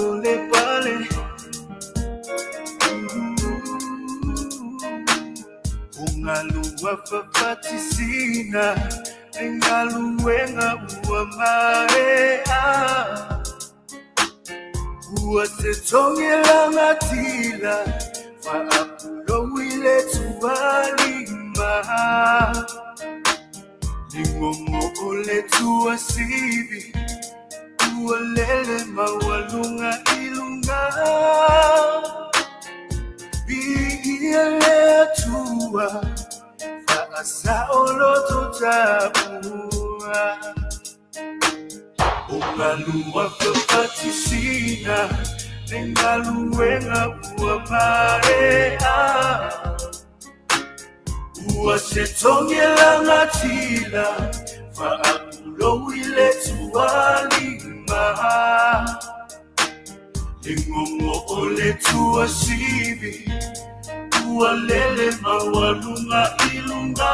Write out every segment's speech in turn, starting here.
malole pale ungaluwa fafatisina engaluwenga uwamae uwasetongela matila fa apulowile tubalima Lingomo ole tua sibi Ualele mawalunga ilunga Biile tua Faasa oloto tabua Ungalua fafatisina Nengaluenga uamarea Uwasetongela ngatila Fa apulowile tuwalima Lingomo ole tuwasibi Uwalele mawalunga ilunga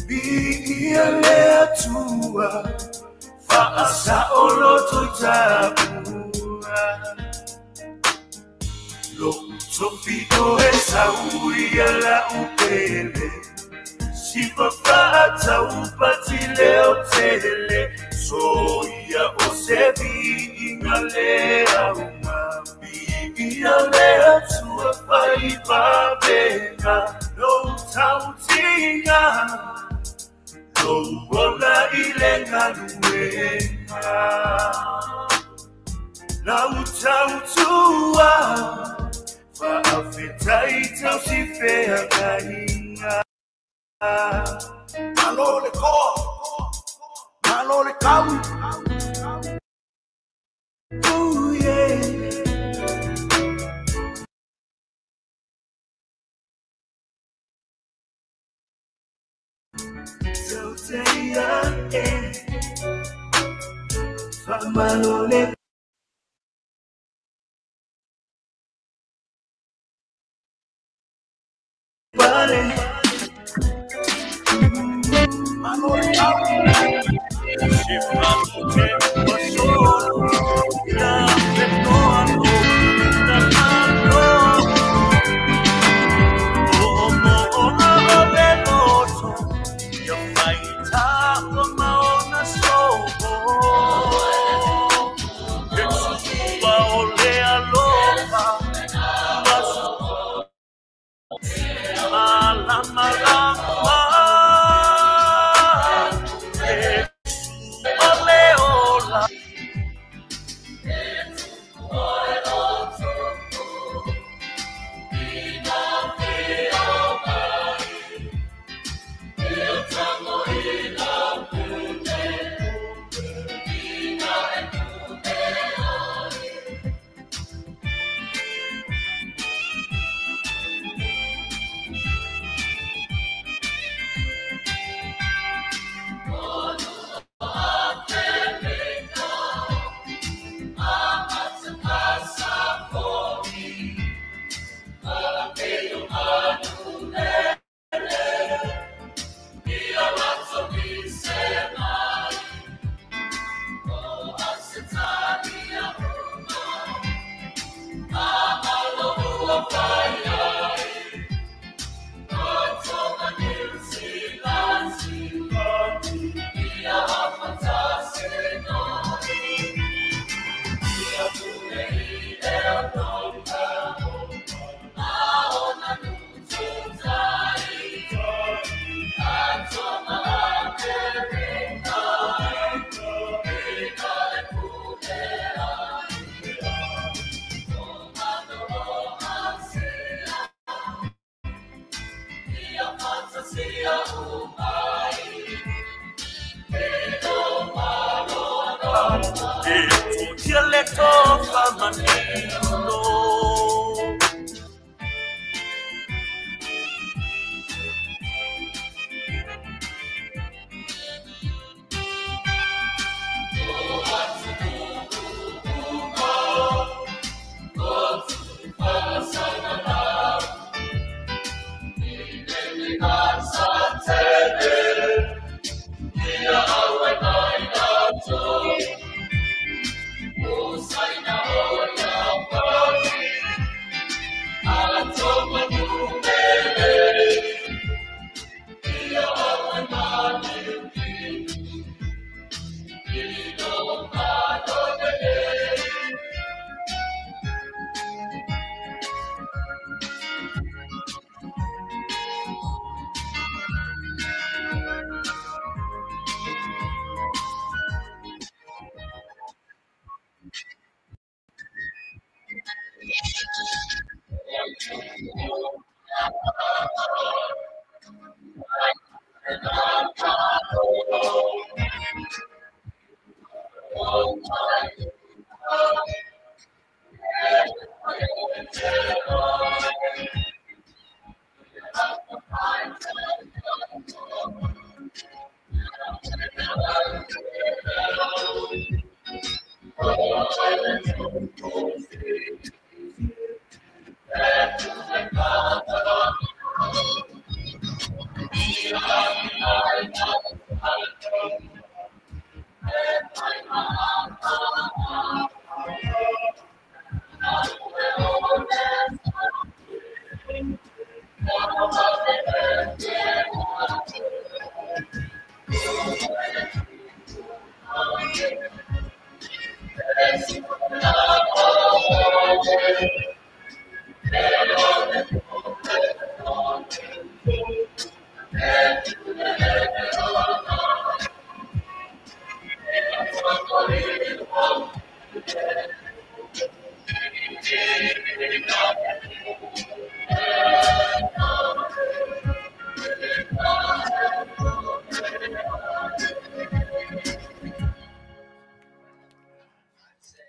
Biile atua Fa asa oloto tabua Sofido esa uya la upele Sipafata upatile otele Soya osebi ingalea umabi Ingalea tuwa ibabenga No tautinga No wala ilenga nuenga Na utautua Fa afetaita usifea kainga Malole ko Malole kau Ooh yeah So say yeah Fa malole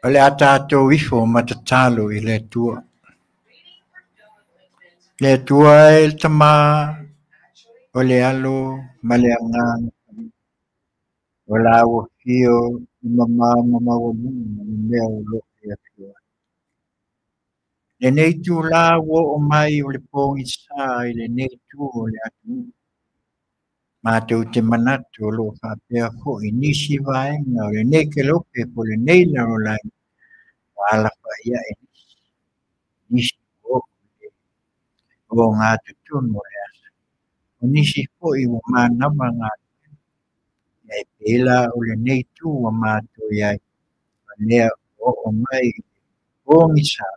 O le a tātou ifo matatalo I le tua. Le tua e tama o le alo ma le anganga. O la ua fio I mama wa muna I mea o lo e a fio. Le nei tu la ua o mai o le pongi sa I le nei tu o le atu. Mātou te manatu o lo whapea fo I nisi vaenga o le nei ke lope po le nei la o lai. Wala whaia e nisi o o ngā tutunu le asa. O nisi fo I o mānawa ngā e pēla o le nei tū o mātou iai. Lea o mai o ngisa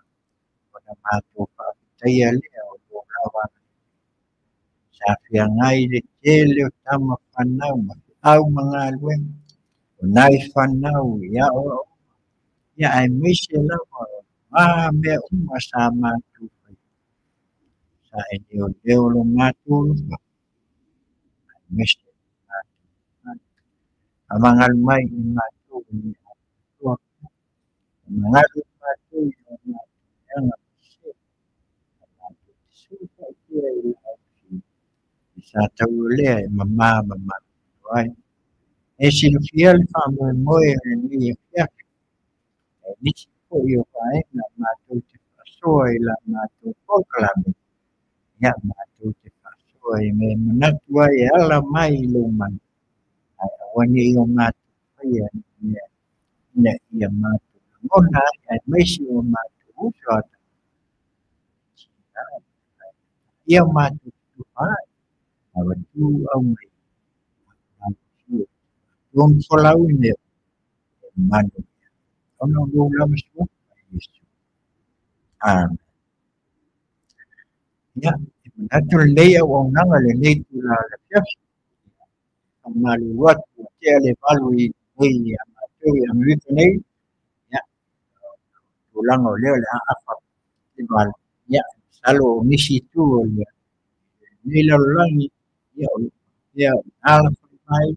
o na mātou whapitaia lea o o rawa. Sa whia ngai le tele o tama whanau ma au mga aluen. O nai whanau ia o ia ai meise lawa o mea sa mātou. Sa e leo lo mātou lupa. Meise mātou. A mga mai I mātou ni mātou. Mga mātou I o mātou. Sa tau lea mama ai e sinu fia le whamoe moe le ni fia e nisi po I o whaenga mātou te whasoa I la mātou pokalame ia mātou te whasoa I me manatu ai e ala mai I lo mai ai awane I o mātou whaia ne ia mātou mona ai meisi o mātou uso ata ia mātou tuwhai awa tu au mai Yung solau ni manu ono lo lama semua Yesus ya natul lei au nanga le nei tu la fias malu wat ke le malu I tu Amerika nei ya tulang ole le apa di bal ya salo misi tu ya ni la langi ya ala mai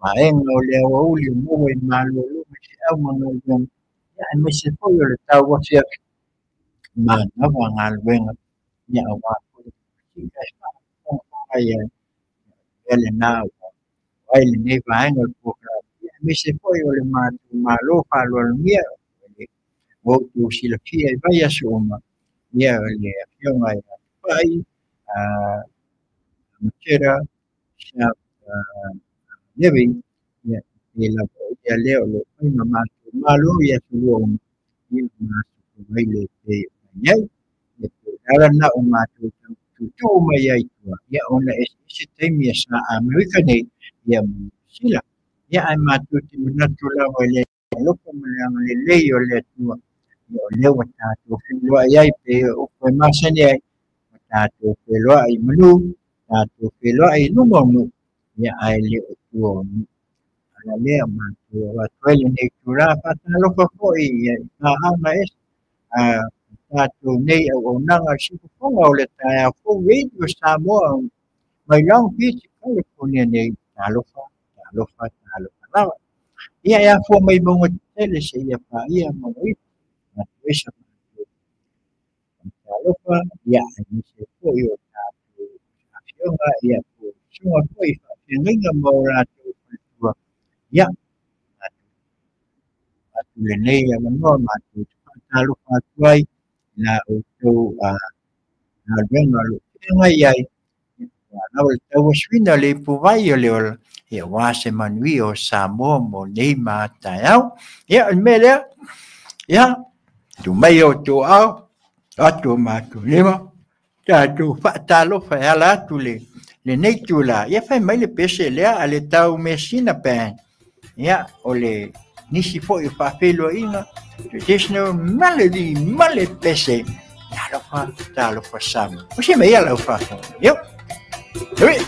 maenga o le awa uli o mua I malo o luma si au mga luenga. Ia e mese poi o le tau wafia mana wa ngā luenga. Ia a wako le kika e whaka ai e le nā wai le nei vaenga o poka. Ia e mese poi o le malo whalo al mia o tu sila kia I vai asu oma. Ia le fionga I pai matera siya living ya ila ya leo lo mama malu ya suo ni masu baile te ya ala na uma tu ma ya ya ona ese temi sa America ne ya sila ya ai matu ti manatu la wale lo como le le yo le tu yo le wata tu lo ya pe o ko masani ai wata tu lo ai manu ta tu lo ai no mo ya ai le tu ala lea mātua wa tuele nei tura pata loko hoi ka hama es tātou nei au nanga sipuponga o le tae a fo radio Samoa mai Long Beach, California nei talofa lawa. Ia fo mai monga tele se ia pa ia monga na tuesa talofa ia ni se fo yo tātou afionga ia fo sunga fo i whapenga mo rātou kultua. Ia atu le nei a manoa mātou talofa tuai na o tau na venga lo tenga iai. Nau le tau swina le puwai o le ola. Ia wase manui o Samoa mo nei mātai au. Ia me lea. Ia. Tu mai o tō au. Atu mātu lima. Tātu whaatalofa e ala atu le nei tūla. Ia whai mai le pese lea a le tau mesina pen. Ia o le nisi fo i whawhelua inga. Traditional melody male pese. Talofa Samoa. O se mei ala u whawhelua. Ia. Hey.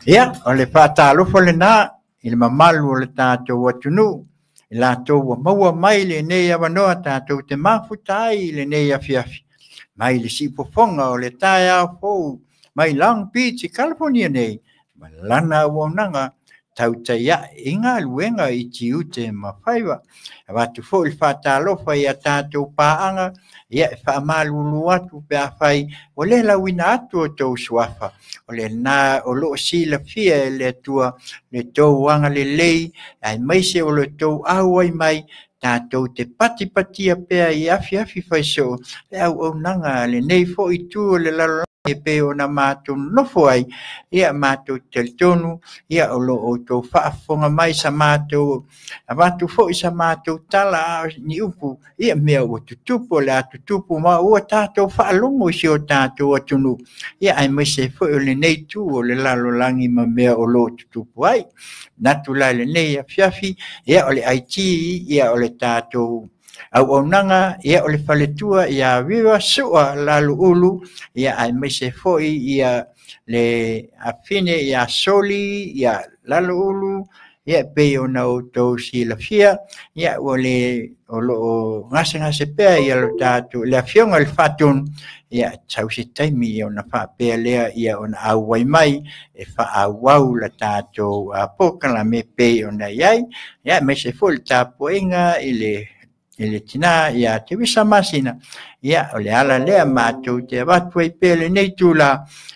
Ia, o le whātālofo le nā, i le mamalu o le tātou atunu, i lātou wa maua mai le nei awanoa tātou te mafutai le nei afiafi. Mai le sipofonga o le tae au fou, mai Long Beach, California nei, ma lana wonanga, tau taia inga luenga i tiute mawhaiwa. Watu fo il whātālofa i a tātou pāanga, ia e whaamalu atu pe a whai, o le la wina atu o tau suafa. O le nā o loo sila fia le tua, le tau wanga le lei, ai maise o le tau awai mai, tātou te pati-patia pēa i afi whaiso, le au nanga le nei fo i tū le lalo e pe o na mātou nofo ai, ia mātou teltonu, ia o lo o tō whaafonga mai sa mātou, a mātou fo i sa mātou tala ni upu, ia mea o tutupu, le a tutupu ma ua tātou whaalongo si o tātou atunu, ia ai mai se fo o le nei tū o le lalo langi ma mea o lo tutupu ai, natu lai le nei a fiafi, ia o le IT, ia o le tātou, au nanga ia o le whaletua ia viva sua lalu ulu ia ai mai se foi ia le afine ia soli ia lalu ulu ia pe o na o tau si la fia ia o le o lo ngase pea ia lo tātou le afionga le whatun ia tau si taimi o na wha pea lea ia o na awai mai e wha awau la tātou a pokala me pe o na iai ia mai se foi tāpo inga i le tina ia te wisa masina ia o le ala lea mātou te watu ai pele nei tūla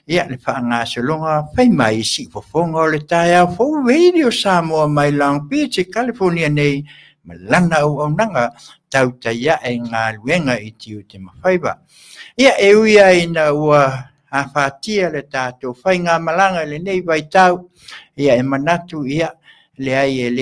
ia le whaanga solonga whai mai si fofonga o le tae au fau radio Samoa mai Long Beach, California nei ma lana au nanga tau taia e ngā luenga i tiu te mawhaiba ia e uia ina ua a whātia le tātou whai ngā malanga le nei vai tau ia e manatu ia le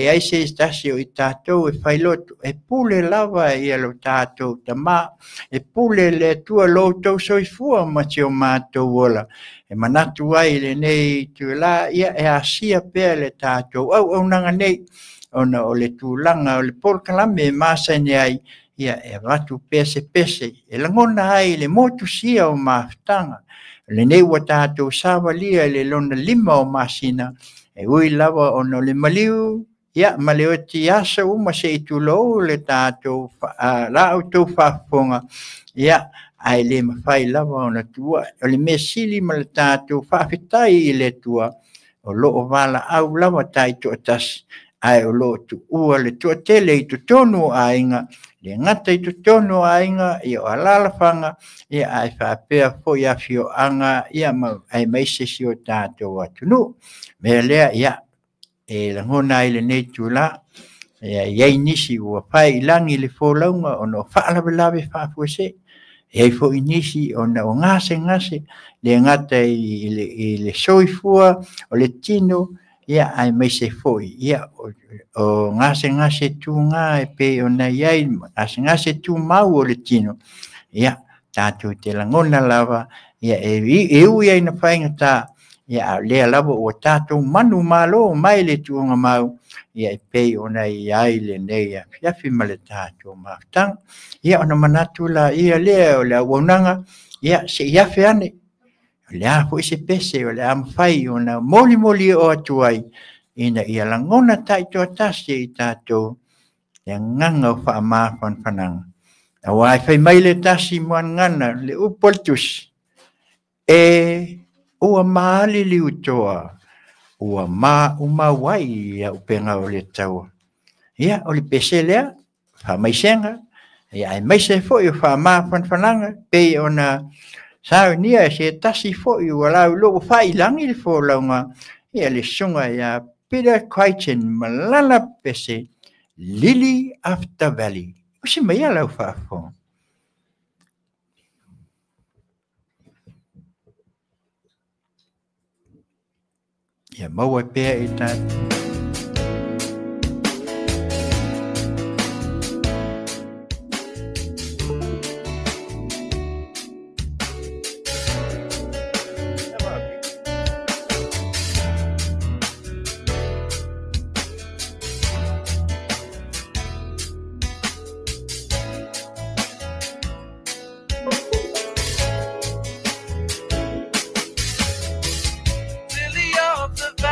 ai se stasi o i tātou e whailotu, e pule lava i alo tātou tamā, e pule le tua loutou soifua ma tio mātou ola. E manatu ai le nei tuela, ia e asia pēr le tātou, au nanga nei, ona o le tūlanga, o le polkalame e māsa ni ai, ia e watu pese, e langona ai le motu sia o māwhtanga. Le nei wa tātou sawalia le lona 5 o māsina, e ui lava ono le maliu, ia maleo ti asa uma se i tulo le tātou lau tau whafonga, ia ai le mawhai lava ona tua, o le mea sili ma le tātou whawhitai i le tua, o loo wala au lava tai tu atas, ai o loo tu ua le tua tele i tu tonu a inga, le ngata i tu tonu a inga, i o alalawhanga, ia ai whapea fo ia fio anga, ia ai maise si o tātou atunu. Mea lea, ia, e langona i le nei tūla, iai nisi ua whai ilangi le fōlaunga o no whaalawe whaafuase, iai fo i nisi o na o ngase, le ngata i le soifua, o le tino, ia ai mai se foi, ia o ngase tū ngā e pe o na iai, ngase tū mau o le tino, ia, tātou te langona lava, ia e ui ai na whainga tā, ia lea lava o tātou manu malo mai le tuonga mau ia e pei ona iai le nei a fiafi ma le tātou maftang ia ona manatu la ia lea o le awonanga ia se iafe ane o le a hoi se pese o le amwhai ona moli o atuai ina ia langona taito atase i tātou ia nganga o wha amawhan whananga a wai whai mai le tasi moan ngana le upoltus ua maali liu toa, ua uma wai ia upenga o le taua. Ia, o le pese lea, wha maisenga, ia ai maise fo i wha maa whanwhananga, pei ona sao nia se tasi fo i walau loko whai langi le fo launga, ia le sunga ia Peter Crichton malala pese, Lily After Valley. Usi mai alau wha fo. Ia maua pēr i tātou. Lily of the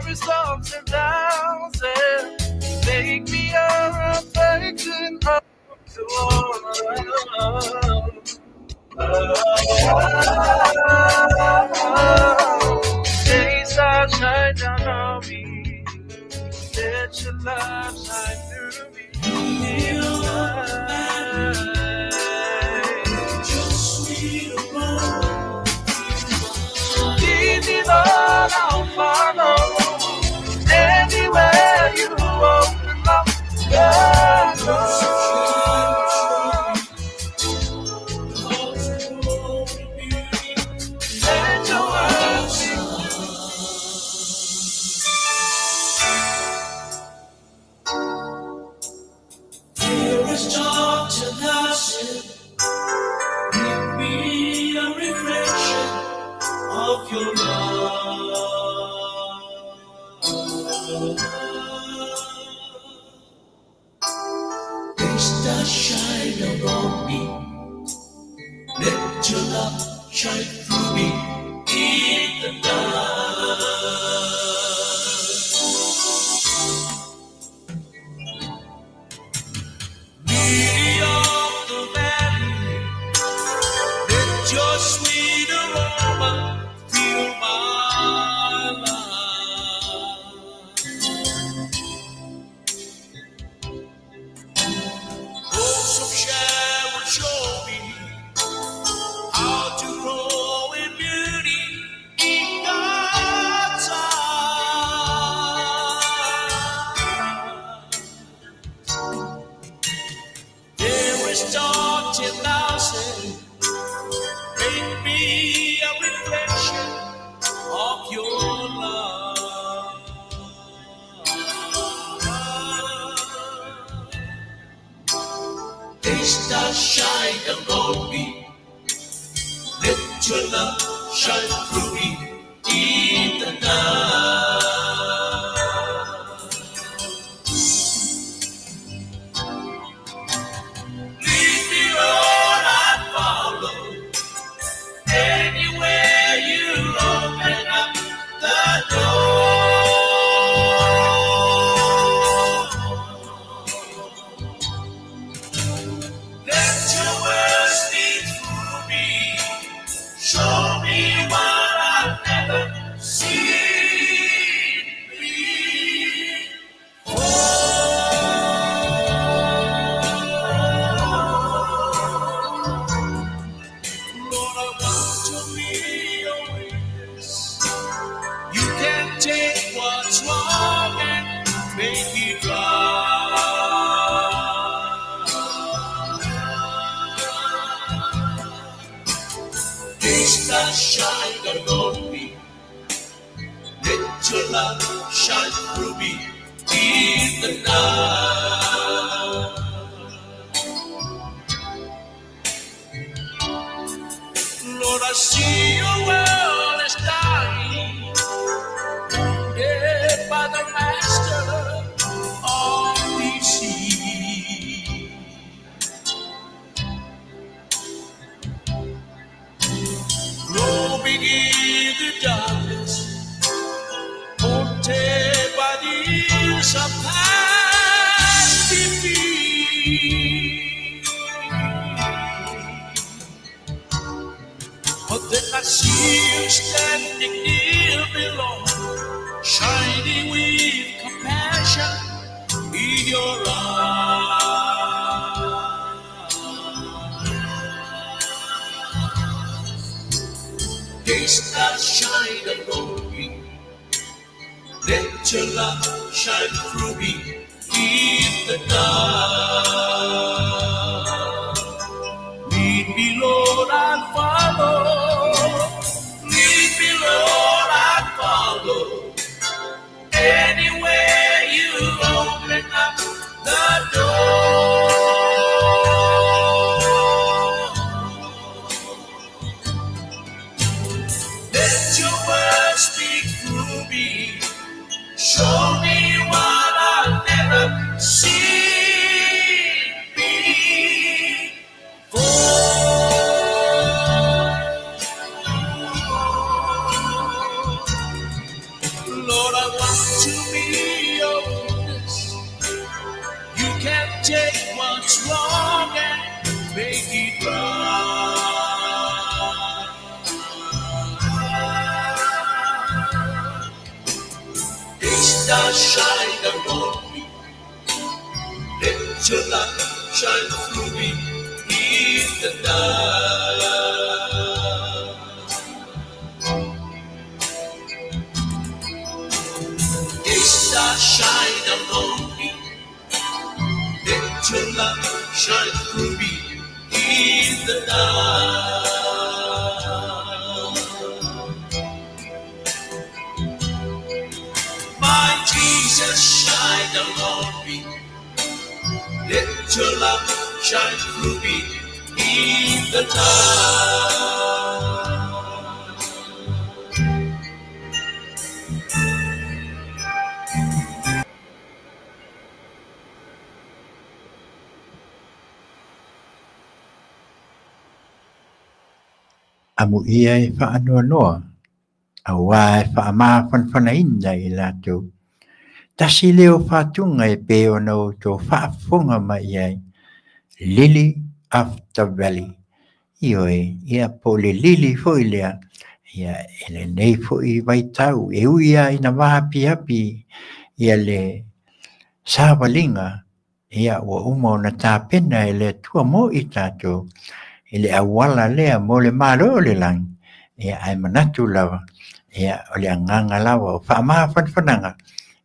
is ups and downs, and make me a reflection of your love. Days that shine down on me, let your love shine through me. Just sweet above. Lead me, Lord, I'll follow. Anywhere you open up your door. Let your word be There is dark to nothing. Give me a reflection of your love. Let the shine around me. Let your love shine through me in the night. Lily of the valley, let your sweet aroma fill my life. Rose of Sharon, show me how to grow in beauty in God's eyes. There is dark till now, say, make me a reflection of your love. Taste the shine around me. Let your love shine through me in the night. Lead me on, I follow. Anywhere you open up the door. Let your words speak through me. Show me what I've never seen Lord, I want to be your witness. You can take what's wrong and make it right. Taste the shine around me. Let your love shine through me in the night. Lord, I see your world is dying, wounded by the master of deceit. Roaming in the darkness, haunted by the years of past defeat. But then I see you standing near me, Lord, shining with compassion in your eyes. Taste that shine around me. Let your love shine through me in the night. Lead me, Lord, I'll follow. Lead me, Lord, I'll follow. Anywhere you open up the door. Let your words speak through me. Show me what I've never seen before. love shine through me in the night. My Jesus, shine down on me. Let your love shine through me in the night. Amu ia e whaanoa noa, a wā e whaamā whanwhanaina i lātou. Tasi leo whātunga e pēo nau tō whaafonga mai ai, Lily of the Valley. Ioi, ia po le lili foi lea, ia ele nei foi vai tau, e uia ina wahapi api, ia le sāwalinga, ia ua uma o na tāpena e le tua mo i tātou, ele awala lea mo le maro le lang, ia ai manatu lava, ia o le anganga lava o whaamā whanwhananga,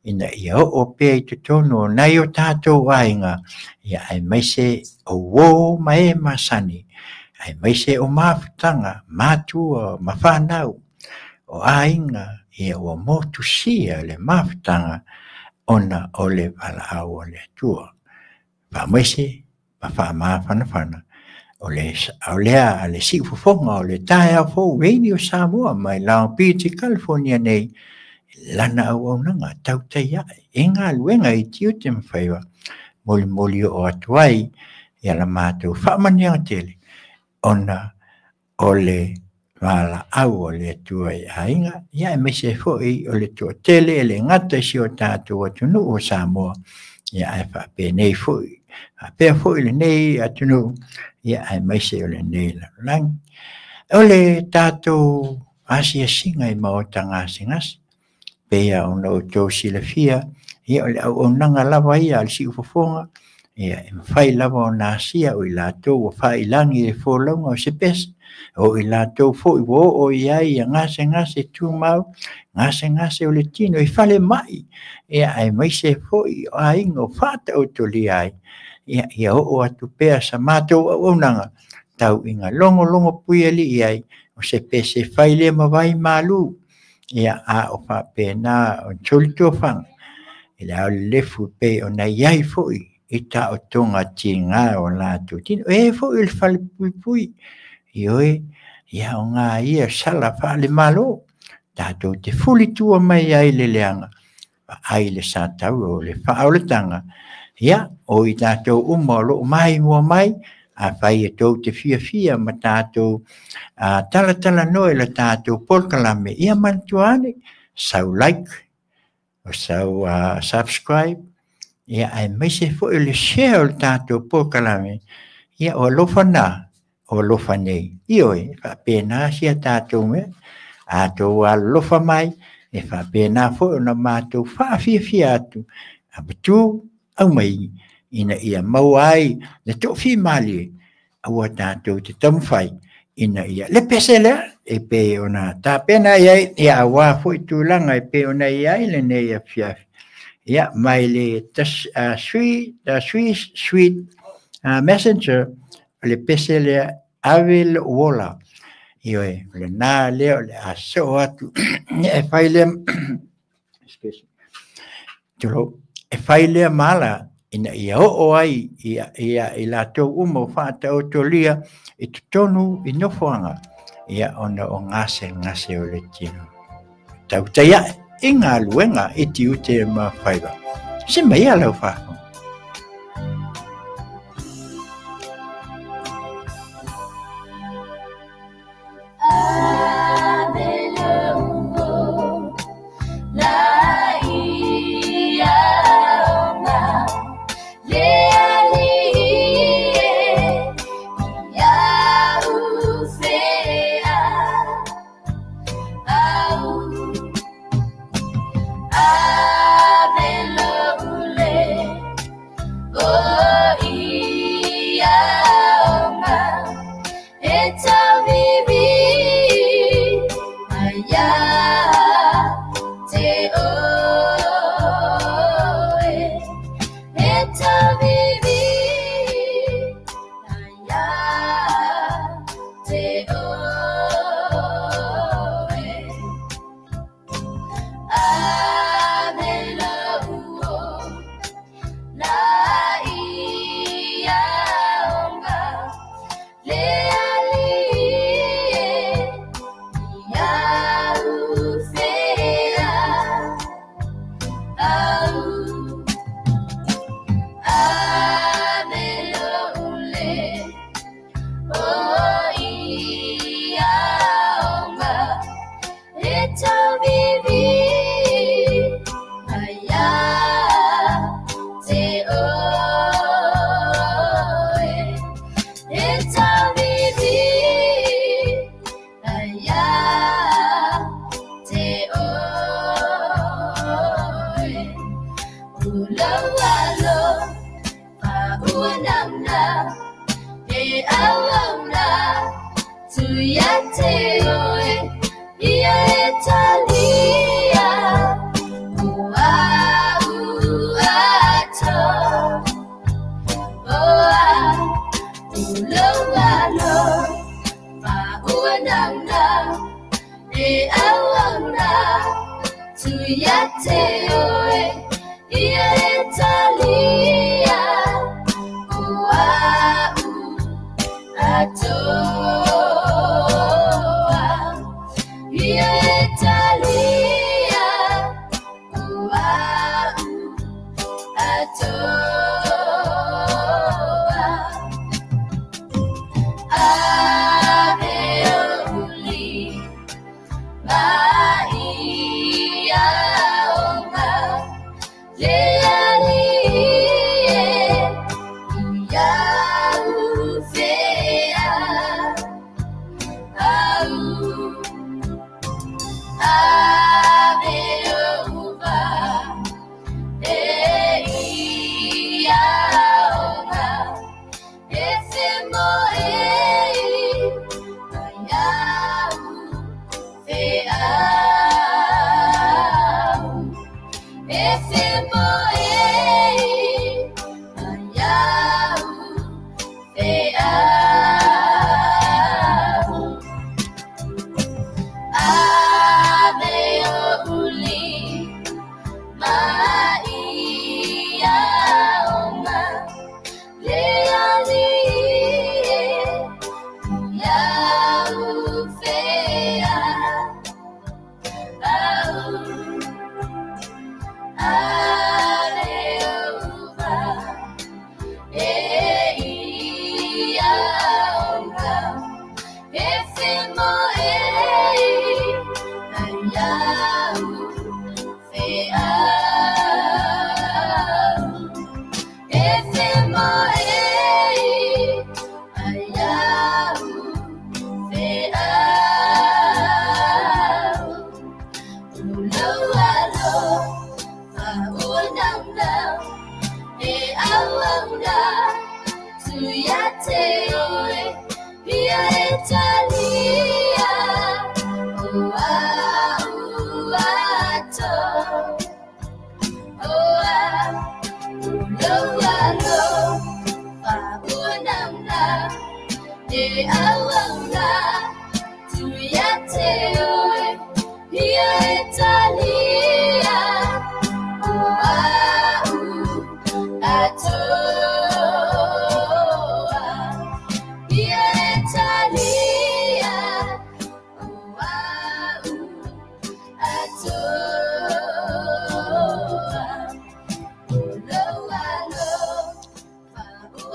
ina ia o pēi te tono nai o tātou ainga, ia ai maise o wō mai masani, ai maise o mawhutanga, mātua, mawhanau, o ainga, ia o motu sia le mawhutanga, ona o le wala au o le tua. Wha maise, mawha whanawhana, o lea le sifufonga o le tae au fōu weini o Samoa mai Lao Piti, California nei, lana au nanga tau tai ai, e ngā luenga i tiu te mwhaiwa, moli o atuai, ia la mātou whaamanianga tele, ona o le wala au o le tua i ainga, ia e mese foi o le tua tele, e le ngata si o tātou atunu o Samoa, ia e whape nei foi, whape foi le nei atunu, ia e mese o le nei la lang. O le tātou asia singa i maotanga singas, pea o na o tō silafia, ia o le au o nanga lava ia al si ufofonga, ia e mwhai lava o nā sia o i lātou o whai langi e whōlaunga o se pes, o i lātou fo i wo o iai a ngase tū mau, ngase o le tino i whale mai, ia ai maise fo i o ainga o whata o toli ai, ia o atu pea sa mātou au nanga, tau inga longo pui ali iai, o se pese whai le mawai malu, ia a o whape nā o toli tō whanga, ila o lefu pe o na iai fo i ta o tonga ti ngā o lātou tino, e fo i le whale pui, ioi, ia o ngā ia sala whale malo, tātou te fuli tua mai ai le leanga, ai le sātau o le whaauletanga, ia, o i tātou umolo mai mua mai, a whai e tau te fia ma tātou tala noe la tātou polkalame, ia mantuane, sau like, o sau subscribe, ia ai maise fo i le share o tātou polkalame, ia o lofana, o lofa nei. Ioi, whapena sia tātou me, a tō lofa mai, e whapena fo o na mātou whaafia atu, a batu au mai, ina ia mau ai, le tō whi mali, aua tātou te tamwhai, ina ia le pesele, e pe o na tāpena iai, ia awa fo i tūlanga, e pe o na iai le nei a fiafi. Ia, mai le sweet messenger, le pesele ave le wola. Ioi, le nā leo le aso atu, e whai le, e whai le mala, ina ia o ai, ia i la tau umo whata o tolia, i tutonu i nofoanga, ia ona o ngase o le tino. Tau taia, i ngā luenga i ti ute ma whaiwa. Se mai alau whako.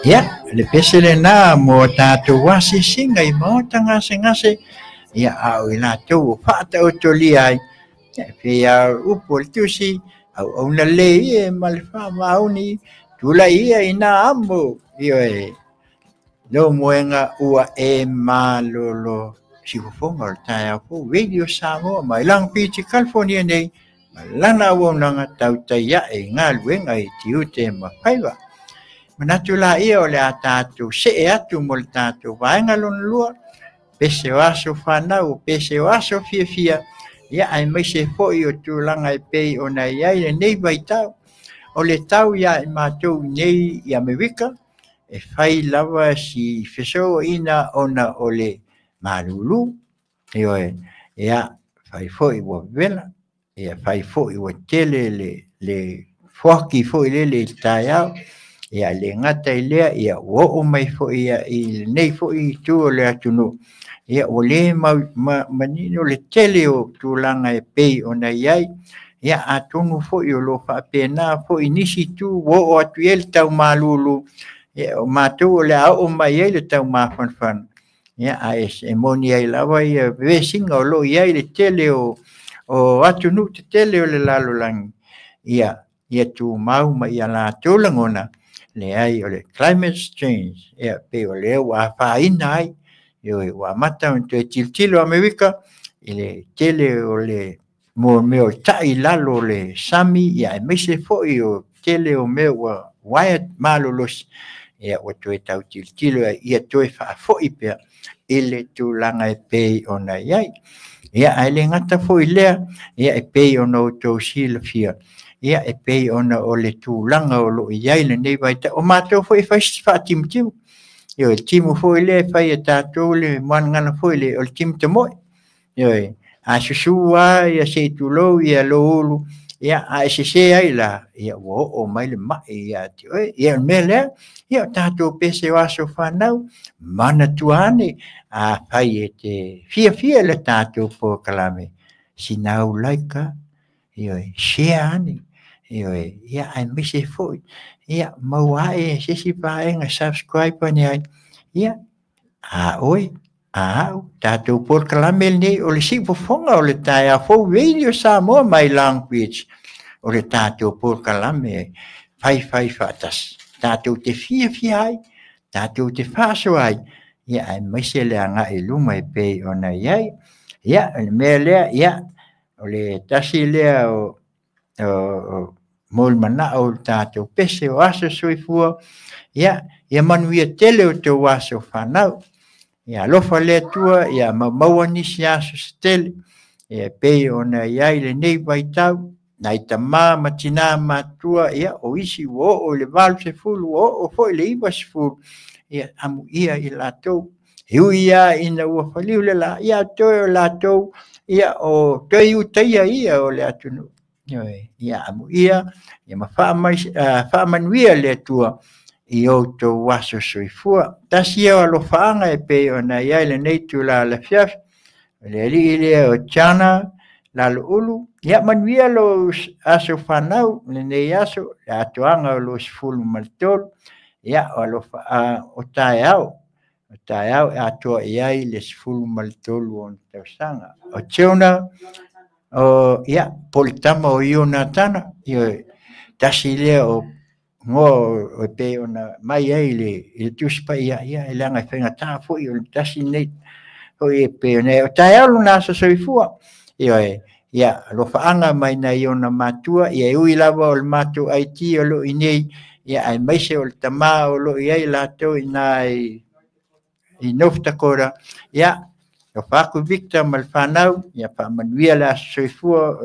Ya, le pesele na mo tatu wasi singa I mo tanga ngase ya au ina tu fata utolia ya upol tusi au na le malfa mauni tula ia ina ambo io lo moenga ua malolo sifufonga taya ko video samo mai lang pichi California nei lana wonanga tautaya ngalwenga tiute mapaiwa manatula ia ole atatu se atu mol tatu vaenga lon lua pese waso fanau pese waso fia ya ai mai se foi o tulanga pe ona ia nei vai tau ole tau ya matou nei ia Amerika e fai lava si feso ina ona ole malulu io ya fai foi wo vela ya fai foi wo tele le foki foi le taya ya le ngata ile ya wo mai foi ya I nei foi tu le atunu ya ole manino le tele o tulanga e pe ona iai ya atunu foi o lo fa pena foi nisi tu wo o atuel tau malulu ya matou le au mai le tau mafanfan ya as emonia lava ya vesinga o lo iai le tele o atunu te tele o le lalolang ya tu mau mai la tulangona le ai o le climate change ya pe o le wa fa inai yo wa mata o te tiltilo Amerika ile tele o le mo meo tai lalo le sami ya me se foi o tele o meo wa malolo ya o to tau tiltilo ia to fa foi pe ile tūlanga e pei ona iai. Ia ai le ngata fo ilea, ia e pei ona o tau sila fia. Ia e pei ona o le tūlanga o lo iai le nei vaita. O mātou fo i wha timu. Yo, el timu fo ile fai e tātou le moana fo ile o le timu te moi. Yo, a susua ia se tūlou ia lo ulu. Ia a se ai la, ia o mai le mai, ia mele, ia tātou pese o aso whanau, mana tuane, a fai e te fia le tātou po kalame. Sinau laika, se ane, ia ai mise foi, ia maua e sesi paenga subscribe ni ai, ia a oi, au, tātou por kalame nei, o le sipo fonga o le tae a fo radio Samoa my language, o le tātou por kalame, fai fatas, tātou te fia ai, tātou te whaso ai, ia ai maise le anga e luma e pei ona iai, ia, mea lea, ia, o le tasi lea o molmana o tātou pese o aso soifua, ia manuia tele o te waso whanau, ia lofa lea tua, ia maua nisi aso stele, ia pei ona iai le nei vaitau, nai ta ma tina matua, ia o isi o le valu se fulu, o foi le iwa se fulu, ia amu ia i latou, hiu ia ina ua whaliu le la, ia toi o latou, ia o toi utaia ia o le atunu, ia amu ia ma whaamanuia le tua, i o tō waso soifua. Tasi eo alo whaanga e pei o na iai le nei tu la la fiaf, le ali le o tjana, la lo ulu, ia manuia lo aso whanau, le nei aso, le atoanga o lo sifulu maltolu, ia o alo o tae au e atoa iai le sifulu maltolu o tausanga. O teuna, ia, politama o iona tana, tasi le o ngo o pe ona mai ai le tuspa ia e langa whenga tā fo i o tasi nei o e pe ona o tae alu nasa soifua ia lo whaanga mai na i ona matua ia ui lava o le matu aiti o lo i nei ia ai maise o le tama o lo i ai lato i na i noftakora ia o whaku Victor mal whanau ia whamanuia la soifua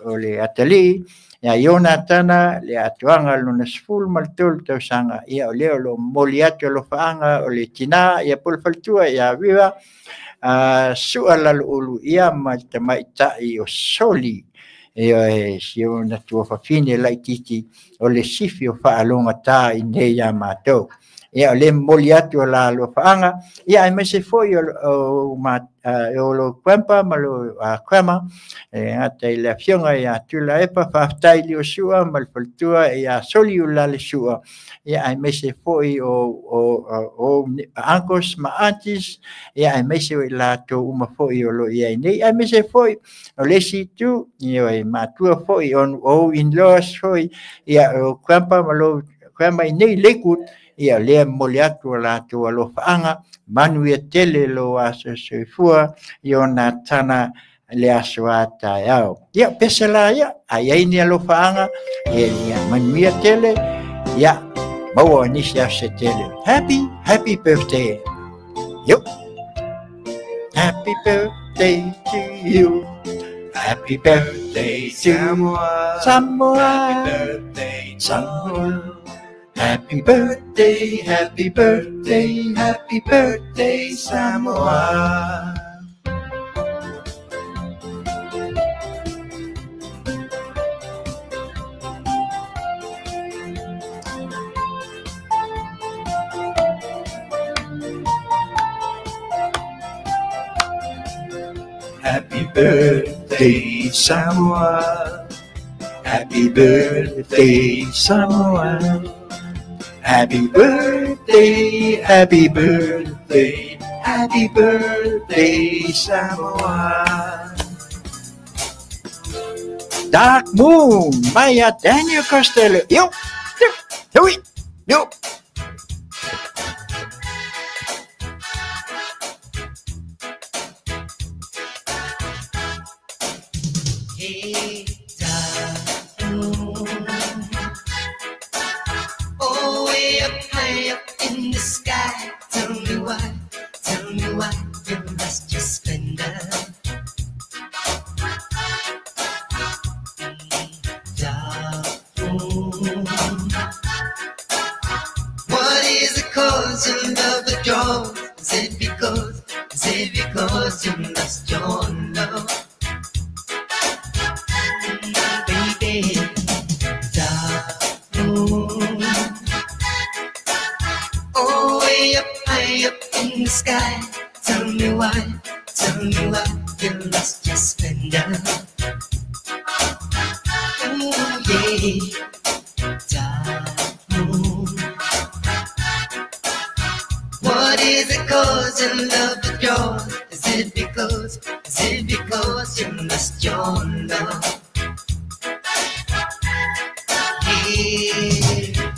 o le atali ia iona tana le atuanga luna sifulu maltolu tausanga ia o leo lo moli atu lo whaanga o le tina ia polfaltua ia viva sua lalo ulu ia mai tai o soli ia si ona tua whawhine lai titi o le sifi o whaalonga tā i nei ia mātou ia o le moli atu la lo whaanga ia ai mese foi o lo kwempa ma lo kwema ngata i le fionga ia tula epa whaftai li o sua ma le faltua ia soli u la le sua ia ai mese foi o uncles ma aunties ia ai mese o la to uma foi o lo ia nei ai mese foi o le situ ia ai matua foi o in-laws foi ia o kwempa ma lo kwema i nei lekut ia le moliatu la tu alo whaanga manu ia tele lo aso soifua i ona tana le aso ata au ia pesela ia ai ni alo whaanga ia manu ia tele ia maua nisi ase tele happy birthday yo happy birthday to you happy birthday Samoa happy birthday Samoa Happy birthday, happy birthday, happy birthday, Samoa. Happy birthday, Samoa. Happy birthday, Samoa. Happy birthday, happy birthday, happy birthday, Samoa. Dark Moon, Maya Daniel Costello. Yo. Hey, dark moon. Oh, way up high up in the sky. Tell me why you lost your splendor. What is the cause you love the draw? Is it because you lost your love? Baby, oh, way up, high up in the sky. Tell me why you lost your splendor. Oh yeah, what is it cause you love the draw? Is it because you lost your love? Yeah.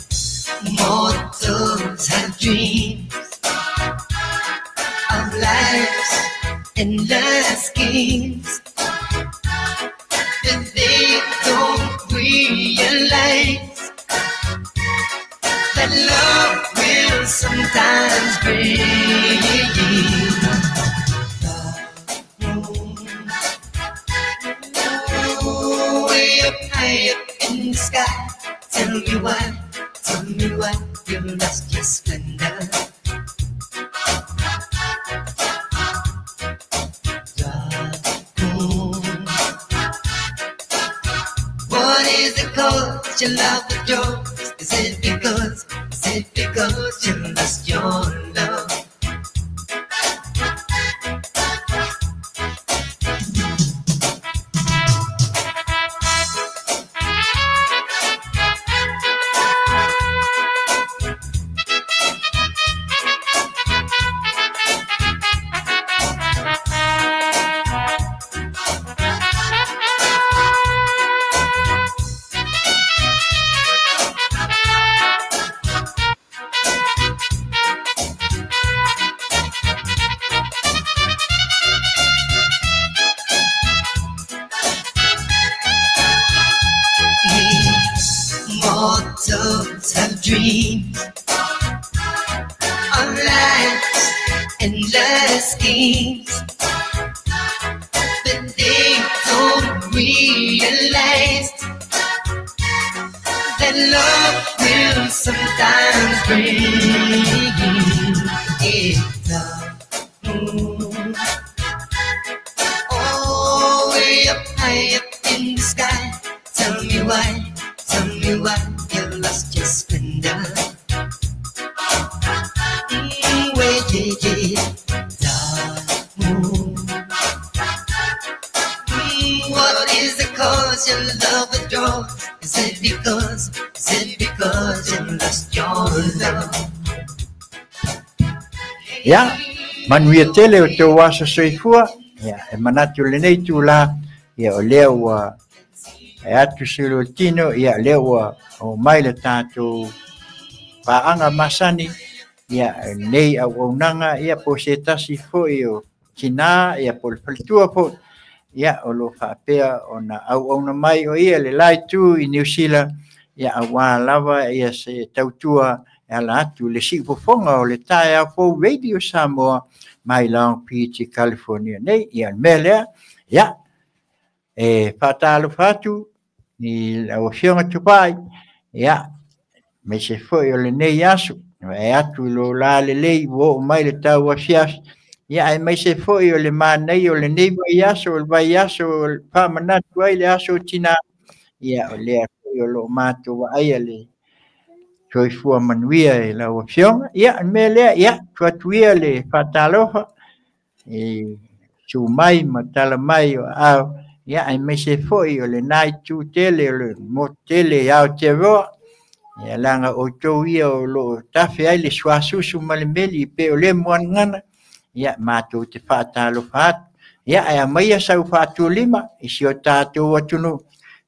Mortals have dreams of life's endless schemes, but they don't realize that love will sometimes break. Oh, way up high up in the sky. Tell me why you lost your splendor. What is the cause you love the joy? Is it because you lost your love? Mortals have dreams of life's endless schemes, but they don't realize that love will sometimes bring it down. Oh, way up high up in the sky. Tell me why you lost your splendor. Wait, what is the cause you love the draw? Is it because you lost your love? Ya, manuia tele o te wasa soifua, ya, e manatu le nei tu la, ya o leo e atu silo tino, ya leo o mai le tātou paanga masani, ya nei au aunanga, ya po se tasi fo i o kina, ya po le palitua po, ya o lo whapea o na au auna mai o ia le lai tu i New Zealand, ya a wā lava ia se tautua ala atu le sipofonga o le tae a fo Radio Samoa mai Long Beach, California nei ia melea ya e fatalo fatu ni o fionga tupai ya me se foi o le nei asu e atu lo la le lei wo mai le tau afias ya e me se foi o le manei o le nei vai asu o vai asu pa manatu ai le asu tina ya o le o lo mato ai le foi fua manuia e la opción ya melea ya tuatuia le fatalofa e sumai matala mai o au ya ai me se foi o le nai tu tele le motele au te vo ya langa o toia o lo tafe ai le suasusu malemeli pe o le moangana ya mato te fatalofa ya ai mai sa fatu lima i si o tato watunu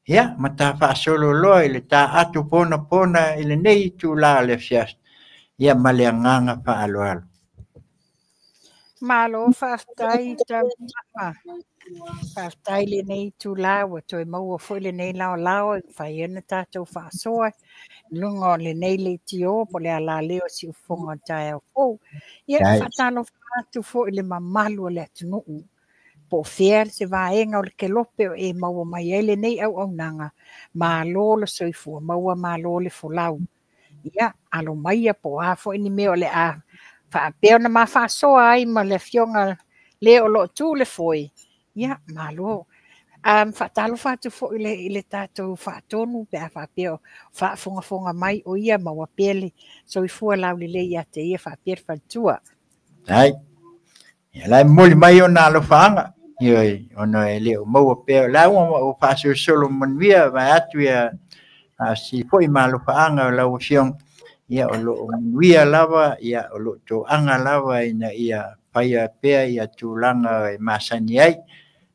ya mata fa solo lo le ta atu pona ile nei tu la le fias ya maleanga fa alo Malo whaftai tau mama. Whaftai le nei tu lawa toi maua fo le nei lao lao whai ana tātou whaasoa. Lunga o le nei le tio po le ala leo si ufonga tai au fo. Ia whatalo whatu fo le mamalu le atunuu. Po fea se vaenga o le kelope o e maua mai ele nei au au nanga. Malo le soifua maua malo le folau. Ia alo mai po a fo ini meo le a. Whaapeo na mawhasoa ai ma le fionga le o lo tu le foi. Ia, malo. Whaatalo whatu fo i le tātou whaatonu pe a whaapeo whaafonga mai o ia maua pele. So i fua lau le ia te ia whaapere whatua. Ai. Ia lai moli mai o nā lo whaanga. Ioi, ono e leo maua peo. Lau o whaasu solo manuia vai atu ia si foi ma lo whaanga o lau fiong. Ia o lo wia lava, ia o lo to anga lava ina ia paia pea ia tūlanga e masani ai,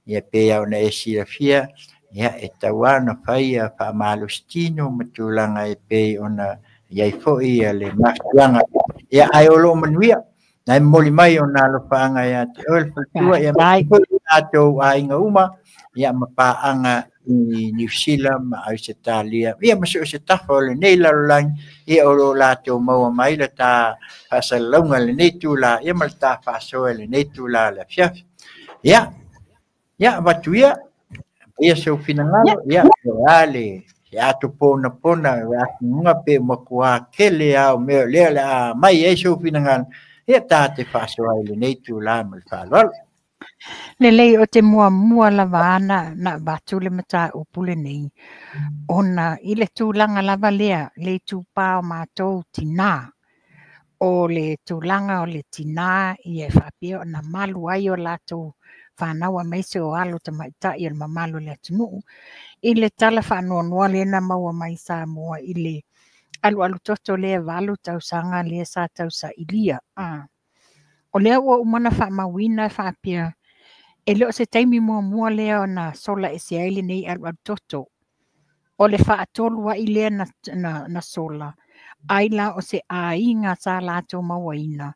ia pea o na e sirafia, ia e tawana paia pa malustino ma tūlanga e pea o na iai foi ia le masianga, ia ai o lo manuia, nai moli mai o na lo whaanga ia te oel fatua, ia mai ato a inga uma, ia mapaanga i New Zealand ma Australia ia masuk se tafa le nei la lang ia o la to mau mai la ta fasalonga le nei tu la ia mal ta faso le nei tu la la fia ia batuia ia se finangalo ia ale ia to pona ia nga pe makua kele au me le la mai e se finangalo ia ta te faso le nei tu la mal falo Lelei o te mua lava ana na batu le mata o pule nei. Ona i le tūlanga lava lea, le tūpā o mātou tina. O le tūlanga o le tina i e whapia o na malu ai o lātou whanaua meise o alo ta maita i al mamalu le atunu. I le tala whanua noa le na maua mai sa mua i le alu toto le valu tau sanga le sa tau sa ilia. O lea ua umana whamawina whapia e leo se taimi mua lea o na sola e se aile nei alu toto. O le whaatolu wa i lea na sola. Aila o se ainga sa lato mawaina.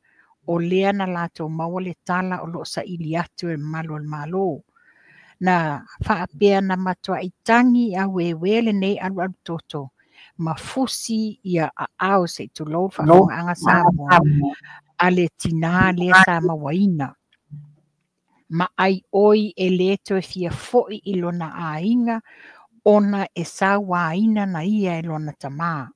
O lea na lato mawa le tala o lo sa ili atu e malo. Na whaapea na matua i tangi a wewele nei alu toto. Mafusi ia a au se tu lau whafonga anga sa mua. A le tina lea sa mawaina. Ma ai oi e leto e fia foi i lona ainga, ona e sa waina na ia e lona tama.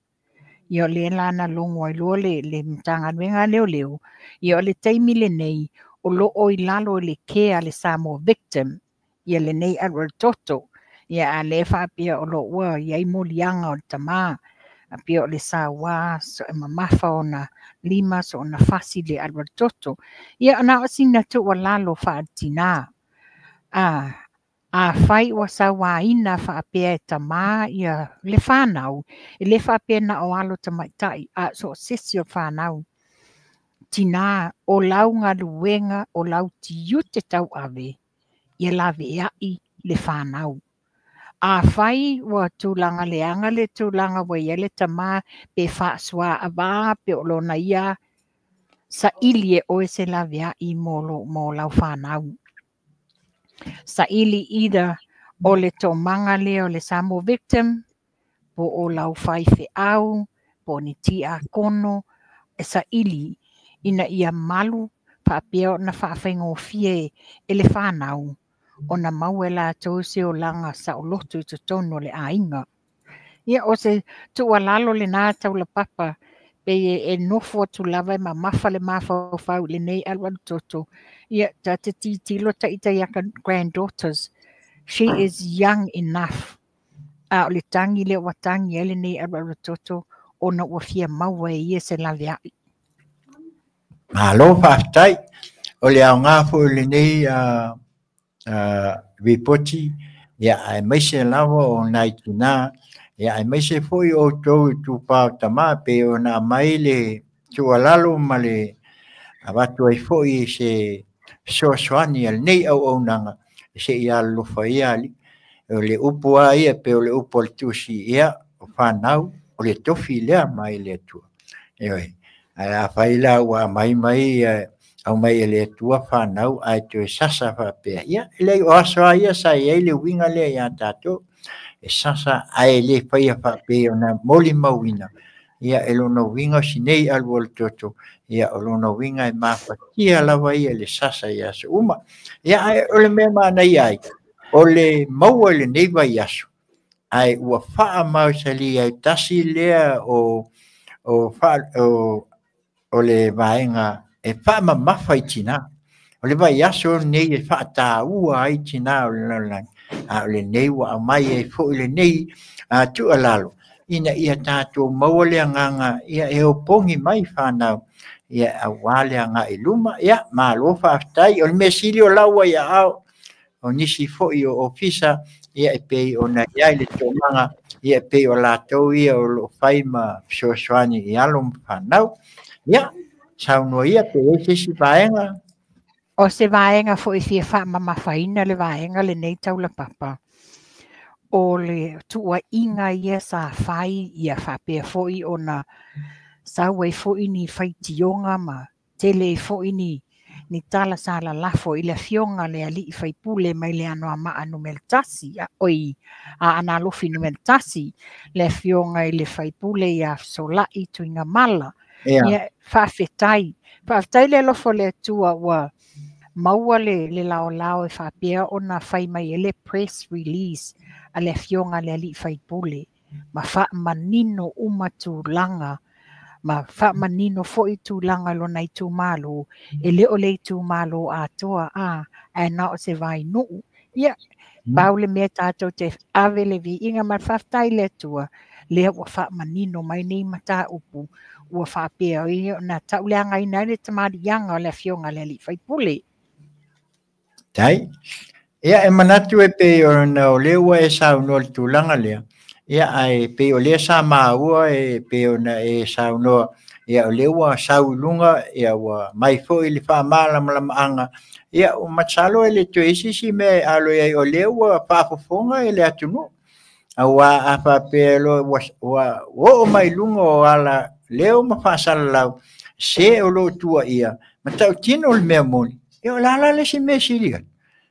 Ia le lana longo ai loa le mtanga wenga leo. Ia le teimi le nei, o lo oi lalo le kea le samo victim. Ia le nei arwa toto. Ia a le whapia o lo ua, ia i molianga o tama. A pia o le sa wa, so e mamafa o na lima, so o na fasi le arwa toto. Ia ana o sina tu wa lalo whaatina. A whai o sa waina whaapea e tama ia le whanau. E le whaapea na o alo tamaitai. So sesi o whanau. Tina o lau ngā luenga o lau tiu te tau ave. Ia lawe ai le whanau. A whai wa tūlanga leanga le tūlanga wa ia le tama pe whaasua a wā pe o lona ia sa ilie o e se lawe ai mo lau whanau. Sa ili ida o le tomanga leo le samo victim, po o lau whaife au, po ni ti a kono, e sa ili ina ia malu, whaapea na whaafengo fie e le whanau, o na mauela tōse o langa sa o lotu i tono le ainga. Ia o se tua lalo le nā tau la papa, pe e nofo tu lava ma mafa le mafa fau le nei alwan toto. Ia ta te tilo ta ita yaka granddaughters. She is young enough. O le tangi le watangi ele nei alwan toto o na wafia maua e ia se lavea. Malo whaftai. O le au ngāfu le nei ripoti. Ia ai meise lawa o nai tina. Ia ai meise foi o tau tupau tama pe o na mai le tualalo ma le awatu ai foi se soaswani al nei au nanga se ia lufa ia li o le upu a ia pe o le upu al tusi ia o whanau o le tofi lea mai le tua. Eoi, a whaila ua mai au mai ele tua whanau ai tu e sasa whapea ia ele o asoa ia sa ia le winga le ia tato e sasa ai le whaia whapea na moli mauina ia e lona winga sinei alu al toto ia o lona winga e mawhatia lawa ia le sasa ia se uma ia ai o le mea mana ai o le maua le neiva iaso ai ua wha mau sali ai tasi lea o le vaenga e wha ma mawhai tina o le vai aso nei e wha tā ua ai tina o le lalang o le nei wa mai e fo le nei tu alalo ina ia tātou maua le anganga ia e o pongi mai whanau ia a wale anga i luma ia ma lo whaftai o le mesili o laua ia au o nisi fo i o ofisa ia e pei o na ia le tomanga ia e pei o lātou ia o lo whaima soaswani i alum whanau ia sauno ia pe e si vaenga O se vaenga fo i fia wha mamawhaina le vaenga le nei tau la papa. O le tua inga ia sa whai ia whapea fo i o na sauai fo i ni whaitionga ma tele fo i ni tala sala lafo i le fionga le ali i whaipule mai le anoa maa anu meltasi a oi a analofi nu meltasi le fionga i le whaipule ia sola i tuinga mala. Ia whawhetai le lofo le tua wa maua le lao e whapea o na whai mai ele press release a le fionga le ali whaipule ma wha manino umatu langa ma wha manino fo i tu langa lo nei tu malo e le o le tu malo a toa a na o se vai nuu ia paule mea tātou te ave le vi inga ma whaftai le tua le o wha manino mai nei mata upu ua whapea i na tauleanga i nai le tamari yanga o le fionga le li whaipule. Tai, ia e manatu e pe o na o lewa e sau no le tūlanga lea. Ia ai pe o lea sa maua e pe o na e sau no ia o lewa sau lunga ia wa mai fo i le wha malama anga. Ia o matsalo e le tuesi si me alo ia o lewa whafofonga e le atunu. Awa a whapea lo wa o mai lunga o ala leo ma whaasala lau se o lo tua ia. Ma tau tino le mea moni. E o lala le si me siria.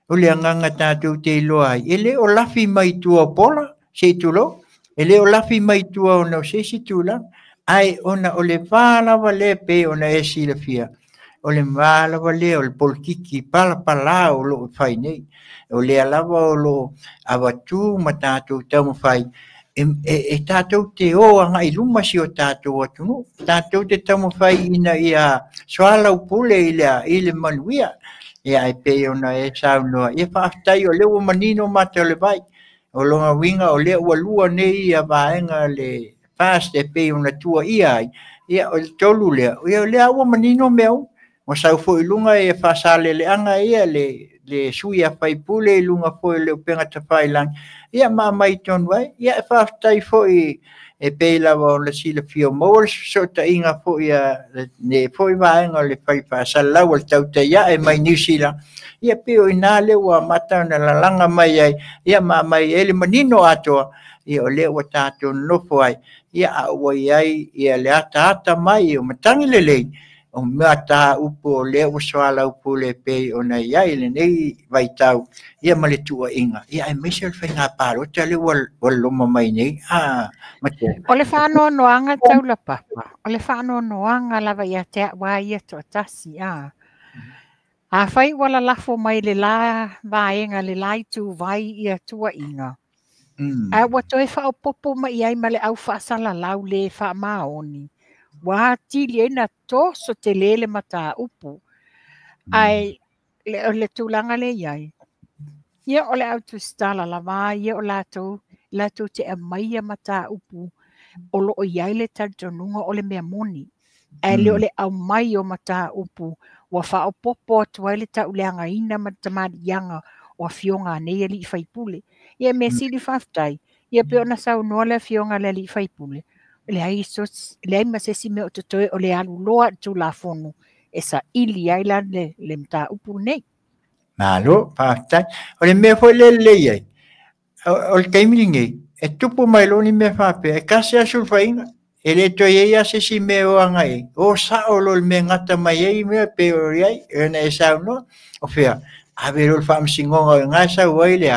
O le anganga tātou te iloa ai. E le o lafi mai tua pola, se tulo. E le o lafi mai tua o nau se si tula. Ai ona o le wālawa le pe ona e si la fia. O le wālawa le o le polkiki pala o lo whai nei. O le alawa o lo awatu ma tātou tau whai. E tātou te o anga i luma si o tātou atunu. Tātou te tau whai ina ia soala upule i le manuia. Ia e pe ona e sau noa. Ia whaaftai o leo manino mata o le vai. O longa winga o leo walua nei ia vaenga le fast e pe ona tua ia ai. Ia o le tolu lea. Ia o lea ua manino meu. O sau fo i lunga e whaasale le anga ia le sui a whaipule i lunga fo i leo penga ta whailang. Ia maa mai tonu ai. Ia e whaaftai fo i e pe lawa o le sila fio mo so ta inga fo ia ne fo i vaenga le whai whaasala o le tau te ia e mai New Zealand. Ia pe o ina le ua mata na lalanga mai ai. Ia maa mai ele manino atoa. Ia o le ua tātou nofo ai. Ia a ua iai ia le ata mai o matangi le lei. O mea tā upo o le ua soala upo le pei o na iai le nei vai tau. Ia ma le tua inga. Ia e meise le whai ngā pāro. Te le ua loma mai nei. O le whānoa noanga tau la papa. O le whānoa noanga lava ia te wā ia to tasi. A whai wala lafo mai le la vaenga le lai tu vai ia tua inga. A wato e whao popo mai ai ma le au whaasala lau le wha maoni. Wā tili e na tō so te lele mata upu. Ai le tūlanga le iai. Ia o le au tu stala la vā, ia o lātou te amaia mata upu. O lo o iai le tantonunga o le mea moni. E le o le au mai o mata upu. Wa whao popo atua le tau leanga ina matamari yanga o fionga nei li whaipule. Ia me sili whaftai. Ia pe ona sau noa le fionga le li whaipule. Le ai masesi me o tutoe o le alu loa tu la fonu. E sa ili ai la le mta upu nei. Malo, whaftai. O le mea fo le lei ai. O le kaimiringi. E tupu mai lo ni mea whape. E kasi asul whainga. ele to ia se si me o ngai o sa o lo me ngata mai ai me pe o ai na sa no o fea a ver o fam singonga nga sa wile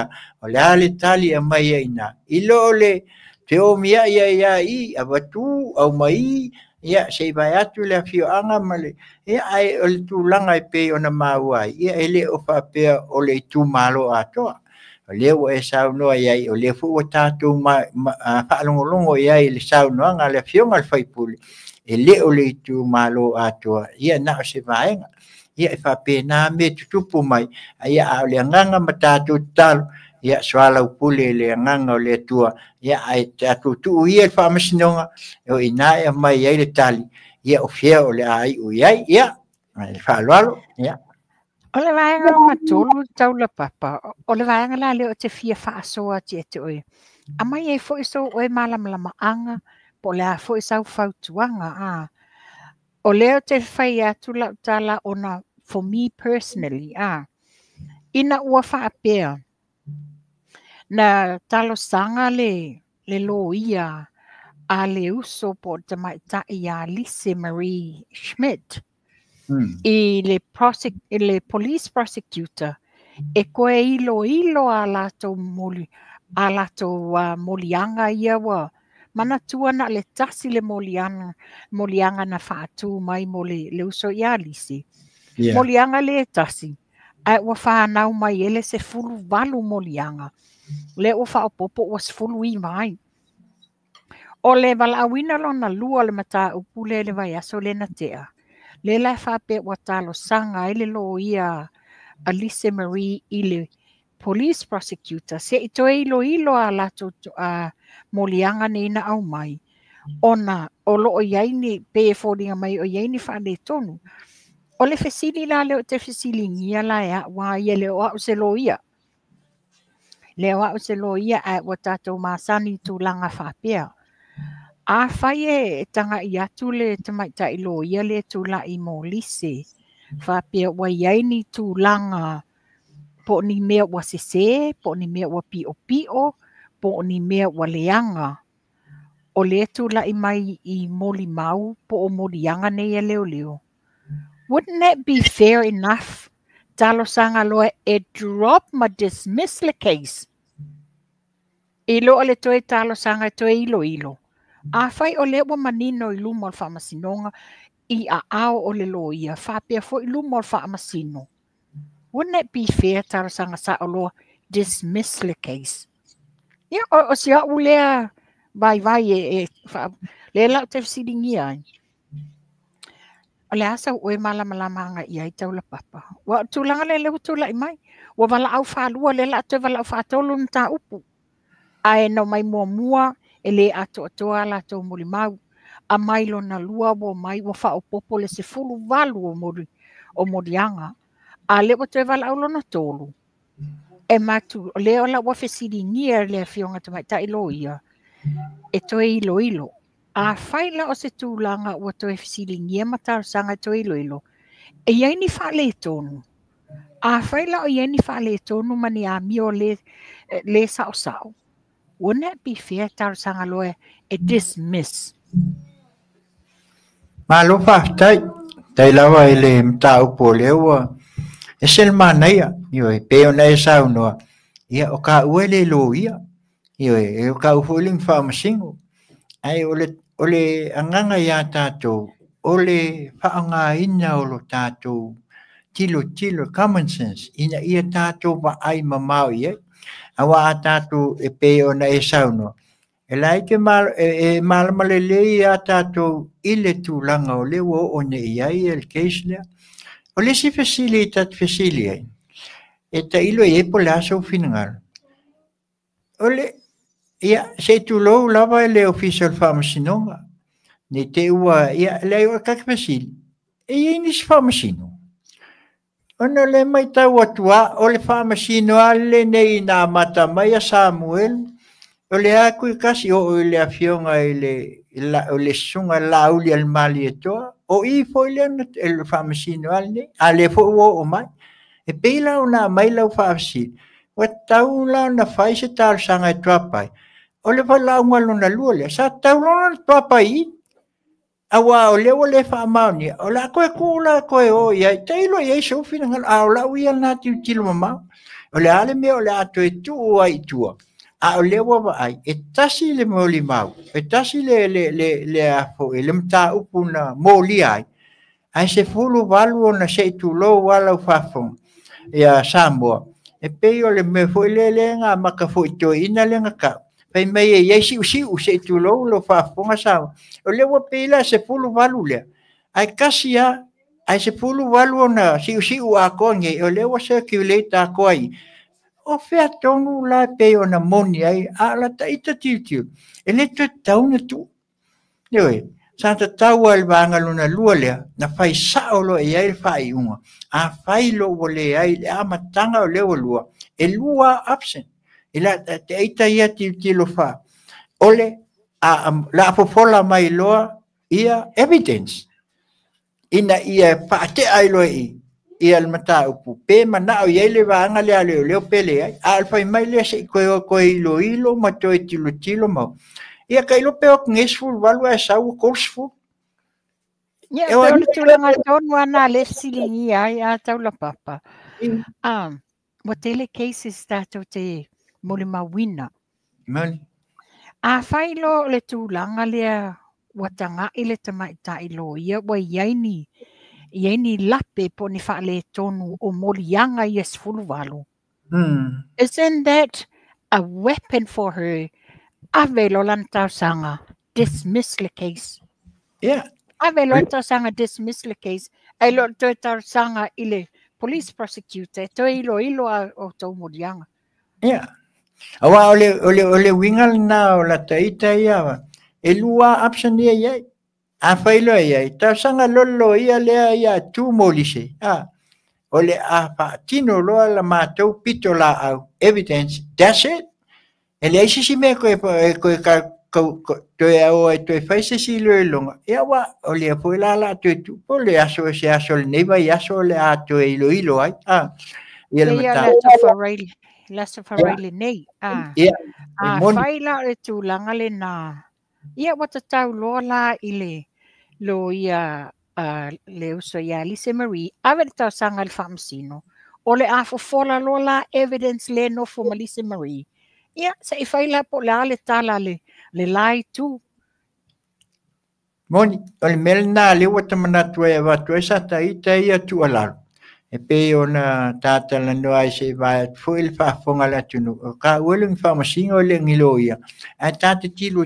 o le ale tali a mai ai na ilo le te o mia ia i abatu au mai ia se vai atu le fio anga male ia ai o le tu langa pe ona mawai ia ele o fa pe o le tu malo ato le o e sa no ai o le fu o tatu ma fa longo ai le sa no nga le fio mal fai puli e le o le tu malo ato ia na se vai ia fa pe na me tupu mai ia a le nganga matatu tal ia swala puli le nganga le tua ia ai tatu tu ia fa masnonga o ina e mai ai le tali ia o fia o le ai o ia fa lalo ia O le vaenga ma tolu tau la papa. O le vaenga la leo te fia whaasoa te te oe. A mai e fo iso oe malam la maanga, po le a fo isau fautuanga a. O leo te whai atu la tala ona, for me personally a. Ina ua whaapea. Na talo sanga le lo ia a le uso po te maitai a Lise Marie Schmidt. I le police prosecutor e koe ilo a lato molianga ia wa mana tua na le tasi le molianga na whaatu mai mo le uso ia lisi molianga le tasi ai wa whanau mai ele se fulu valu molianga le o whaopopo was fulu i mai o le valaawina lona lua le mata upule le vai aso le na tea le la whape wa talo sanga ele lo ia Lise Marie i le police prosecutor se ito ilo a lato molianga ni na au mai ona o lo o yaini pe fodinga mai o yaini whane tonu o le fesili la leo te fesili ngia la ea wa ia leo au se lo ia a wa tato masani tu langa whapea a whai e tanga i atu le tamaita i lo ia le tu la i mo Lise whapea wa yaini tu langa po ni mea wa sese, po ni mea wa pio, po ni mea wa leanga. O le tu la i mai i moli mau, po o molianga nei e leo. Wouldn't it be fair enough? Talo sanga loa e drop ma dismiss le case. Ilo o le toe talo sanga toe ilo. A fai o le wa manino i lumo al whamasinonga i a ao o le loia, whapea fo i lumo al whamasino. Wouldn't it be fair taro sanga sa olo dismiss the case? Yeah, o siya ulea vai le la te fsilingi ai. O le asa ue malama nga i ai tau la papa. Wa tulanga le tula i mai. Wa wala au whalua le la te wala au whatolu nta upu. Ae no mai mua e le ato atoa la tau muli mau. A mai lo na lua wo mai wa wha o popo le se fulu walu o morianga. A le o te wala au lona tolu. E matu, le o la wafesiri ngia le fionga te mai ta ilo ia. E toe ilo. A whaila o se tūlanga o toe fesiri ngia matar sanga toe ilo. E iai ni whale tonu. A whaila o iai ni whale tonu mani a mio le sao. Wouldn't it be fair tar sanga loe e dismiss? Malo tai lawa ele mta upo lewa e sel mana ia e pe ona e sa no ia o ka uele lo ia e o ka ufoling farming ai ole anganga ia tato ole faanga ina o lo tato tilo common sense ina ia tato va ai mamau ia awa tato e pe ona e sa no e lai ke mal malele ia tato ile tu langa o le wo one ia el case o le si facilitat faciliai e ta ilo e po la so final o le ia se tu lo lava le official farmacinonga ne te ua ia le o ka facil e ni farmacino ona le mai ta watua o le farmacino ale nei na mata mai Samuel o le aku kasi o le afionga o le sunga lauli al mali eto o i foi el farmacino ale fo o mai e pela una mai la farmaci o tau la na fai se tal sanga trapai o le whalaunga lona lua le, sa taulona papai, awa o le whamaoni, o la koe kula koe o iai, teilo iai sofina ngal, a o la uia na tiu tilo mamau, o le ale mea o le ato e tu o ai tua, a o le wawa ai, e tasi le mo li mau, e tasi le afo, e le mta upu na mo li ai, ai se fulu walu o na se tu lo wala ufafong, ia Samoa, e pei o le me foi le nga maka foi to ina le nga ka, pei mai e yesi usi se tu lo fafonga sa, o le wa pei la se fulu walu le, ai kasia, ai se fulu walu na si u a konge, o le wa circulate a koi, o fea tonu la pei o na moni ai, a la taita tiu, e le tu tauna tu, Yoi, santa tau al vanga luna lua lea, na fai saolo e ai fai unga, a fai lo wole ai le amatanga o leo lua, e lua absent, e la te eita ia ti lo fa, ole la apofola mai loa ia evidence, ina ia paate ai loa ia al mata upu, pe mana o iai le vanga lea leo pele ai, al fai mai lea se koe ilo ma toi tilo mau, ia kai lo peo ngesful walu e sau korsful. Ia peo le tulanga tonu ana le silingi ai a taula papa. Mo tele cases tato te mole mawina. Mani. A failo le tulanga lea watanga ile tamaita ilo ia wa iaini lape po ni fa le tonu o molianga yes fulu walu. Isn't that a weapon for her? Ave lo lantau sanga dismiss the case. Yeah. Ave lo lantau sanga dismiss the case. Ai lo tau sanga ile police prosecutor to ilo o tau modianga. Yeah. Awa ole wingal na o la taita ia. E lua option ia ia. A failo ia. Tau sanga lolo ia lea ia tu molise. Ole a pa tino loa la matou pito la au. Evidence. That's it. Ele ai sisi me koe ka toi au e toi fai sisi loe longa. Ia wa o le apoi la toi tu. Po le aso e se aso le neiva i aso le a toi ilo ai. Ia le mata. Lasa whareile nei. Ia. Whai la e tu langa le nā. Ia wata tau loa la i le lo ia le uso ia Lisa Marie. Awe tau sanga le whamasino. O le a fofola loa la evidence le no fo ma Lisa Marie. Ia, sa i whaila po le ale tala le lai tu. Moni, o le mele nā le wata manatu e watu e sa taita ia tu alaro. E pe ona tata la noa se vai fo il fa fonga la tunu. O ka uelung whamasinga o le ngilo ia. A tata tilo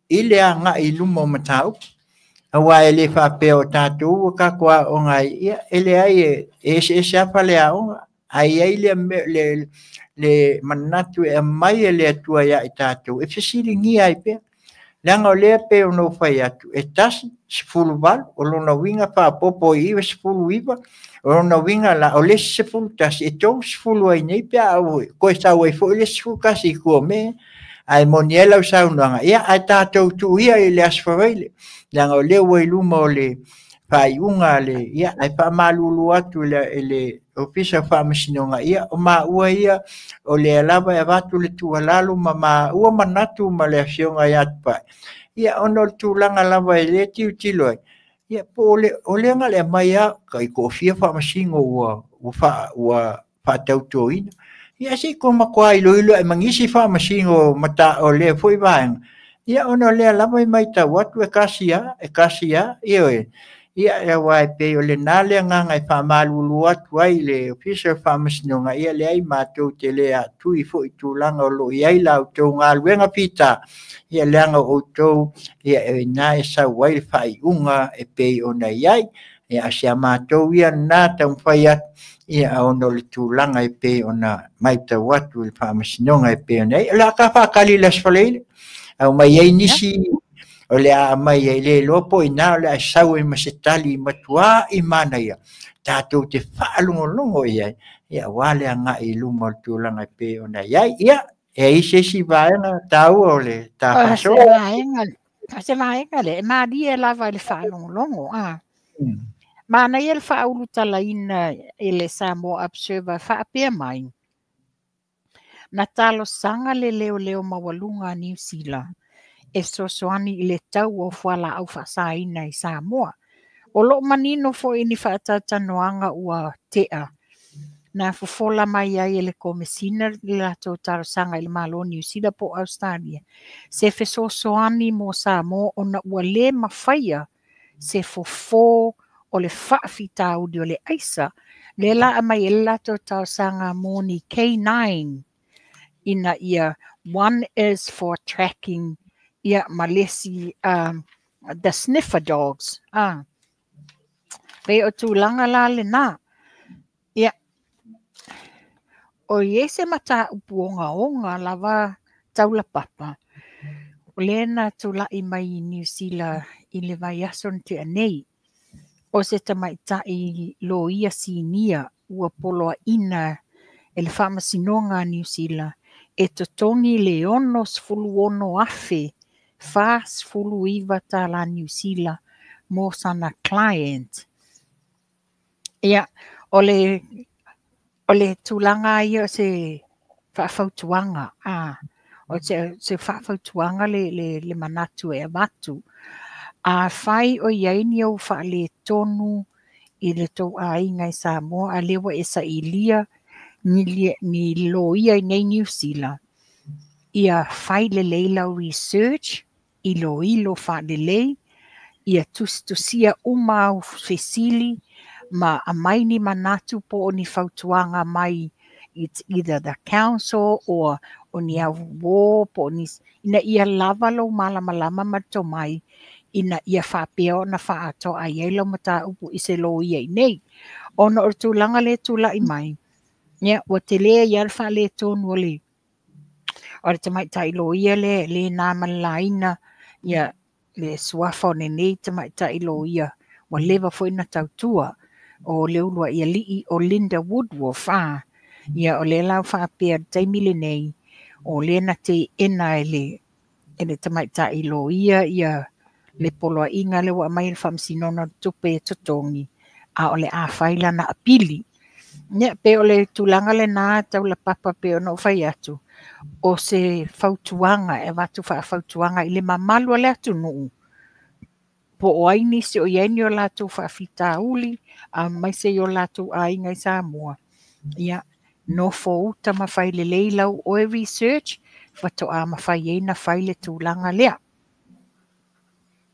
ile a nga i lumo matau. A wai le fa pe o tatu o ka kua o ngai ia. Ele ai e se apa le a onga. Ai le manatu e mai e le atua ia i tātou. E whasiri ngi ai pia. Langa o lea pe o no whai atu. E tasi, sifulu wal, o lona winga wha popo i iwa sifulu iwa, o lona winga la, o le sifulu tasi, e tong sifulu ai nei pia au, koe tau ai fo le sifulu kasi i kua me, ai moniela u saunanga. Ia, ai tātou tu ia i le asfareile. Langa o lea wai luma o le whai unga le, ia, ai wha malulu atu le ofisa whamasinonga ia, o ma ua ia, o le alava e watu le tualalu, ma ua manatu ma le asionga i atpai. Ia, ono le tūlanga lava e le tiu tiloi. Ia, po o le anga le mai a, ka i kofia whamasingo ua whatauto ina. Ia, si ko makua ilo e mangisi whamasingo mata o le fui vaenga. Ia, ono le alava i mai ta watu e kasia, ia oe. Ia e wai pe o le nale nganga i whamalulu atu ai le official whamasinonga ia le ai mātou te le atu i fo i tūlanga o lo i ai lau tau ngā luenga pita. Ia leanga o tau ia e nā e sa wai whai unga e pe o na iai. Ia asia mātou ia nā tau whai atu ia ono le tūlanga e pe o na maita watu i whamasinonga e pe o na iai. La ka whakali las whaleile. Au mai ei nisi... O le a mai e le lopo i nā le a sau i masetali i matua i mana ia. Tātou te whaalongolongo ia. Ia wale a ngā i luma o tūlanga pe o na iai. Ia, e isesi vaenga tau o le tāwhaso. Se vaenga le, mā di e lava i le whaalongolongo. Mana i le whaulu tala ina i le Samoa Observer whaapea mai. na talo sanga le leo mawalunga New Zealand. E sosoani I le tau o whala au whasaina I Samoa. O lo manino fo ini whaatanoanga ua tea. Na fofola mai ai ele komesina la to tarosanga I le malo New Zealand po Australia. Se fe sosoani mo Samoa ona ua le mawhaia se fofo o le whaafita udi o le aisa. Le la mai ele la to tarosanga moni K9 ina ia one is for tracking ia malesi the sniffer dogs. Pe o tūlanga la le nā. Ia. O iese mata upuonga lava taula papa. O lena tūlai mai New Zealand I le vai ason te anei. O se tamaitai lo ia sinia ua poloa ina e le whamasinonga New Zealand. E totongi le onos fulu ono afe. Fast fulu iwa ta la New Zealand. Mo sana client. Ia, ole tūlanga ia se whaafautuanga. O se whaafautuanga le manatu e amatu. A whai o iaini au wha le tonu I le tau a inga I Samoa. A lewa e sa ilia ni lo ia I nei New Zealand. Ia whai le leilau research. I lo wha le lei. Ia tusia umau fesili. Ma a mai ni manatu po o ni whautuanga mai it's either the council or o ni a wo po ni ina ia lavalo malama mato mai ina ia whapeo na whaato a ielo mata upu I se lo ia I nei. Ona o tūlanga le tūla I mai. Ia, o te lea ia wha le tōnu o le. O te mai tai lo ia le nā malaina ia le suafa o nei te mai tai lo ia. Wa lewa fo ina tautua. O leulua ia lii o Linda Woodruff ia o le lau whaapea taimile nei o lena te ena ele tamaitai lo ia le poloa inga le wa mai le whamsinona tupe totongi a o le a whaila na apili ia pe o le tūlanga le nā tau la papa pe o no whai atu o se whautuanga e watu whaafautuanga I le mamalu le atu nuu po o aini se o ieni o lātou whaafita uli, a mai se o lātou a inga I Samoa. Ia, no fo uta mawhai le leilau o e research, wato a mawhai eina whai le tūlanga lea.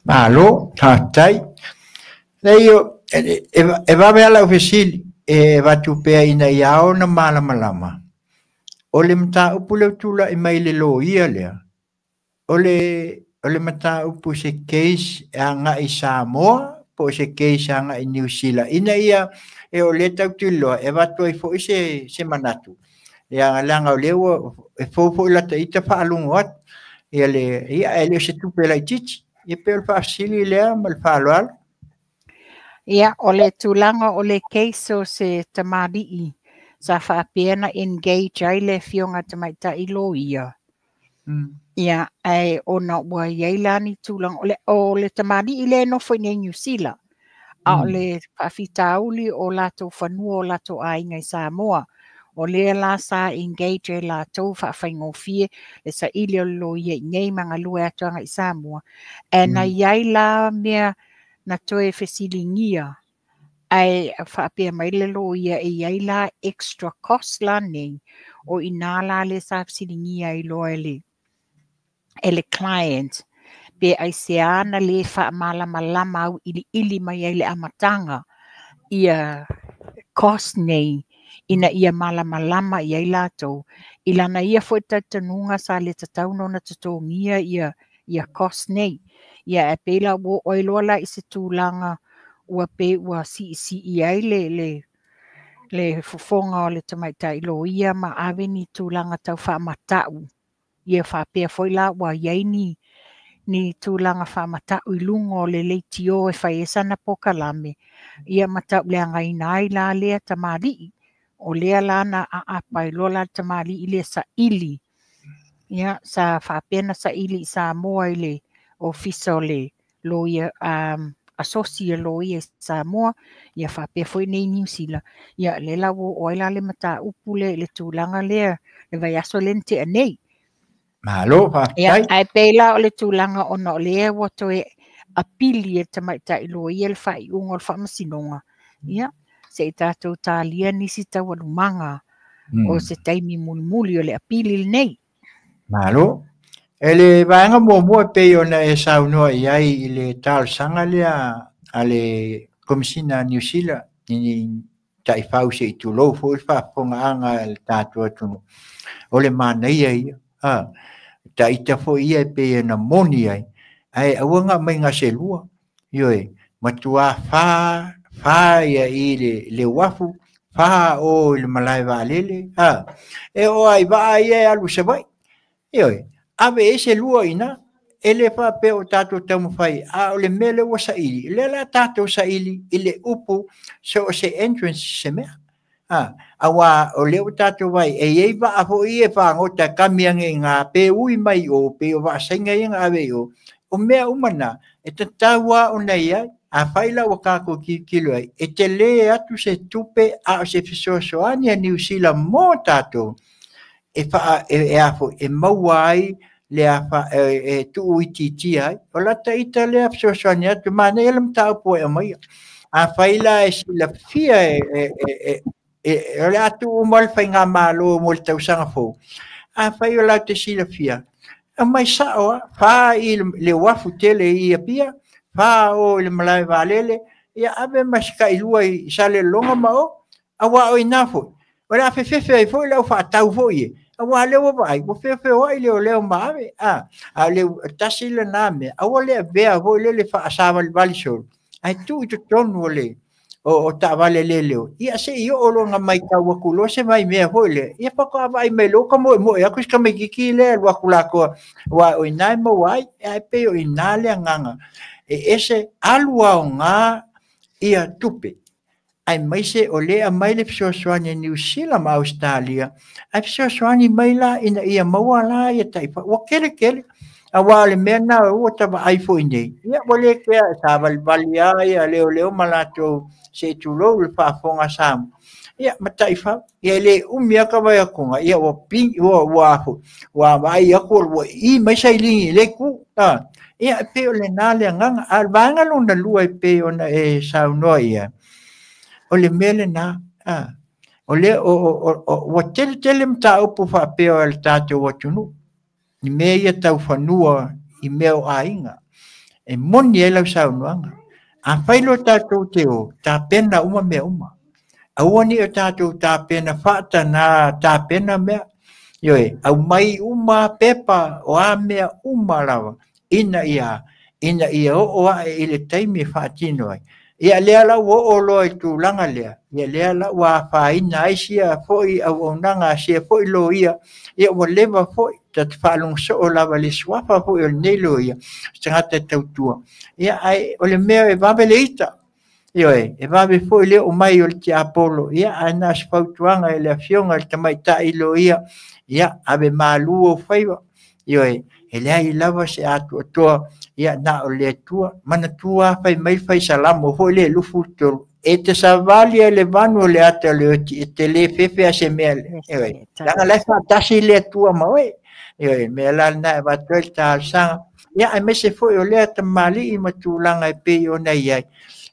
Malo, tātai. Leio, e wawe ala ufesili, e watu pea ina iao na malama. O le mta upu leo tūla I mai le lo ia lea. O le mata upu se case anga I Samoa, po se case anga I New Zealand. Ina ia e o le tau tilo, e watu ai fo se manatu. E anga langa o leo, e fo ila ta ita whaalungu at. Ia le se tupe lai titi. Ia pe o whaasili lea, ma le whaaloalo. Ia, o le tūlanga o le case o se tamari sa whaapena engage ai le fionga tamaita I lo ia. Ia, ai ona ua iailani tūlang o le tamari I le no foi nei New Zealand. A o le whawhitauli o lato whanua o lato ainga I Samoa. O le la sa engage e lato whawhaingofie le sa ili o lo ia nei manga lue atuanga I Samoa. E na iaila mea na toe whesilingia. Ai whapea mai le lo ia e iaila extra cost la nei o inala le sa whesilingia I loa ele client pe ai se ana le fa malama au ili mai ele amatanga ia cost nei ina ia malama ia ilato ilana ia foi tatanunga sa le tatau no na tatongia ia cost nei ia pela wo oilola I se tūlanga ua pe ua si ai le fofonga o le tamaitai lo ia ma aveni tūlanga tau wha matau ia whapea foi la wa iaini ni tūlanga whamatau I lungo le leitio e whai esana pokalame. Ia matau lea ngai nai la lea tamari. O lea lana a apai lola tamari I le sa ili. Ia sa whapena sa ili sa moa I le ofisa o le lawyer asosi lo ia Samoa ia whapea foi nei New Zealand ia le la o oila le mata upu le tūlanga lea le vai aso lente anei Mahalo ia whaatai. ai peila o le tūlanga o no lea wato e apili e tamaita ilo ia le whai ungo le whamasinonga ia se i tātou tālia nisi tau alumanga o se taimi muli o le apili le nei. Mahalo. Ele vaenga mua pe ona e saunoa iai i le talsanga lea a le komisina New Zealand ni tai fau se i tulou fo i whaponga anga le tātua tunu. O le mānei ai, ta ita fo ia pe na moni ai, ai awanga mai ngā se lua, ioi, matua wha ia i le wafu, wha o le malai wa alele, e o ai wa ia alu se vai, ioi, ave e se lua ina, ele fa pe o tato tamu fai, o le mele wa sa ili, le la tato sa ili, ile upu, so se entrance se mea, awa o leo tato vai e ei va a fo i e whangota kamiange ngā pe ui mai o pe o wa sainga i ngā ave o mea umana e ta taua o nei ai a whaila o kako ki kilo ai e te le atu se tupe a o se fisosoani a New Zealand mō tato e wha e a fo e maua ai le a wha e tu ui titi ai o lata ita le a fisosoani atu mane e lam tau po e mai a whaila e sila fia e le atu o mal fai ngā malo mo le tausanga fō. A whai o lau te sila fia. A mai sao wha i le wafu tele i a pia, wha o le malai walele, ia ave masika i lua i sa le longa mao, a wa o i nā fō. O le a whewhewhe ai fō i lau wha tau fō i e. A wa leo wa ai, wa whewhe o ai leo leo maave. A leo tasi le nā mea, a wa lea vea fō i le wha asawa li wali sōru. Ai tu i to tonu o le. O ta vale le leo ia se io o longa mai ka wakulo se mai mea hoile ia pa ka vai mai lo ka mo ia ku ska mai ki le wakula ko wa o nai mo wai ai pe o inale nganga e ese alua nga ia tupe ai mai se o le a mai le fisosoani New Zealand ma Australia ai fisosoani mai la ina ia mawala ia taipa wa kele a wale mena o tava ai fo nei ia wale ke sa valia ia leo malato se tulo le fa fonga sam ia matai fa ia le umia ka vai akonga ia o ping wa vai ako i mai sai li le ku ia pe o le nale nganga al vanga londa lua pe ona e sauno ia o le mele na o le o tele mta o fa pe o le tato o tunu ni me ia tau whanua i meo ainga. E moni e lau saunuanga. A whailo tātou te o, tā pena uma mea uma. Auani o tātou tā pena whata nā tā pena mea. Ioe, au mai uma pepa o a mea uma lawa. Ina ia o a e le taimi whaatino ai. Ia lea lau o loa i tū langa lea. Ia lea lau a whaina aisia foi au onanga sia foi lo ia. Ia wa lewa foi. Tat whalong so o lawa le swafa foi o nelo ia. Stangata tautua. Ia ai o le mea e wabe le ita. Ioe, e wabe foi le o mai o le te Apollo. Ia ana spautuanga e le afionga le tamaita ilo ia. Ia ave malu o whaiwa. Ioe, e lea i lawa se atu atoa. Ia na o le tua, mana tua fai mai fai salamo ho le lufu tolu. E te savali le vanu le ata le te le fefe a se mea. Langa lai fa tasi le tua mawe. Me la na va tel ta sang. Ia ai me se foi o le ata mali i matulanga e pe o nei ai.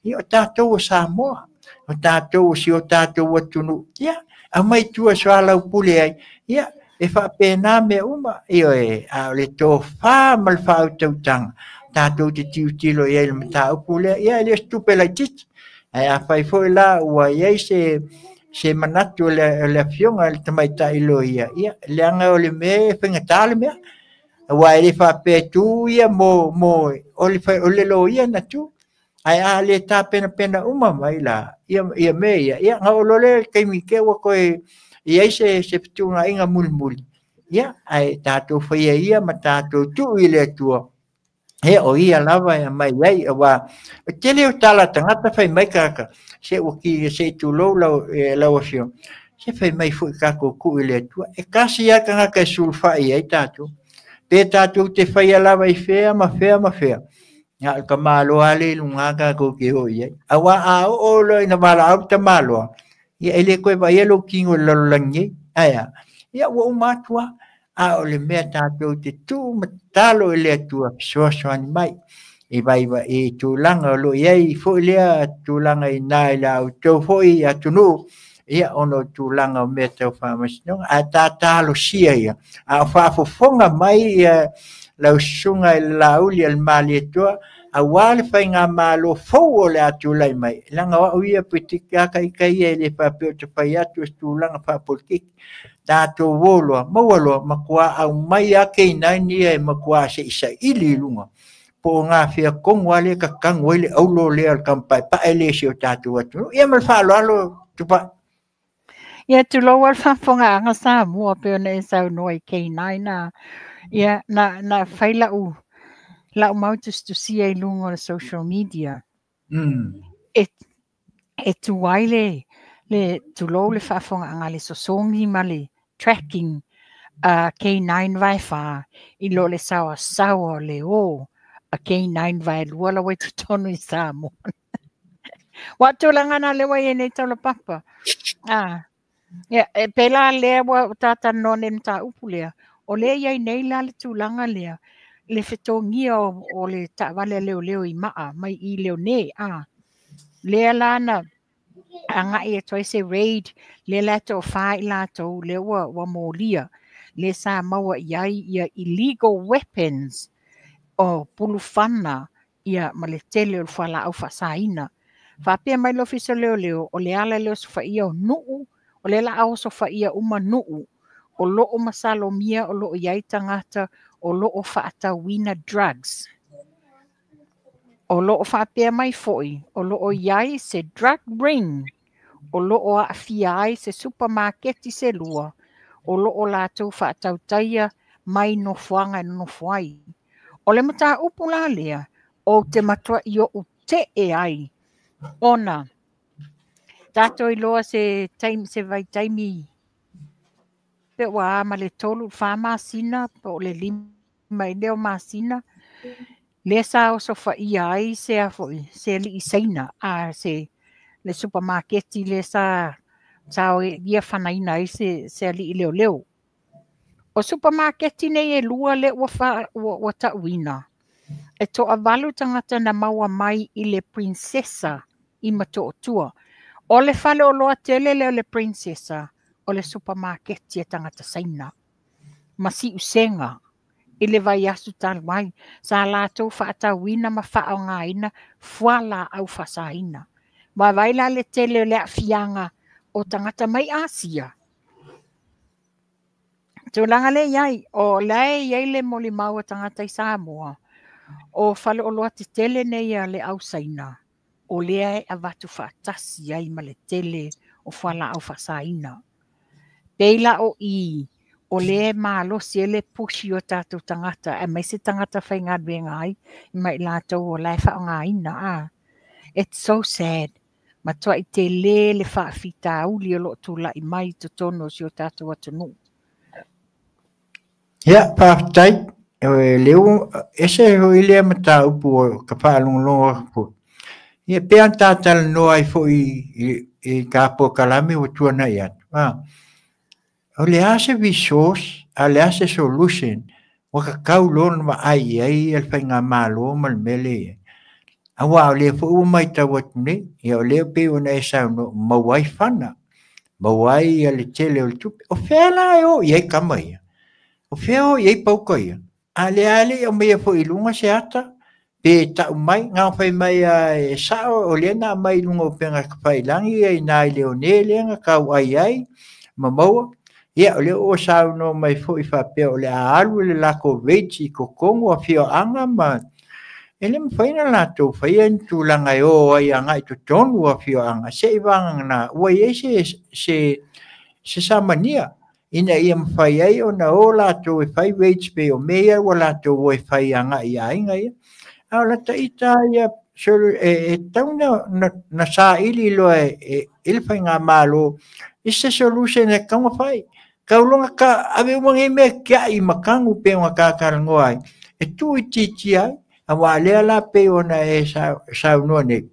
Ia tatou o Samoa. O tatou si o tatou o tunu. Ia a mai tua swala upule ai. Ia e fa pena me uma a le to fa mal fa tautanga tatou te tiutilo ia le mata upule ia le stupe la tit a fai foi la ua ia se manatu le fionga le tamaita ilo ia le anga o le me fengata le me ua le fa pe tu ia mo o le lo ia na tu ai a le ta pena uma mai la ia me ia nga o le kai mi ke wa koe ia se tunga inga mulmul ia ai tatou fai ia ma tatou tu ile tua he o ia lava e mai ai wa tele o tala tangata fai mai kaka se o ki se tu lo la fio se fai mai fu kako ku ile tua e kasi ia kanga ka sulfa ai tatou pe tatou te fai lava i fea ma fea nga ka malo ali lunga ka ko ke o ye awa a o lo ina mala au ta malo ye ele ko ba ye lo kingo lo langi aya ya wo matua a o le mea tātou te tū matalo ele tua so ni mai e vai e tūlanga lo ye fo lea tūlanga i nai la o tau foi a tunu ia ono tūlanga o mea tau whamasino a tātalo sia ia a whafofonga mai ia lau sunga i lauli al mali tua a wale fai ngā malo fau o le atu lai mai langa wa uia pitika kai kai e le papeo te fai atu tūlanga whapolitik tātou woloa mawaloa makua au mai ake nai ni e makua se isa ili lunga po ngā whia kongu ale ka kangu ele aulo le al kampai pa ele se o tātou atu ia mal whaalo alo tupa Ia tu lo wal whafonga anga sa mua peo na e sau noi kei nai na. Ia na whaila u. La mautus tu sia i lungo na social media. E tu waile le tu lo le whafonga anga le sosongi ma le tracking kei nai vai wha. I lo le sawa le o. A kei nai vai lua la wai tu tonu i sa mua. Watu langana le wai e nei tau la papa. Ia, e pela lea wa tata none mta upu lea. O lea iai nei la le tūlanga lea. Le whetongia o le ta'wale leo i maa. Mai i leo ne. Lea lana anga i atoi se raid. Lea la to whae la to lea wa molia. Lea sa maua iai ia illegal weapons. O pulufana ia ma le tele o whala au whasaina. Whapea mai lo fisa leo. O lea la leo sufa ia o nuu. O le la au so fa ia uma nuu, o lo o masalo mia, o lo o iai tangata, o lo o whaata wina drugs. O lo o whapea mai foi, o lo o iai se drug ring, o lo o a fiai se supermarketi se lua, o lo o lātou whaatau taia mai no fuanga no fuai. O le mata upu la lea, o te matua i o te e ai, ona, Tato i loa se vai taimi pe wa ma le tolu fa masina po le lima i leo masina le sa o so fa ai se a foi se li isaina a se le supermarket le sa o ia fanaina i se li leo o supermarket nei e lua le wa ta wina e to avalu tangata na maua mai i le princesa i mato tua O le fale o loa tele leo le princesa o le supermarket e tangata saina. Masi usenga. I le vai asu talwai. Sa lātou whaata wina ma whaao ngāina. Fuala au whasaina. Ma vaila le tele le fianga o tangata mai Asia. Tūlanga le iai. O lai iai le moli maua tangata i Samoa. O fale o loa te tele nei a le au saina. O lea e avatu whaatasi ai ma le tele o whala au whasaina. Peila o i, o lea malo si ele pushi o tātou tangata, e mai se tangata whai ngā ruenga ai, i mai lātou o lai wha o ngā ina. It's so sad. Ma toa i te le whaafita uli o lo tūla i mai to tono si o tātou atunu. Ia, pāwhitai, leo, ese ho i lea mata upu o ka whaalonga po. Ia pean tātala noa i fo i ka po kalame o tuana i atu. O le ase resource, a le ase solution, o ka kau lona ma ai al whai ngā mālo ma le mele. Awa o le fo ua mai tau atu ne, ia o leo pe o na e sau no mawai whana. Mawai a le tele o le tupe. O whea la e o iei kama ia. O whea o iei pauka ia. A le ale o mea fo i lunga se ata. Pe tau mai, ngā whai mai e sao o le nā mai lunga o penga ka whai langi e nā i leo ne lenga kau ai, ma maua. Ia o leo o sao no mai fo i whapea o le a alu le lako veiti ko kongo a whio anga ma. E le mwhaina lātou whai en tūlanga e o ai anga i to tonu a whio anga. Se i wanga ngā, ua i se samania. Ina ia mwhai ai o na o lātou e whai veiti pe o mea o lātou o e whai anga i ainga ia. Ala ta ita ia e tauna na sa ili lo e ilfai ngā mālo isse solution e kaunga whai. Kaulonga ka ave umangi mea kia i makangu pe ngā kākarango ai. E tu i titi ai, Awa lea la pe ona e sa no ne.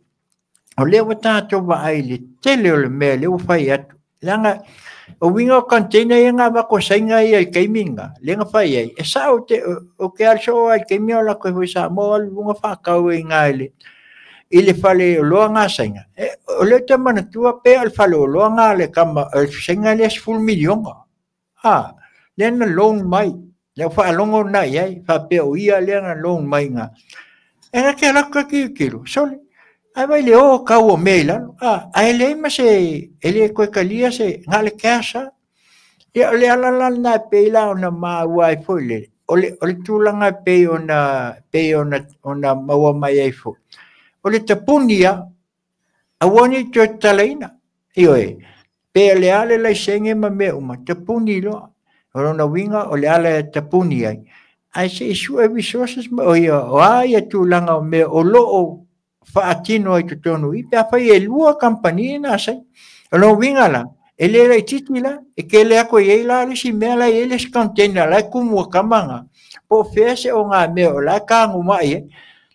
O le wa tato wa ai le tele o le mea le whai atu. Langa, o winga o container e ngā wako sainga i ai keiminga. Lenga whai ai. E sa o te, o ke also ai keimia o la koe hui sa mo alu wunga whakau e ngā ele. I le whale o loa ngā sainga. O le te mana tua pe al whale o loa ngā le kama, o sainga le as full milionga. Ha, lena loan mai. Le whaalongo na iai, whape o ia lena loan mai ngā. E nga ke alaka ki kilo, sole. Ai vai le o kau o meila. Ai le ma se ele koe kalia se ngale kasa. Ia le alala na peila ona ma wai foi le. Ole tulanga pe ona maua mai ai foi. Ole tapunia awani to talaina. Io e pe le ale la senge ma me uma tapuni lo. Ona winga ole ale tapuni ai. Ai se isu e resources ma o ia o ai tulanga o me o lo faatino ai tonu I pe fa e lua company na sai no winga la ele era titila e ke le ko ye la le si me la ele se container la kumu kamanga po fese o nga me o la ka nguma ye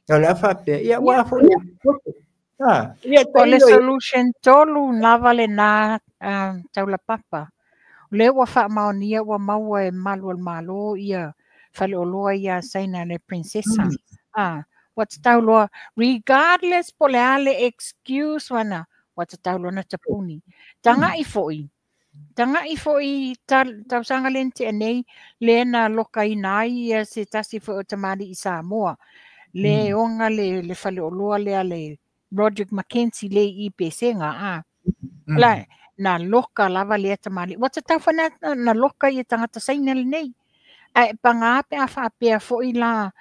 no la fa pe ya wa fo ia le solution tolu na vale na taula papa le wa fa maonia wa maua e malo ia fale o loa ia saina le princesa what's tauloa regardless po le ale excuse wana what's tauloa na tapuni tanga I foi tau sanga lente nei le na loka inai se tasi fo tamari I Samoa le onga le fale o loa le ale Roderick Mackenzie le IPC nga la na loka lava le tamari what's tau fana na loka I tangata saina le nei ai panga pe afa pe foi la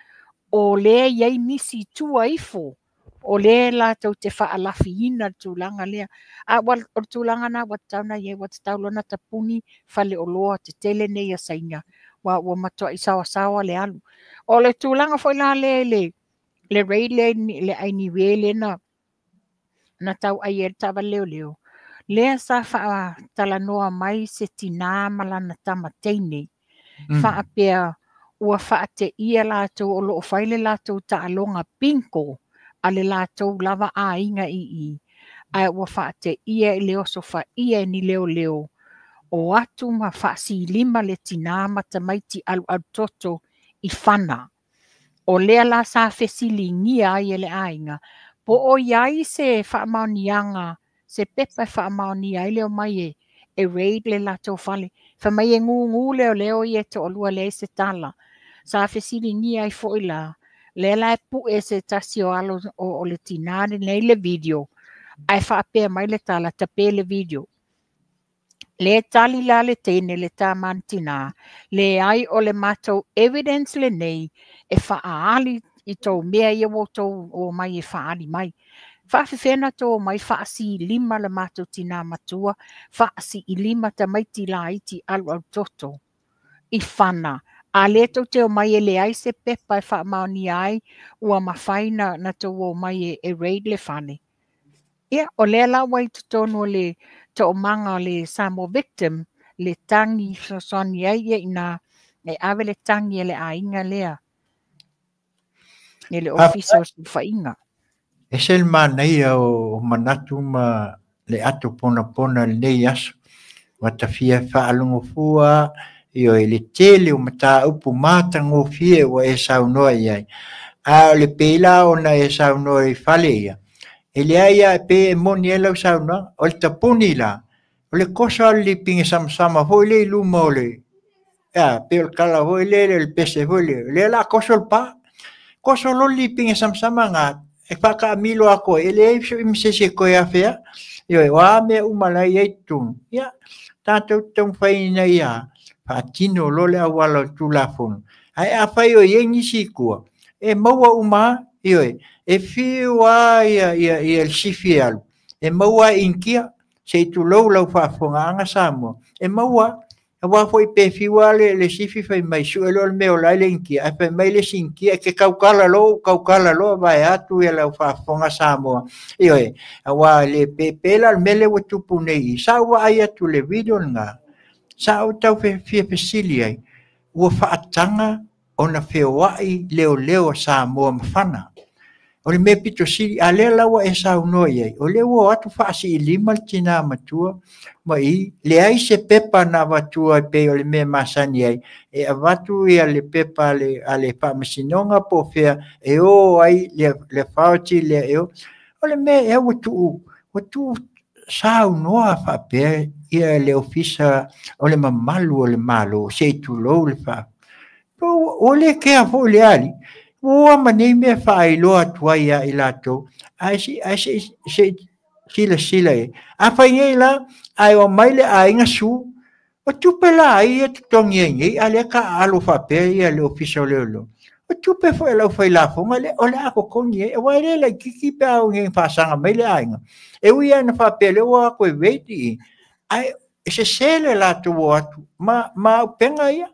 o le iai misi tua ifo o le la tau te whaalafiina tūlanga lea o tūlanga na watauna ye wataulona tapuni fale o loa te tele nei a sainga wa matoa I sawa le alu o le tūlanga foi la le rei le aini wele na tau ai e tawa leo lea sa wha talanoa mai se tina malana tamateine wha apea ua whaate ia lātou o loo whaile lātou ta alonga pinko a le lātou lava a inga I. Ai ua whaate ia I leo so wha ia ni leo. O atu ma whaasi lima le tina mata maiti alu toto I whana. O lea la sa fesili ngia ai le ainga. Po o iai se whaamaonianga, se pepa whaamaoni ai leo mai e raid le lātou whale. Whamai e ngu leo I to o lua le se tala. Sa fesili ngia ai foi la le la pu e se tasi o alo o le tinane nei le video ai fa pe mai le tala tape le video le tali la le tene le tamantina le ai o le mato evidence le nei e fa ali I to mea ia o mai e fa ali mai fa fena to mai fa si lima le mato tina matua fa si lima ta mai ti la iti al toto I fana a le tau te o mai e le ai se pepa e wha maoni ai ua mawhaina na tau o mai e raid le whane. Ia, o le la wai tutonu le tau manga le Samoa victim le tangi soni ai e ina e ave le tangi e le ainga lea. E le officers whainga. E sel nei o manatu ma le atu pona le nei aso. Watafia whaalungo fua Io le tele o mata upu mata ngofie o e saunoa iai. A le peila ona e saunoa I fale ia. E le aia pe e moni e lau saunoa, o le tapuni la. O le kosa li pinge sama hoi le luma o le. Pe o le kala hoi le pese hoi le. Le la kosa o pa. Kosa lo li pinge sama ngā. E whaka milo ako. E le e imse se koe a whea. Io e wa me umalai e tunu. Ia, tātou tau whaina ia. Patino lole awala tulafon. Ai afai o yengi sikua. E maua uma ioe. E fiwa ia el sifialu. E maua inkia se tu lau whafonga anga Samoa. E maua wa foi pe fiwa le sifi fai mai su elo me o lai le inkia. Ai fai mai le sinkia ke kaukala lo vai atu e lau whafonga Samoa. Ioe. Awa le pepela mele wa tupu nei. Sa wa ai atu le video nga. Sa o tau fia pesili ai, ua whaatanga ona whewai leo sa mua mawhana. O le me pito siri, a le lawa e saunoa iai. O le ua atu whaasi I lima tina matua, ma I le ai se pepa na watua pe o le me masani ai. E a watu ia le pepa a le whamasinonga po whea, e o ai le whauti le eo. O le me e watu saunoa whapea ia le ofisa o le mamalu o le malo, se tu lou le wha. O le kea fo le ali, o manei me fai loa tua ia I lato ai se sila e a fai ngai la ai o mai le ai nga su o tupe la ai e tongi ngai ale ka alo fa pe ia le ofisa le lo o tupe foi la fai la fo ngale o le ako kongi e wa le la kiki pe au ngai fa sanga mai le ai nga e wi ana fa pe le wa ko veti ai se sele la tu ma penga ia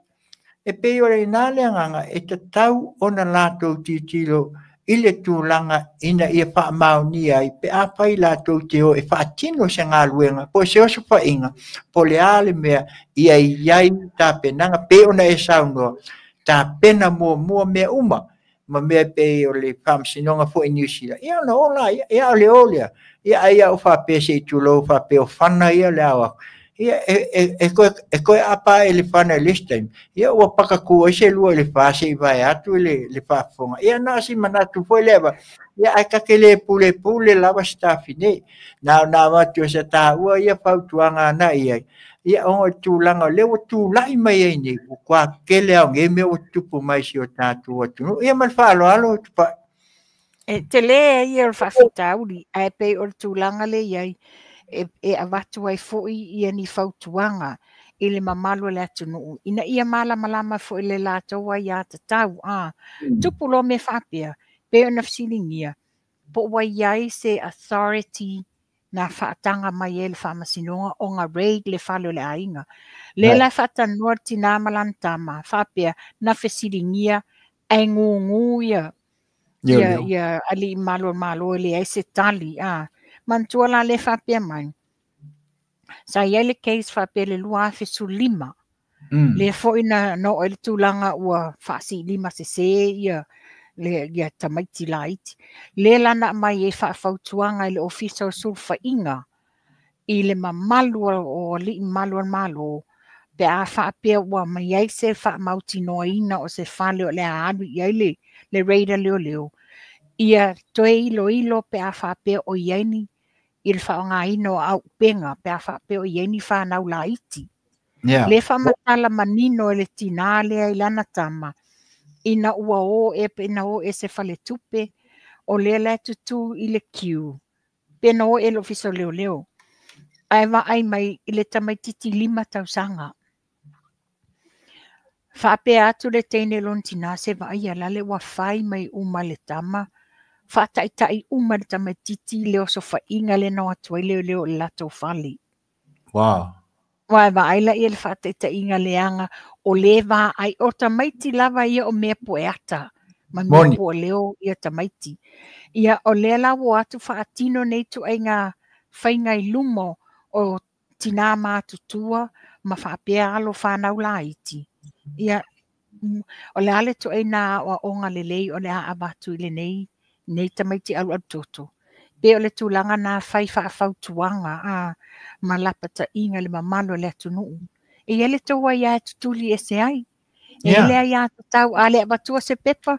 e pe o le nale nganga e te tau ona lato titilo I le tūlanga ina ia wha mauni ai pe a pai lato te o e wha tino se ngā luenga po se oso wha inga po le ale mea ia iai tā penanga pe ona e saunoa tā pena mua mea uma ma mea pe o le whamsinonga fo I New Zealand ia no ola ia o le olea ia o wha pe se tulo wha pe o whana ia le awa ia e koe apa e le whana list time ia ua pakaku o se lua le wha se I vai atu le whafonga ia na si manatu foi lewa ia ai kake le pule lawa staffi ne na watu se tā ua ia pautuanga na ia ongo tūlanga lewa tūlai mai ai ni kua kele au nge mea o tupu mai si o tātu atu ia man whaalo tupa te le ia o whawhitauri ai pe o tūlanga le iai e avatu ai foi ia ni fautuanga I le mamalu le atunu ina ia malama foi le latou ai a tatau tupu lo me whapea pe ona fsilingia po wai ai se authority na whaatanga mai e le whamasinonga o ngā raid le whalo le ainga le la whaatanua tina malantama whapea na fsilingia ai ngungu ia ali malo le ai se tali mantua la le whapea mai. Sa ia le case whapea le lua fesulima. Le foina no ele tūlanga ua whaasi lima se ia le tamaiti laiti. Le lana mai e whaafautuanga le ofisa o sulfa inga I le mamalu o li malo pe a whapea ua mai ai se whaamauti noa ina o se whale o le aadu iai le reida leo. Ia toe ilo pe a whapea o ieni I le whaonga ino au penga pe a whapea o ieni whanau la iti. Le whamatala manino e le tina lea I lana tama. Ina ua o e pena o e se whale tupe o le la tutu I le kiu. Pena o e lo fiso leo. Ai ai mai I le tamaititi 5 tausanga. Whapea atu le teine lontina se vai ala le wa whai mai uma le tama. Whaataitai uma le tamaititi leo so whainga le no atuai leo lato whali. Wow. Wai aila I le whaataitai inga leanga o lewa ai o tamaiti lava ia o mea poeata. Ma mea po leo ia tamaiti. Ia o lea lawo atu whaatino nei tu ai ngā whainga I lumo o tina mātutua ma whaapea alo whanau la iti. Ia o le ale tu ai nā o onga le lei o le a abatu I le nei tamaiti alu toto. Pe o le tūlanga nā whai whaafautuanga ma lapata inga le mamalo le atunu. E ele toa ia tutuli e se ai. E lea ia tau a le abatua se pepa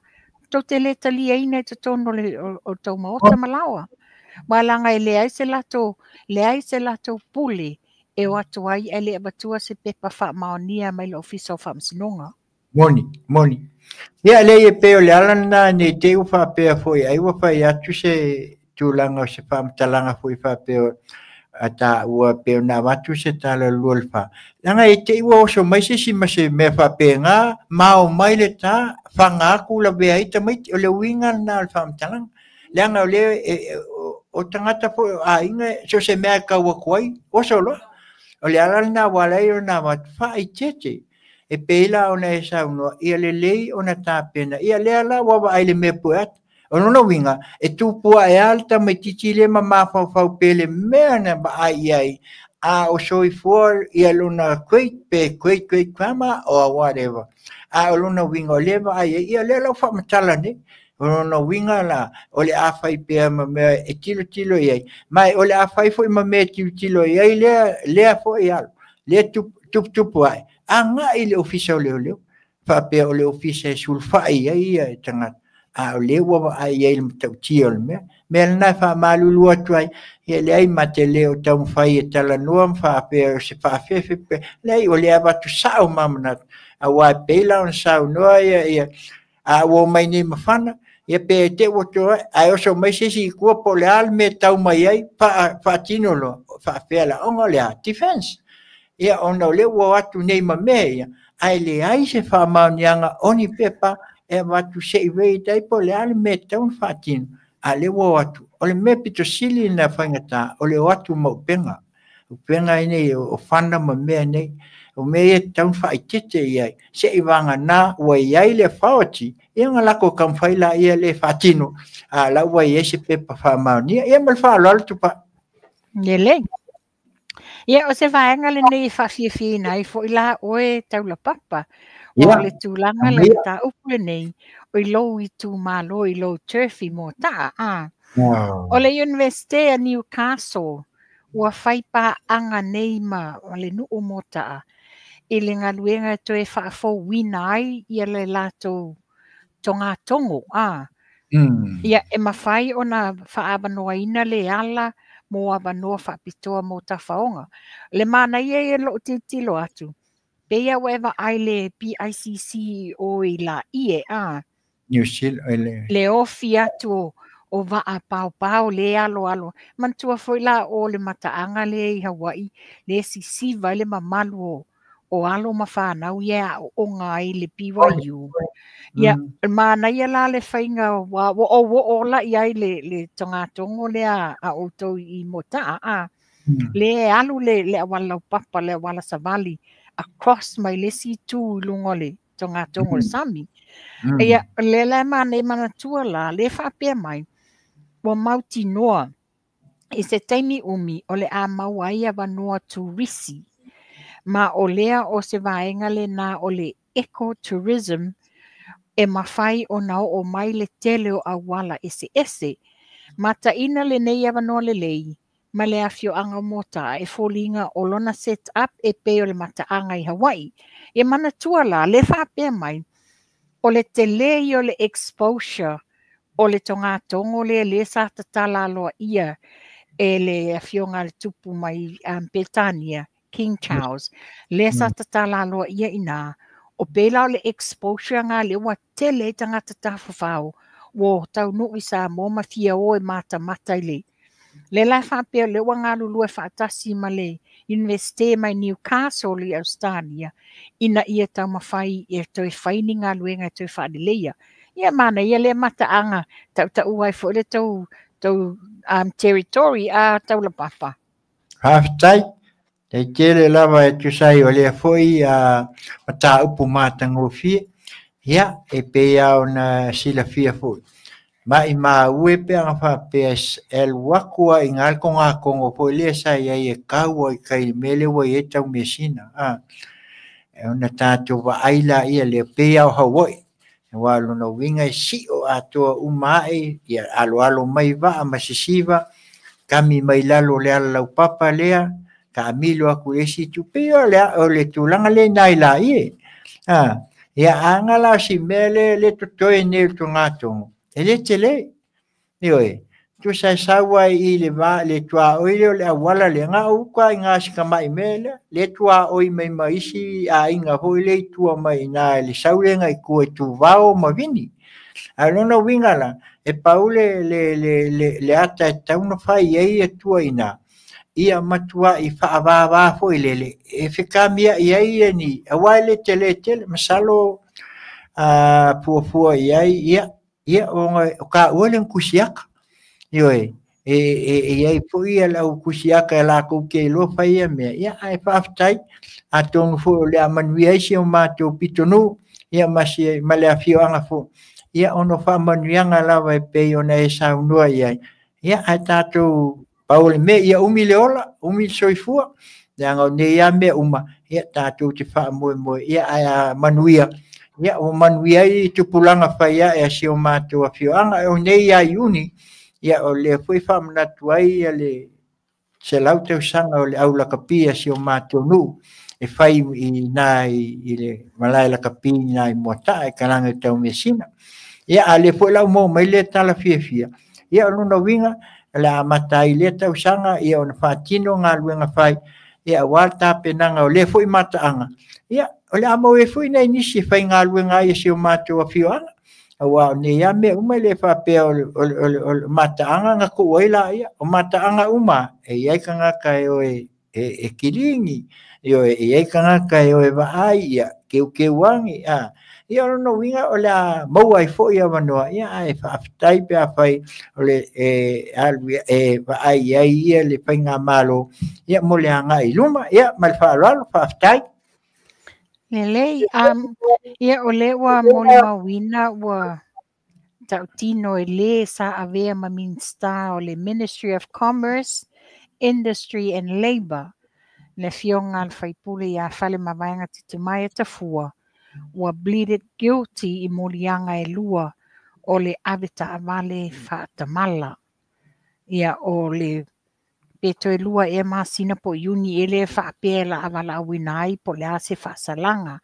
tau te le tali e ina te tono o tau maota malawa. Malanga e le ai se lato pule e o atu ai e le abatua se pepa wha maonia mai le ofisa o whamsinonga. Moni. Ia le e peo le alana ne te uwha pea foi ai wawhai atu se tūlanga o se whamtalanga foi wha peo ata ua peo na watu se tala lualfa. Langa e te iwa oso mai se sima se mea wha pea ngā mao mai le tā whanga aku la bea ita mai o le winga na al whamtalanga. Langa o le o tangata po a inga so se mea kaua kuai oso lo. O le alana walai o na watu wha i tete. E peila ona e saunoa, ia le lei ona tāpena, ia le ala wawa ai le mea puat. O nona winga, e tūpua e alta mai titi le ma mawhau pele mea na ba ai ai, a o soifua ia luna koe kama or whatever. A o luna winga o lewa ai ia le lau whamatala ne. O luna winga la o le a whai pia ma mea e tilo iai. Mai o le a whai fo i ma mea tilo iai lea fo i alo. Lea tupu ai. A ngā i le ofisa o leo. Whapea o le ofisa e sulwhai ia e tangata. A o le wawa ai iai le matau tia o le mea. Mea le nai wha malulu atu ai. Ia le ai mate leo tau mwhai e tala noa mwhapea o se whawhewhi pe. Le ai o le abatu sao mamanatu. A wai peila on sao noa ia. A wo mai ni mawhana. Ia pe te woto ai oso mai sisi kua po le al me tau mai ai. Wha tino lo. Whapea la onga le a defense. Ia ona o le wo atu nei ma mea ia. Ai le ai se wha maunianga oni pepa. E watu se iwei tai po le al me tau wha tino. A le wo atu. O le mea pito sili na whaingata, o le watu ma upenga. Upenga ine o whana ma mea nei. O mea e taun wha i tete iai. Se i wanga nā, ua iai le whaoti. Ia ngā lako kam whaila ia le whatino. A la ua iai se pepa wha maunia. Ia mal wha alo tupa. Ia le. Ia o se vaenga le nei whawhiawhi nai fo i la oe taula papa. O le tūlanga le ta upu nei. O i lou i tū malo i lou turfi mo taa. O le University of Newcastle, ua whaipa anga nei ma le nuu mo taa. I le ngaluenga to e whaafo wina ai i le lato tonga tongo. Ia e mawhai o na whaabanoa ina le ala mo abanoa whaapitoa mo ta whaonga. Le mana ia e lo tilo atu. Pea whatever ai le PICC o i la ie. New Zealand. Le ofi atu o waa pau le alo. Mantua foi la o le mataanga le i Hawaii. Le sisiva le mamalu o alo mawhanau ia o ngai le BYU. Ia, mana ia la le whainga o la iai le tongatongo le a auto i mota. Le alu le awalau papa le awala savali across mai le si tu lungo le tongatongo le sami. Ia, le mana e mana tua la, le whapea mai. Wa mauti noa, i se taimi umi o le a mauaia wanoa turisi, ma o lea o se vaenga le na o le ecotourism e mawhai o nao o mai le tele o awala ese. Mata ina le nei wanoa le lei, ma le afio anga mota e fōlinga o lona set up e peo le mata anga i Hawaii. E mana tua la, le whapea mai, o le tele i o le exposure o le tongatongo le sa tatala aloa ia e le afionga le tupu mai Petania, King Charles, le sa tatala aloa ia ina, o pela o le exposure ngā le ua tele tangata tawhawhau, wo tau nui sa mō mawhia o e mata i le. Le lai whapea le ua ngā lulu e whaatasi ma le University mai Newcastle i Australia, ina ia tau mawhai e toi whaini ngā luenga e toi whaadileia. Ia mana, ia le mata anga, tau ai fo le tau territory a tau la papa. Haftai, te kere lava e tusai o lea foi a mata upu mata ngofi, ia e pea o na sila fia foi. Ma i ma ue pe anga wha PSL wakua i ngal ko ngā kongo po lea sa ia e kaua i kai mele wa i e tau mesina. E ona tātou wa aila ia le pea o Hawaii. Walo no winga si o ato umai ia alo mai va masisiva kami mai lalo le ala papa lea ka milo aku esi tu peo le o le tulanga le nai la ia anga la si mele le to ne to ngato ele tele io tu sai sawa i le va le tua o le wala le nga u ka nga ska mai mele le tua o mai mai si a inga ho le tua mai na le saulenga i ko tu vao ma vini alona winga la e paule le ata tau no fai e tua ina ia matua i fa va fo le e fika mia ia ni a wale tele masalo a pu ia o ka olen kusiaka Ioi, e foi ela o kusiaka la ko ke lo fai me ia ai faftai a tonu fo le manuia si o mato pitonu ia masi male afio anga fo ia ono fa manuanga la vai pe ona e sa unua ia ai tato Paul me ia umi leola, umi soifua, yang ne ia me uma, ia tātou te wha moe, ia ai manuia, ia o manuia i tupulanga whaia e si o mātua whioanga, o nei ia iuni, ia o le fui wha manatuai, ia le se lau teu sanga o le au la kapia si o mātua nu, e whai i nā i le malai la kapia nā i mota, e karanga tau mesina. Ia a le fui lau mo mai le tala fia. Ia o luna winga, la matai le tau sanga, ia o na whātino ngā luenga whai, ia walta penanga o le fui mataanga. Ia o le amo e fui nei nisi whai ngā luenga ia si o mātua whioanga. Wa ne ya me uma le fa pe o mataanga nga ko waila ia o mataanga uma e ia kanga kai o e kiringi yo e ia kanga kai o e va ai ia ke wangi a ia no winga o la mo ai fo ia manoa ia ai fa tai pe a fai o le e va ai ia le pinga malo ia mo le anga i luma ia mal fa ralo fa tai Lelei, ia o le ua mole mawina ua tautino e le sa avea ma minsta o le Ministry of Commerce, Industry and Labour. Le fionga al faipule ia fale mawainga te mai ta fua. Ua pleaded guilty i molianga e lua o le aveta avale whaatamala. Ia o le peto e lua e masina po yuni ele whaapela avala awinai po le ase whaasalanga.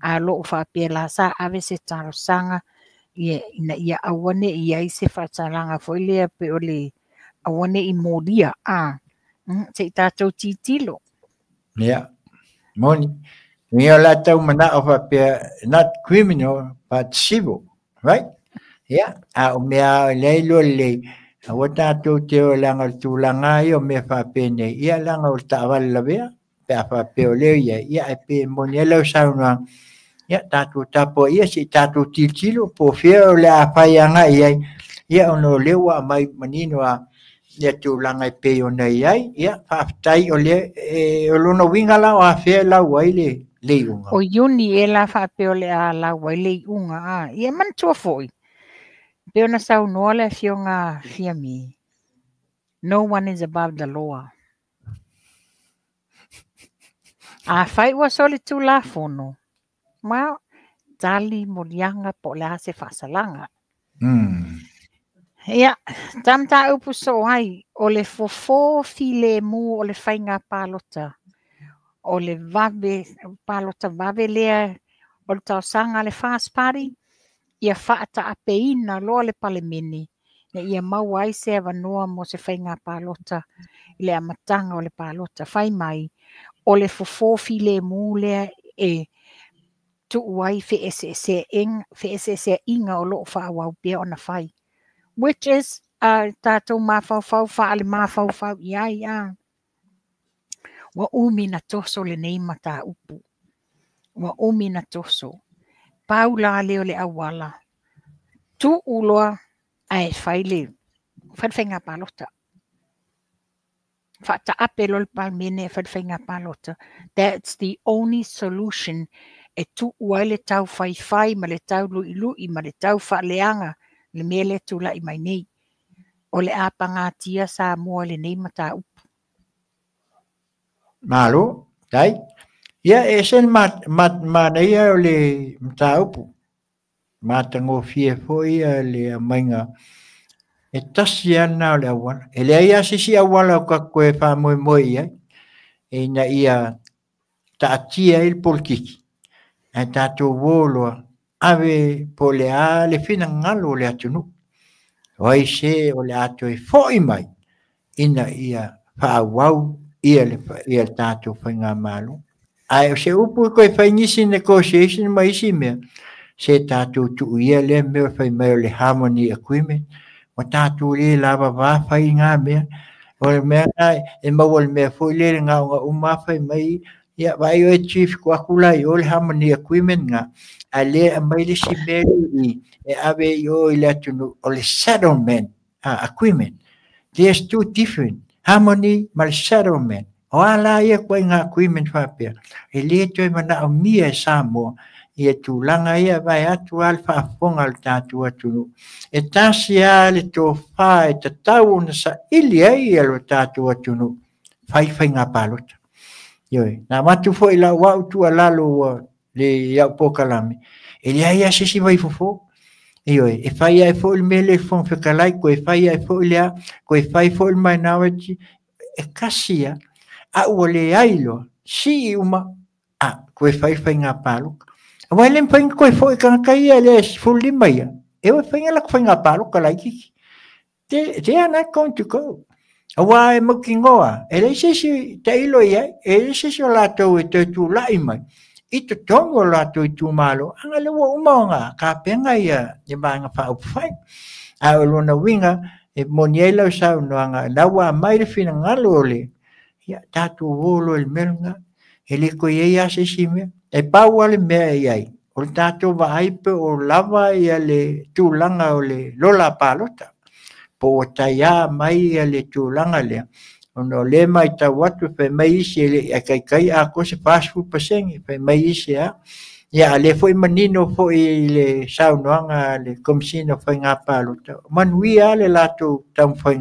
A lo whaapela sa ave se tarosanga ia awane ia i se whaasalanga fo ile pe o le awane i molia. Te tātou titilo. Yeah, moni. Mio la tau mana of not criminal but civil, right? Yeah, a mea leilo le. Wata tu te o langa tulanga i o me fa pene. Ia langa o taval la bea. Pe fa pe o le ia e pe moni lo sauna. Ia tatu tapo ia si tatu titilo po fia o le apaianga ia ono lewa mai manino a ia tulanga pe o nei ai ia fa tai o le o lono winga la o afia la waile le unga o yuni e la fa pe o le a la waile unga ia man tua foi pe ona sau no le fionga fiami no one is above the law a fai wa soli tu la fono ma tali molianga po la se fasalanga Ia, tamta upu so ai, o le fofo file mu o le whainga palota. O le vave, palota vave lea, o le tausanga le fast party, ia whaata apeina loa le palemini. Na ia mau ai se avanua mo se whainga palota, i le amatanga o le palota. Whai mai, o le fofo file mu lea e tu uai fe ese inga o loo whaawau pia o na whai. Which is tātou mawhauwhau whaale mawhauwhau ia. Wa umi na toso le neima tā upu. Wa umi na toso. Paula leo le awala. Tu uloa ai whaile. Whadwhenga palota. Whata apelo le palmene whadwhenga palota. That's the only solution. E tu uai le tau whai ma le tau lui ma le tau whaaleanga. Le mele tula i mai nei. O le apanga tia sa mua le nei mata upu. Malo, dai. Ia esen nei o le mata upu. Matango fie foi le mainga. E tasi ana o le awala. E le ia sisi awala o ka koe wha moi ia. E na ia taatia il polkiki. E tātou woloa. Ave po le a le fina ngalo le atunu. Wai se o le ato e foi mai. Ina ia whaawau ia le tātou whainga malu. Ai se upu koe whainisi negotiation mai isi mea. Se tātou tu ia le mea whai mai o le harmony agreement. O tātou le lava wā whai ngā mea. O le mea ngai e mau le mea foi le ngā uma whai mai. Ia vai o e chief kua kulai o le harmony agreement ngā. Ale mai le si meri e ave yo i le atunu o le settlement agreement. There's two different. Harmony ma le settlement. O ala ia koe ngā agreement whapea. E le toi mana o mia e Samoa. ia tūlanga ia vai atu al whaafonga le tātua tunu. E tasi a le tō wha e tatau na sa ili ai alo tātua tunu. Whai ngā pālota. Ioi, nā matu fo i la wau tua lalo le iau Pokalame. E le ai asisi vai fofo. Ioi, e whai ai fo il mele fong whikalai, ko e whai ai fo ilea, ko e whai fo il mai nawati, e kasia, a ua le ailo, si i uma, ko e whai ngā pāloka. Wai lem whai koe fo i kankai a le fuli mai, e wai lak whai ngā pāloka lai kiki. They are not going to go. Awa e mokingoa, e le sisi te ilo ia, e le sisi o lato e te tu lai mai. I te tongo o lato i tu malo, anga le wa umaonga, ka penga ia, e maanga wha upwhai. A o lona winga, e moniela o sau noanga, lawa mai le fina ngalo ole, ia tatu wolo il melunga, e le ko ia sisi mea, e pau ale mea iai, o le tatu wa aipe o lava ia le tūlanga o le lola palota. Po o taia mai le tūlanga lea. Ono le mai ta watu pe mai isi le kai a ko se pasfu pasengi pe mai isi a. Ya le foi manino foi le saunoanga le komsino foi ngā pālota. Manui a le lato tam foi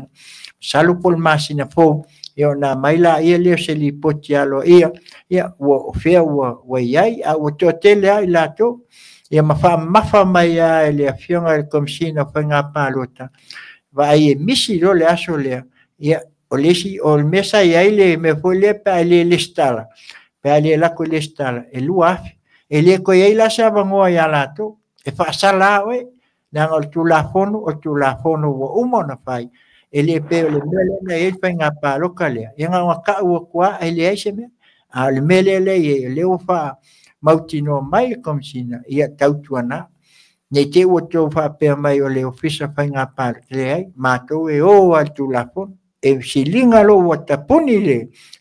salu pol masina fo. Yo na mai la ia le se li poti alo ia. Ia o fea o iai a o totele ai lato. Ia mafa mai a le afionga le komsino foi ngā pālota. Vai e misi lo le aso le ia o lesi o mesa ia le me foi le pa le listala pa le la ko listala e luaf e le ko ia la sa bango ia lato e fa sala we na o tu la fono o umo na fai e le pe le mele na e fa nga pa lokale ia nga ka o kwa e le ese me a le mele le o fa mautino mai komsina ia tautuana. Nei te o tō whapea mai o le ofisa whai ngā pārte ai, mātou e o al tū lapon, e si linga lo o taponi le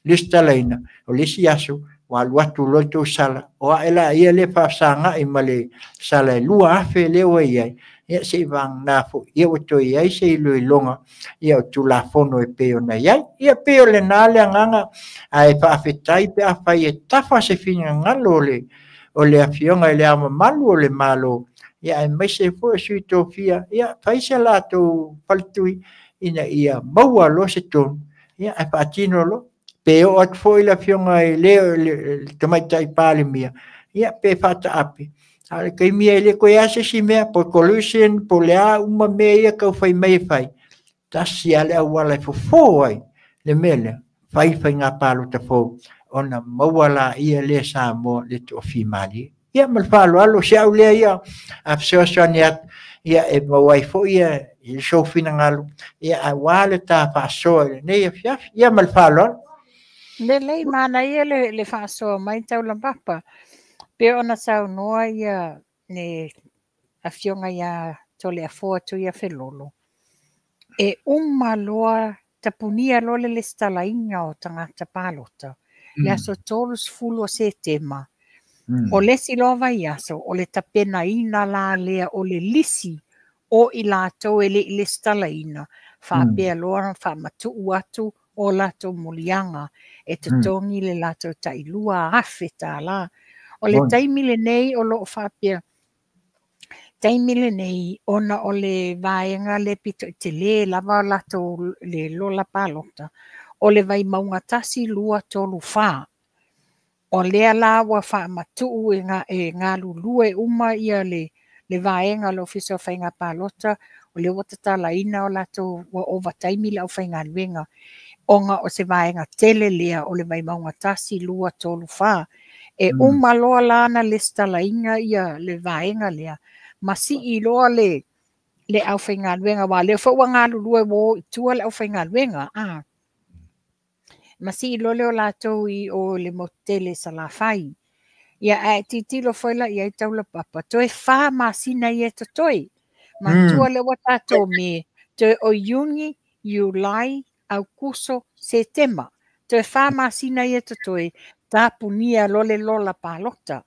listalaina, o le si aso, o alu atu loto sala, o aela ia le whasanga i ma le sala e lua afe le o iai, ia se vang nāfo, ia o tō iai se ilo i longa, ia o tū lafono e peo na iai, ia peo le nāle anganga, a e whaafetai pe a whai e tafa se whina ngalo o le awhionga e le ama malu o le malo, ia e mai se fo sui tō fia, ia whaisa la tō paltui ina ia maua lo se tōnu, ia e whaatino lo, pe o at fo ila fionga e leo tamaitai pāle mia, ia pe whata api, ale kai mia ele koe ase si mea, po collusion, po lea uma mea ia kau whai mai whai, tasi ale au wala e fo ai, le mele, whai ngā pālo ta fo, ona maua la ia le sa mo le tō fi mali. Ia malfalo alo se au lea ia a fseosoani atu ia e mawai fo ia i sofina ngalo ia a wale ta whaasoa nei a fiafi ia malfalo alo. Le lei mana ia le whaasoa mai tau lampapa. Pe ona sau noa ia ne a fionga ia tole a foa tu ia whelolo. E loa tapunia lole le stalainga o tangata pālota. Ia so tolus fulo se tema. O le silova iaso, o le tapena ina la lea o le lisi o i lato e le stalaina. Whapea loa wha matu atu o lato mulianga e tutongi le lato tailua afe tā la. O le taimile nei o lo whapea. Taimile nei ona o le vaenga le pito te le lava lato le lola pālota. O le vai maunga tasi lua tolu wha. O lea la wa wha matuu e ngā lulue uma ia le vaenga lo fiso whainga pālota o le watatala ina o lato wa ova taimile au whainga luenga o ngā o se vaenga tele lea o le vai maunga tasi lua tolu wha. E uma loa lana le stala inga ia le vaenga lea masi i loa le au whainga luenga wa le whaua ngā lulue wo i tua le au whainga luenga Masi i lole o lātou i o le motele sa la whai. Ia e titilo whaila i ai taula papa. Toe wha masina i e tatoi. Mantua le watatou me. Toe o Iuni, Iulai, Aukuso, Setema. Toe wha masina i e tatoi. Tāpunia lole lola pālota.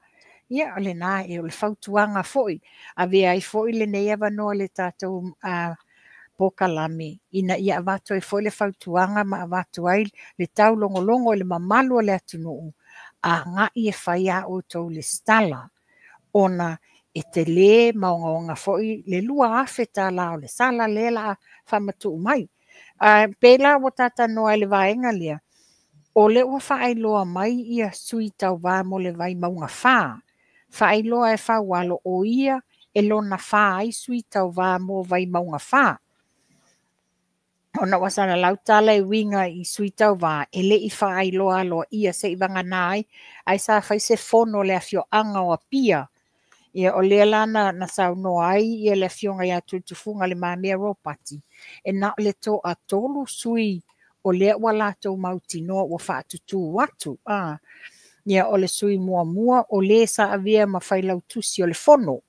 Ia o le nā e o le whautuanga foi. A vea i foi le nei awanoa le tātou Pokalame ina ia avato e foi le fautuanga ma avato ai le tau longolongo le mamalu le atunuu a nga i e whaia o tau le stala ona e te lē maogaoga foʻi le lua afe tālā o le sala lē la faamatuu mai. Pela ua tatanoa ai le vaega lea, o le ua faailoa mai ia sui tauvā mo le vai maugafā. Faailoa e faualo o ia e lona fā ai sui tauvā mo vai maugafā. Ona ua salalau tala e winga i sui tauvā e leʻi faailoa aloa ia seʻi vaganā ai sa fai se fono le afioʻaga o apia. Ia o lea lana na saunoa ai ia le afioga iā tutufuga le mamea ropati. E na o le toʻatolu sui o lea ua latou mautinoa ua faatutū atu. Ia o le sui muamua o lē saʻavia ma failautusi o le fono.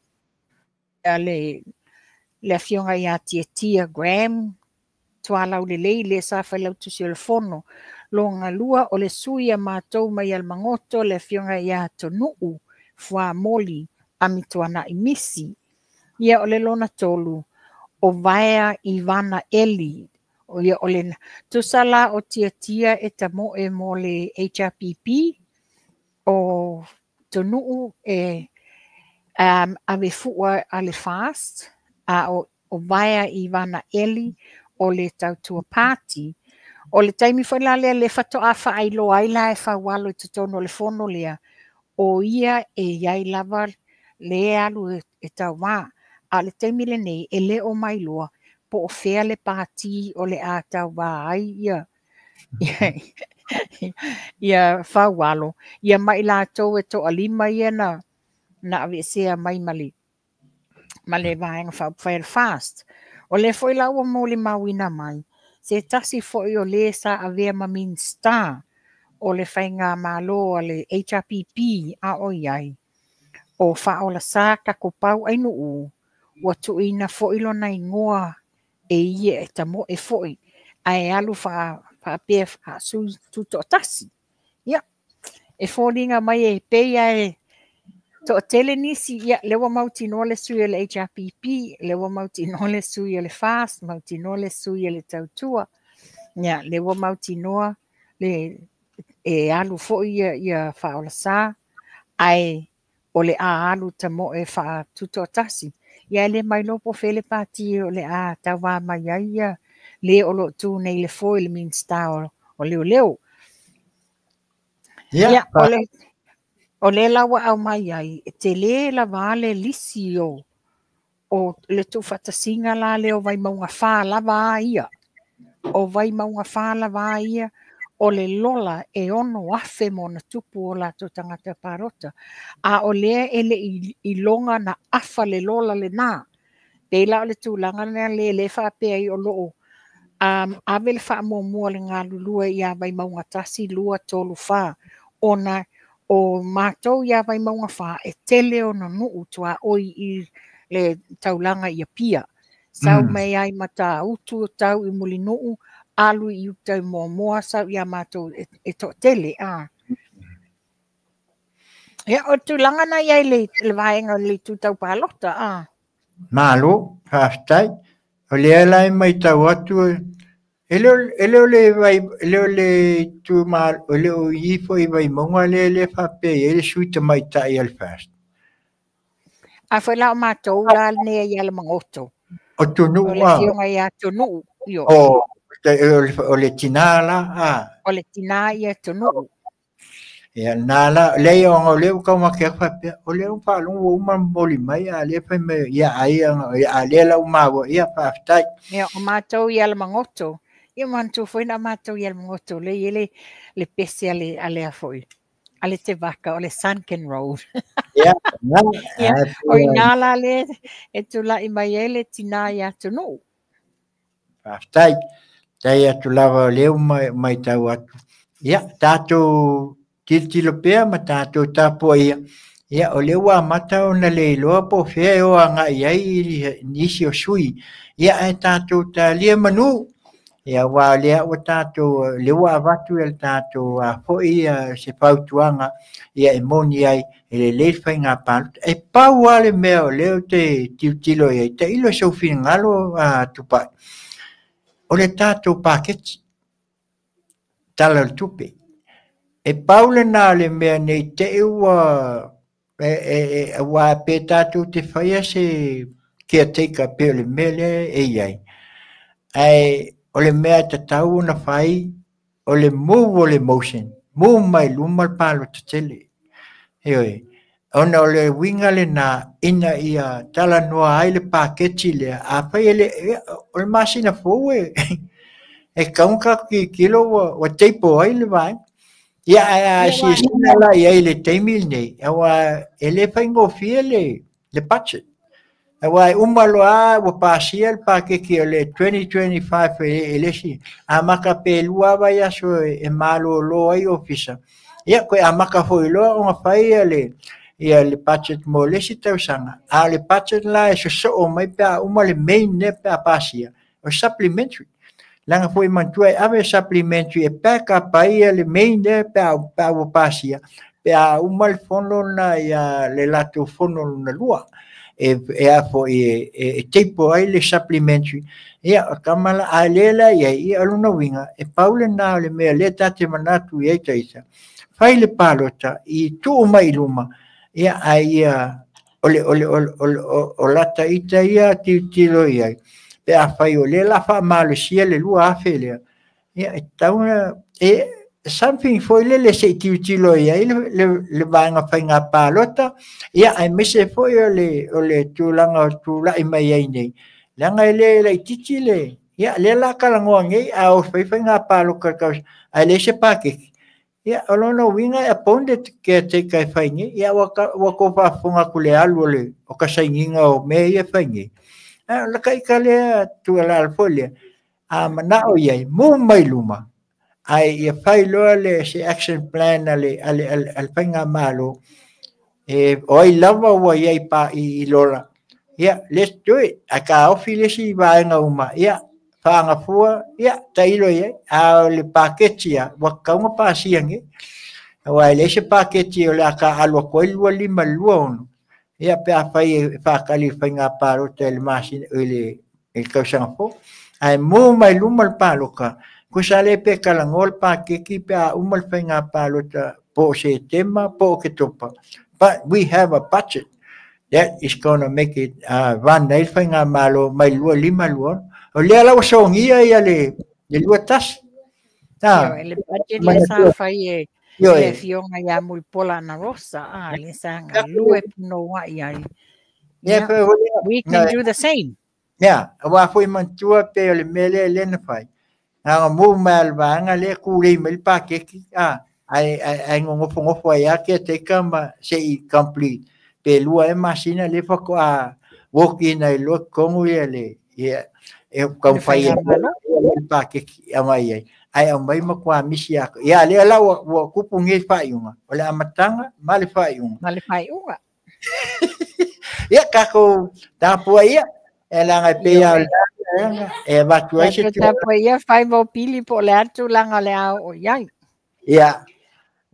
Ia le afioga iā tiatia Graham tualau lelei le sa failautusi o le fono. Longa lua o le sui a matou mai al mangoto le afioga iā tonuu fua moli amitoanaʻi misi. Ia o le lona tolu o vaea Ivana Eli. O ia o le tusala o tiatia e tamoe mo le HRPP o tonuu e ave fuʻua a le fast a o vaea Ivana Eli o le tautua pati. O le taimi foi la le fatoa faailoa ai la e faualo i totonu o le fono lea. O ia e iai lava le alu e tauvā. A le taimi lenei e le o mai loa po o fea le pati o le a tauvā ai ia. Ia faualo. Ia mai latou e toʻalima ia na avesea mai ma le vaega faupufai le fast. O le foi laua mo le mauina mai. Se tasi foi o le sa avea ma minsta o le whainga malo o le HRPP a o iai. O whaola sa kakopau ai nuu. Ua tuina foi lo na ingoa e ia e tamo e foi. Ai alu whaapea su tuto tasi. Ia. E fōringa mai e peia e to tele nisi ia lewa mautinoa le sui o le HRPP, lewa mautinoa le sui o le fast, mautinoa le sui o le tautua. Ia, lewa mautinoa le e alu foʻi ia whaola sa, ai o le a alu tamo e wha tuto tasi. Ia le mai lopo fele pati o le a tawa mai ia le olo tu nei le foi le minsta o leo. Ia, o le lawa au mai ai, te le la vale lisi o le tu fatasinga la le o vai maunga wha lava ia. O vai maunga wha lava ia, o le lola e ono afe mo na tupu o la to tangata parota. A o lea ele i longa na afa le lola le nā. Peila o le tūlanga na le whapea i o loo. Ave le wha mua le ngā lulua i a vai maunga tasi lua tolu wha. Ona o mātou ia vai maunga wha e tele o na nuu tua oi i le taulanga i a pia. Sau mai ai mata utu o tau i muli nuu, alu i utau moa sau ia mātou e to tele. Ia o tūlanga na iai le vaenga le tūtau pālota. Malo, haftai, o le alai mai tau atu ele o le tu mal o le o i foi vai monga le fape ele suita mai tai al fast. A foi la mātou la ne ia le mangoto. O tunu o le fionga ia tunu io. O le tinala O le tina ia tunu. Ia nala le o le ka ma ke fape o le un pa lu uma moli mai a le fa me ia ai a le la uma ia faftai. Ia o mātou ia le mangoto. Ia mantu foi na mātou ia le mangoto le ele le pese ale a foi. Ale te vaka o le Sunken Road. Ia, o inala le e tula i mai ele tina ia tunu. Faftai, tai atu lava leu mai tau atu. Ia, tātou tilo pea ma tātou tāpua ia. Ia, o leu a mata o na leiloa po whea o a ngai ai nisi o sui. Ia, e tātou tā lia manu. Ia wā lea o tātou lewa avatu el tātou hoi se pautuanga ia e moni ai e le leifai ngā pāluta. E pau ale mea o leo te tiutilo ia te ilo sau whingalo tupai. O le tātou pāketi tala tupe. E pau le nā le mea nei te ua wa pe tātou te whaia se caretaker pe o le mele ai. Ai, o le mea te tau na whai, o le move o le motion, move mai luma palo te tele. Heoi, ona o le winga le na ina ia tala noa ai le paketi le, a whai o le masina fōe, e kaunka ki kilo wa teipo ai le vai. Ia si sinala ia le teimil nei, awa ele whaingo fia le budget. Awa umalo wa pasia le pakeki o le 2025 ele si, a maka pe lua vai aso e malo lo ai ofisa. Ia koe a maka foi loa o nga whai ia le budget mo le si tausanga. A le budget la e so o mai pe a umale main ne pe a pasia, o supplementary. Langa foi mantua ave supplementary e peka pai le main de pa o pasia pe a umal fono na ia le lato fono na lua e a foi tipo ai le supplementary ia kamala alela ia aluna winga e paule na le me le tate manatu ia taisa fai le palota I tu mai luma ia ia o lata ita ia tilo ia pe a fai o le la fa malusia le lua afele ia tauna something foi le se tilo ia le vanga fai nga palota ia ai mese foi o le tulanga tula I mai ai nei langa le titile ia le la kalango ngai a o fai nga palo ka ai le se pake ia olono winga a ponde ke te kai fai ngai ia wa ko fa funga kule alu le o ka sainga o me ia fai ngai la kai kale tu ala folia a mana o ye mo mai luma ai ia fai lo le se action plan ale penga malo oi lava wa ye pa I lola let's do it aka o fili si va nga uma fa nga fua tailo ye a le paketia wa ka uma pa siange wa le se paketi o la ka alo ko lu lima luon ia pe a fai fa kali fai nga paro tel masin ele ka sanfo ai mo mai lumal palo ka ko sale pe kalangol pa ke ki pe a umal fai nga palo ta po se tema po ke topa but we have a budget that is going to make it van nei fai nga malo mai lu lima luon o le ala so ngia ia le lu tas le budget le sa fai le fionga ia mulpola na rosa le sanga lue no wa ia we can do the same wa foi mantua pe le mele le na fai nga mo mal vanga le kuri mel pa ke ai ngo fo ia ke te kama se complete pe lua masina le fa ko a walking ai lo como ele e com fai pa ke amai ai mai ma kwa misia ia le la wa kupu ngi fai uma ola matanga male fai uma ia ka ko ta po ia ela ngai pe ia va tu ai se ta po ia fai mo pili po le atu langa le o iai ia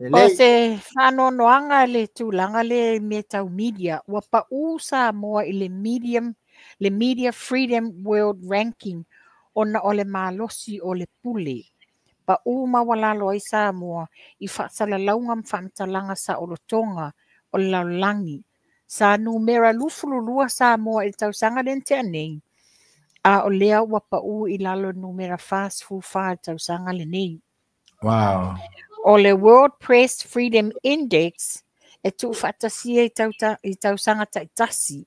o se fano noanga le tu langa le metau media wa pa usa mo I le media freedom world ranking ona ole malosi ole pule pa uma wala lo isa mo I fa sala launga mfamtalanga sa olotonga o laulangi sa numera lufululua sa mo I tausanga den te nei a o lea wa pa u I lalo numera fast food fa tausanga le nei wow o le World Press Freedom Index e tu fatasia I tausanga taitasi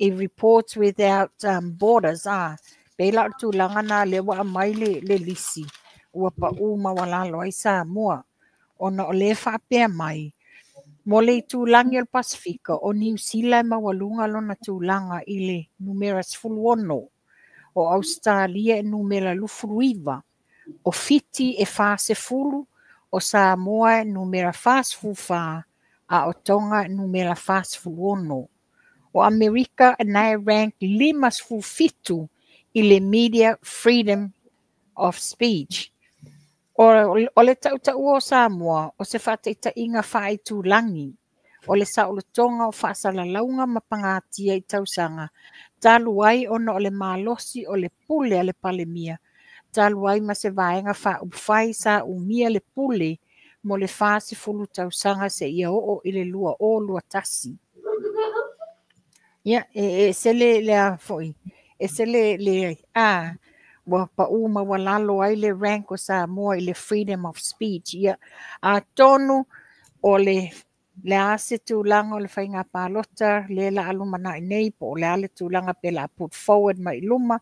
I reports without borders pela tu langana le wa mai le lisi ua pa uma wala loai sa moa ona o le whapea mai mo le tūlangi o Pasifika o New Zealand ma walunga lona tūlanga I le numera sfuluono o Australia numera lufuluiva o Fiti e fase fulu o Samoa numera fase fufa a o Tonga numera fase fuluono o Amerika nai rank 5 I le media freedom of speech o le tau o Samoa o se whataita inga whai tūlangi o le saulotonga o whaasalalaunga mapangatia I tausanga taluai ona o le malosi o le pule a le palemia taluai ma se vaenga wha upwhai sa umia le pule mo le fasifulu tausaga se ia o'o i le lua o lua tasi. Ia, sele lea fo'i. Sele le wa pauma wa lalo ai le rank o Samoa i le freedom of speech. Ia, a tonu o le ase tūlanga o le whainga pālota, le la alumana i nei, po le ale tūlanga pe la put forward mai luma,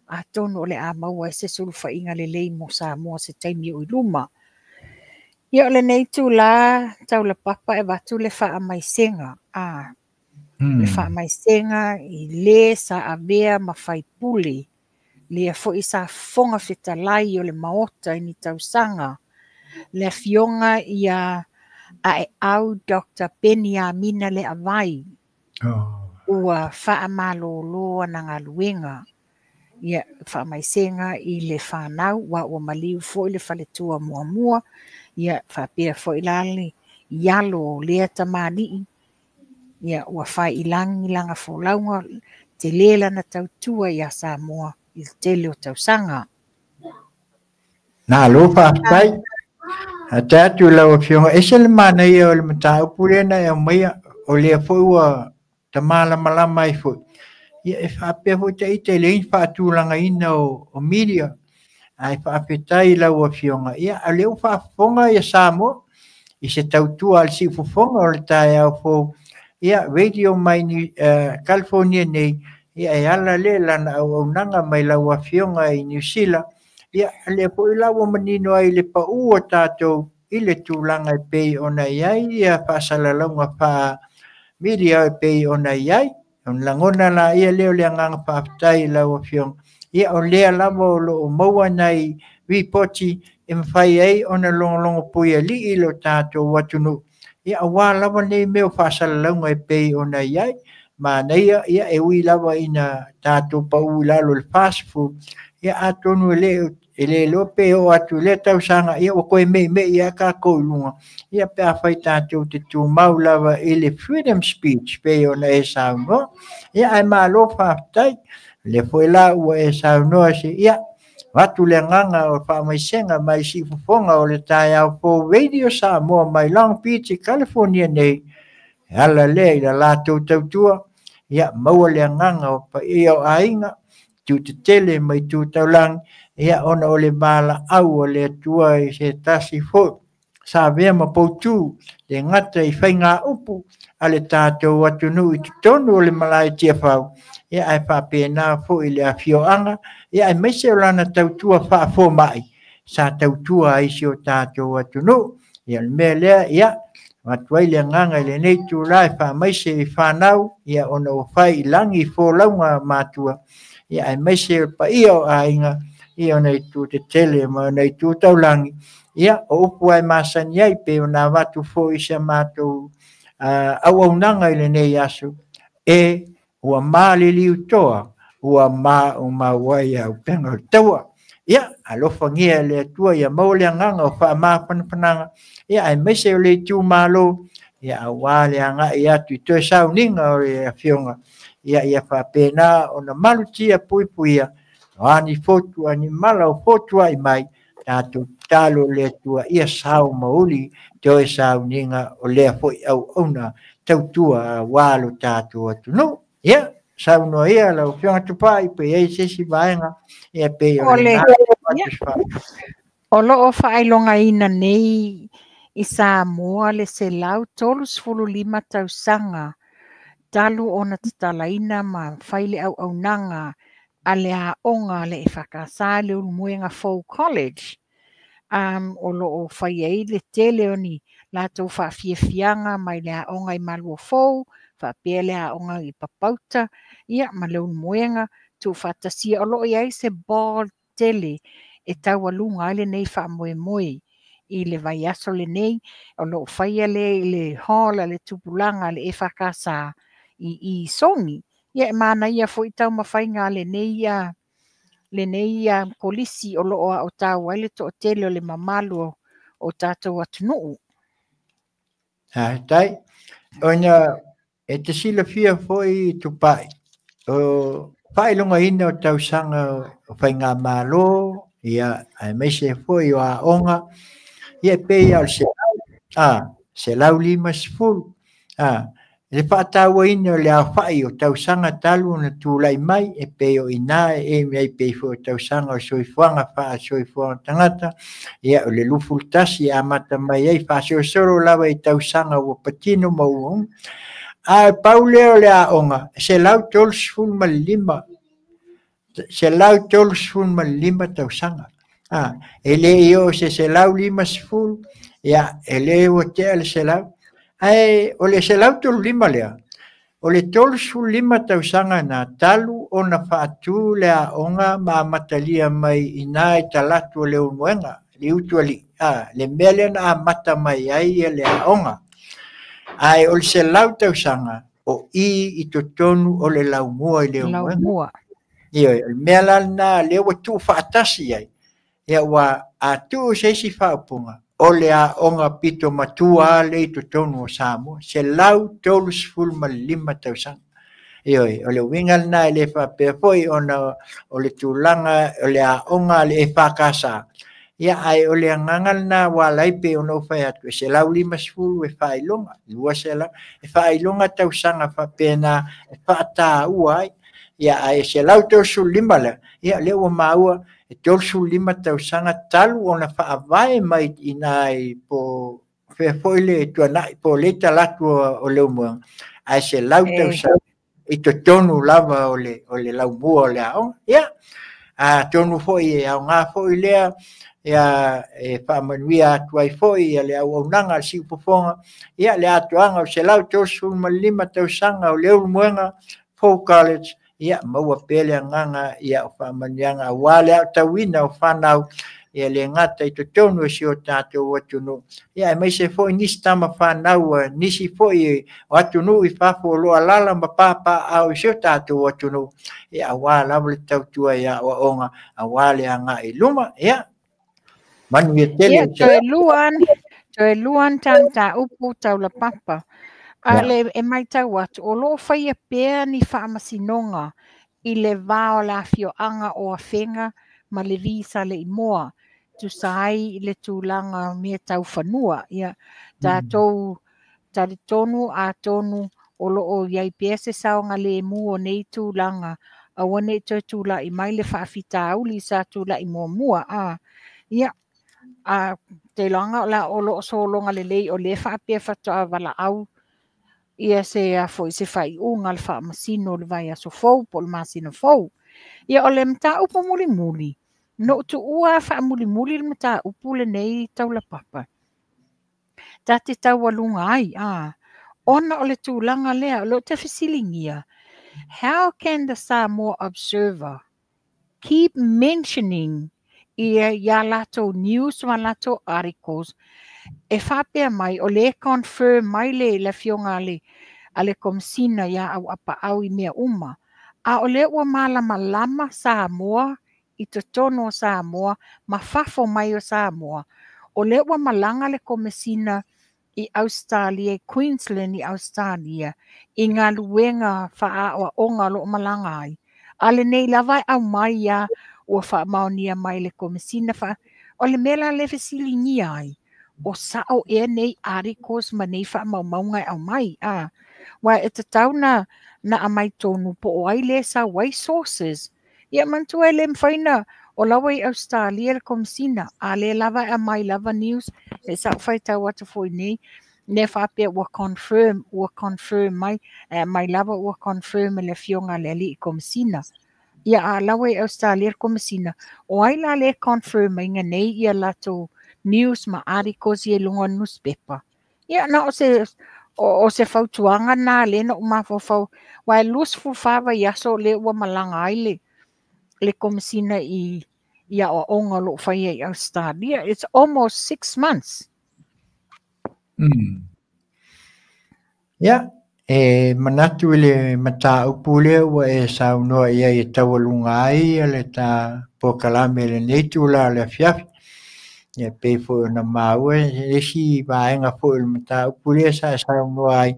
a tonu o le a maua e se sulu whainga le lei mo Samoa se taimi o i luma. Ia o le nei tūla, tau la papa e watu le wha mai senga. Le wha mai senga i le sa avea ma whai puli. Le fo i sa fonga whitalai o le maota i ni tausanga. Le fionga i a au Dr. Penny Amina le avai. Ua wha malo loa na ngā luenga. Ia wha mai senga i le whanau wa ua maliu fo i le whaletua mua mua. Ia wha pia fo i lali ialo lea tamani. Ia ua whai ilangi langa fo launga te lela na tautua i a Samoa i te leo tausanga. Nā lopa tai. A te atu lau fionga. Ese le mana ia o le mata upurena e maia o lea fo ua ta malama i fo. Ia e whapea fo te ite le in whaatulanga ina o media. Ai whaapetai lau a fionga. Ia a leo whaafonga i a Samoa. I se tautua al si fufonga o le tae au fo. Ia radio mai ni California nei. Ia e ala le lana au nanga mai lau a fionga i New Zealand. Ia le po i lau manino ai le pa ua tātou i le tūlanga i pei ona iai. Ia whaasala launga wha media i pei ona iai. On langona la ia leo le nganga whaapetai lau a fionga. Ia o lea lama o lo o maua nei wipoti e mwhai ei ona longo puia li i lo tātou watunu. Ia wā lama nei meo whaasala launga i pei ona iai. Ma nei ia e ui lama ina tātou pa ui lalo le fast food. Ia atonu e le lope o atu le tausanga ia o koe me ia ka koulunga. Ia pe a whai tātou te tū mau lava i le freedom speech pei ona e saunga. Ia ai maa lo whaapetai. Le foi la ua e saunoa se ia watu le nganga o whaamaisenga mai si fufonga o le tae au po radio Samoa mai Long Beach, California nei. Ala le i la lātou tautua. Ia maua le nganga o pa ia o ainga. Tu te tele mai tu taulang. Ia ona o le mala au o le tua i se tasi fo. Sa vea ma poutu le ngata i whainga upu. Ale tātou atunu i tutonu o le malai tia whau. Ia ai whapena fo i le awhioanga. Ia ai meise o lana tautua whaafo mai. Sa tautua ai si o tātou atunu. Ia le mea lea, ia. Matuai le nganga le nei tu lai wha meise i whanau. Ia ona o whai i langi fo launga matua. Ia ai meise o pa ia o ainga. Ia ona i tu te tele ma ona i tu taulangi. Ia o upu ai masani ai pe ona watu fo i se mātou au nanga i le nei asu. Ua mali liu toa, ua o mawai au penga o taua. Ia, alofa ngia le tua, ia maule nganga o wha maa pananga. Ia, ai mese o le tu malo, ia awa le anga, ia tu toi sau ninga o le fionga. Ia, ia wha pena o na malu tia puipuia. Ani fotu, ani mala o fotu ai mai, tātou talo le tua, ia sau mauli, toi sau ninga o lea foi au ona, tautua walo tātou atu. No, ia, sauno ia lau fionga tupai, pe ei sesi vaenga, ia pe o le o loo whaelonga ina nei i Samoa le se lau tolus fulu 5 tausanga. Talu ona tatalaina ma whaile au nanga a le a onga le e whakasa le ulumuenga Fall College. O loo whaiei le tele oni lātou whawhiawhianga mai le a onga i Malua Fall, whapea le a onga i Papauta, ia ma le ulumuenga tu whatasia o loo iai se ball tele e taualunga le nei whamoe i le vai aso le nei, o loo whaia le hola le tupulanga le e whakasa i songi. Ia e mana ia fo i tau mawhainga le nei polisi o loo o tau ai le to tele o le mamalu o tātou atunuu. Tai, ona e te sila fia foi tupai. O whailunga ina o tausanga o whainga malo, ia ai meise foi o a onga. ia pe ia se se lau 50 le whaatauaina o le awhai o tausanga talu na tūlai mai e pe o ina e mei pe fo tausanga o soifuanga wha soifuanga tangata ia o le lufultasi a mata mai ei wha soro lawa i tausanga o patino mauong a paule o le aonga se lau tolsful malima se lau tolsful malima tausanga ele io se lau 50 ia ele o te se lau ai o le se lau tolu lima lea o le tolu su lima tausanga na talu o na whaatu le aonga ma matalia mai ina e talatu o le unuenga li utu ali le mele na mata mai ai e le aonga ai o le se lau tausanga o i totonu o le lau mua i le unuenga ia le mele na le wa tu whaatasi ai ia wa atu se si whaapunga o le aonga pito matua le totonu o Samoa se lau tolu sful ma 5 tausanga ioi o le wingal na le whapea foi o le tūlanga o le aonga le e whakasa ia ai o le angangal na walai pe ono whai atu se lau 5 sful e whailonga lua se lau e whailonga tausanga whapea na e whaata ua ai ia ai se lau tolu sful 5 le ia le ua maua e tolsu 5 tausanga talu ona whaavae mai inai po whefoile tuanai po le talatu o le umuang. Ai se lau tausanga i to tonu lava o le lau mua o le aonga. Ia, tonu foi e au ngā foi lea ia e whaamanuia atuai foi ia le au aunanga si upofonga. Ia le atuanga o se lau tolsu 5 tausanga o le umuanga Paul College. Ia maua pele nganga ia o whamanianga wale au tawina o whanau ia le ngata i totonu e si o tātou watunu. Ia mai se foi nisi tama whanau nisi foi o atunu i whafo loa lala ma papa au si o tātou watunu. Ia wale au le tautua ia o onga a wale anga i luma. Ia manu ia tele. Ia luan tanta upu tau la papa. Ale e mai tau atu, o lo whai a pēr ni whaamasinonga i le vāo la fioanga o a whenga ma le visa le imoa. Tu sai i le tūlanga mea tau whanua. Ia, tātou tari tonu a tonu o lo o iai pēr se saonga le mua nei tūlanga. A wane tau tūla i mai le whaafita auli sa tūla i mua. Ia, te langa la o lo o solonga le lei o le whaapea whatoa wala au. Ia se a foi se fai unga le whaamasino le vai aso fau, po le masino fau. Ia o le mta upo muli muli. No tu ua whaamuli muli le mta upo le nei tau la papa. Ta te tau walunga ai, ona o le tūlanga lea, lo te whisilingia. How can the Samoa Observer keep mentioning ia lato news ma lato articles e whapea mai o le confirm mai le fionga ale komsina ia au apa au i mea uma. A o le ua malama Samoa i te tono o Samoa ma fafo mai o Samoa. O le ua malanga le komsina i Australia, Queensland i Australia, i ngā luenga wha o onga lo malanga ai. Ale nei lawai au mai ia ua wha maonia mai le komsina wha. O le mela le whesilingi ai. O sao e nei aricles ma nei wha maungai au mai. Wa e te tau na amai tonu po o ai le sa wai sources. Ia mantua e le mwhaina o lawa i Australia le komsina. A le lava a mai lava news. E sa whai tau atu foi nei. Ne whapea ua confirm mai. Mai lava ua confirm le fionga le li i komsina. Ia a lawa i Australia le komsina. O ai la le confirm inga nei ia lato news ma articles i lunga newspaper. Ia na o se fautuanga na le na umafofau. Wa lus fufawa i aso le ua malanga ai le komsina ia o onga lo whaia i Australia. It's almost 6 months. Ia, manatu le mata upule ua e saunoa ia i tawalunga ai le ta pokalame le neitula le fiafi. Ia pei fo na maua e si vaenga fo le mata upule sa saunoa ai.